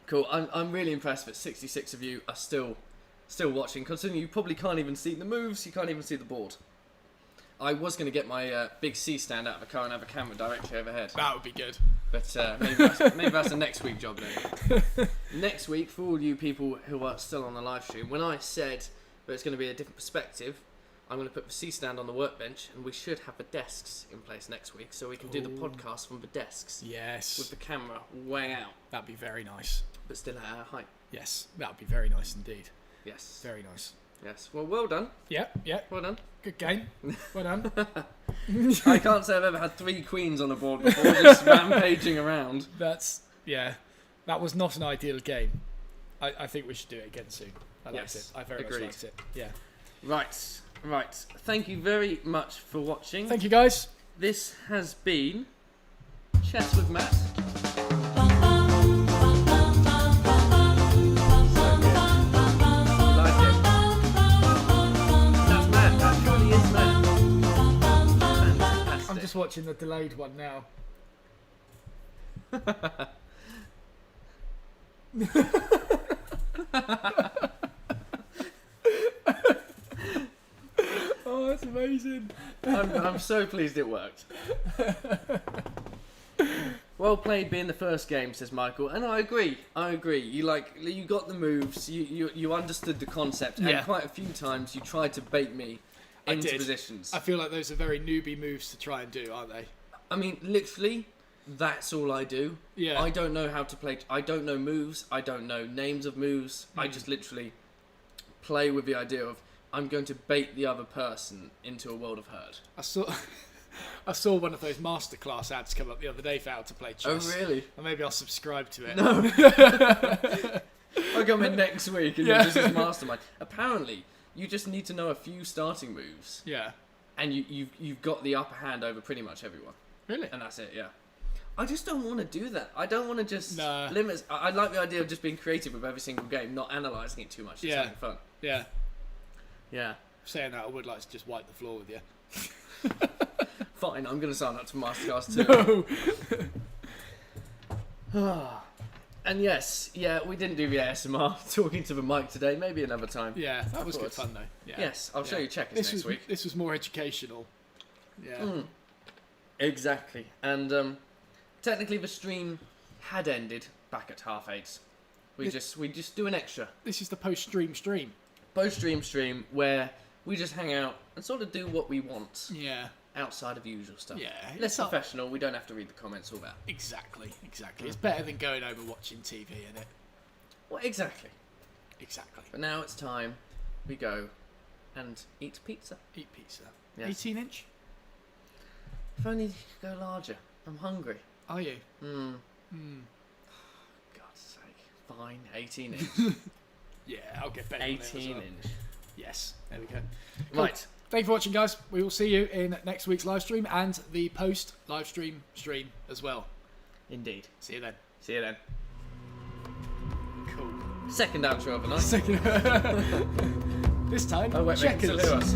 Cool. I'm really impressed that 66 of you are still watching, considering you probably can't even see the moves, you can't even see the board. I was going to get my big C stand out of the car and have a camera directly overhead. That would be good. But maybe that's a next week job then. Next week, for all you people who are still on the live stream, when I said that it's going to be a different perspective, I'm going to put the C stand on the workbench, and we should have the desks in place next week, so we can do the podcast from the desks. Yes. With the camera way out. That'd be very nice. But still at our height. Yes, that'd be very nice indeed. Yes. Very nice. Yes. Well done. Yeah. Well done. Good game. Well done. I can't say I've ever had 3 queens on a board before, just rampaging around. That was not an ideal game. I think we should do it again soon. I liked it. I very much liked it. Yeah. Right. Thank you very much for watching. Thank you, guys. This has been Chess with Matt. I'm just watching the delayed one now. Oh, that's amazing. I'm so pleased it worked. Well played being the first game, says Michael, and I agree. You got the moves, you understood the concept, and quite a few times you tried to bait me into positions. I feel like those are very newbie moves to try and do, aren't they? I mean, literally, that's all I do. Yeah. I don't know how to play. I don't know moves. I don't know names of moves. I just literally play with the idea of I'm going to bait the other person into a world of hurt. I saw one of those masterclass ads come up the other day for how to play chess. Oh, really? Or maybe I'll subscribe to it. No. I'll come in next week and you're just his mastermind. Apparently, you just need to know a few starting moves. Yeah. And you've got the upper hand over pretty much everyone. Really? And that's it, yeah. I just don't want to do that. I don't want to just Nah. limit. I like the idea of just being creative with every single game, not analysing it too much. Just having fun. Yeah. Yeah. Saying that, I would like to just wipe the floor with you. Fine, I'm going to sign up to Masterclass too. No. And yes, we didn't do the ASMR talking to the mic today. Maybe another time. Yeah, that was good fun though. Yeah. Yes, I'll show you checkers next week. This was more educational. Yeah. Exactly. And technically the stream had ended back at 8:30. We just do an extra. This is the post-stream stream. Post-stream where we just hang out and sort of do what we want. Yeah. Outside of the usual stuff. Yeah. Less professional. We don't have to read the comments, all that. Exactly. It's better than going over watching TV, isn't it? Well, exactly. Exactly. But now it's time we go and eat pizza. Eat pizza. Yes. 18-inch? If only you could go larger. I'm hungry. Are you? God's sake. Fine. 18-inch. Yeah, I'll get better. 18-inch. Yes. There we go. Cool. Right. Thank you for watching, guys. We will see you in next week's live stream and the post live stream as well. Indeed. See you then. Cool. Second outro of the night. This time, I won't make it checkers. to lose us.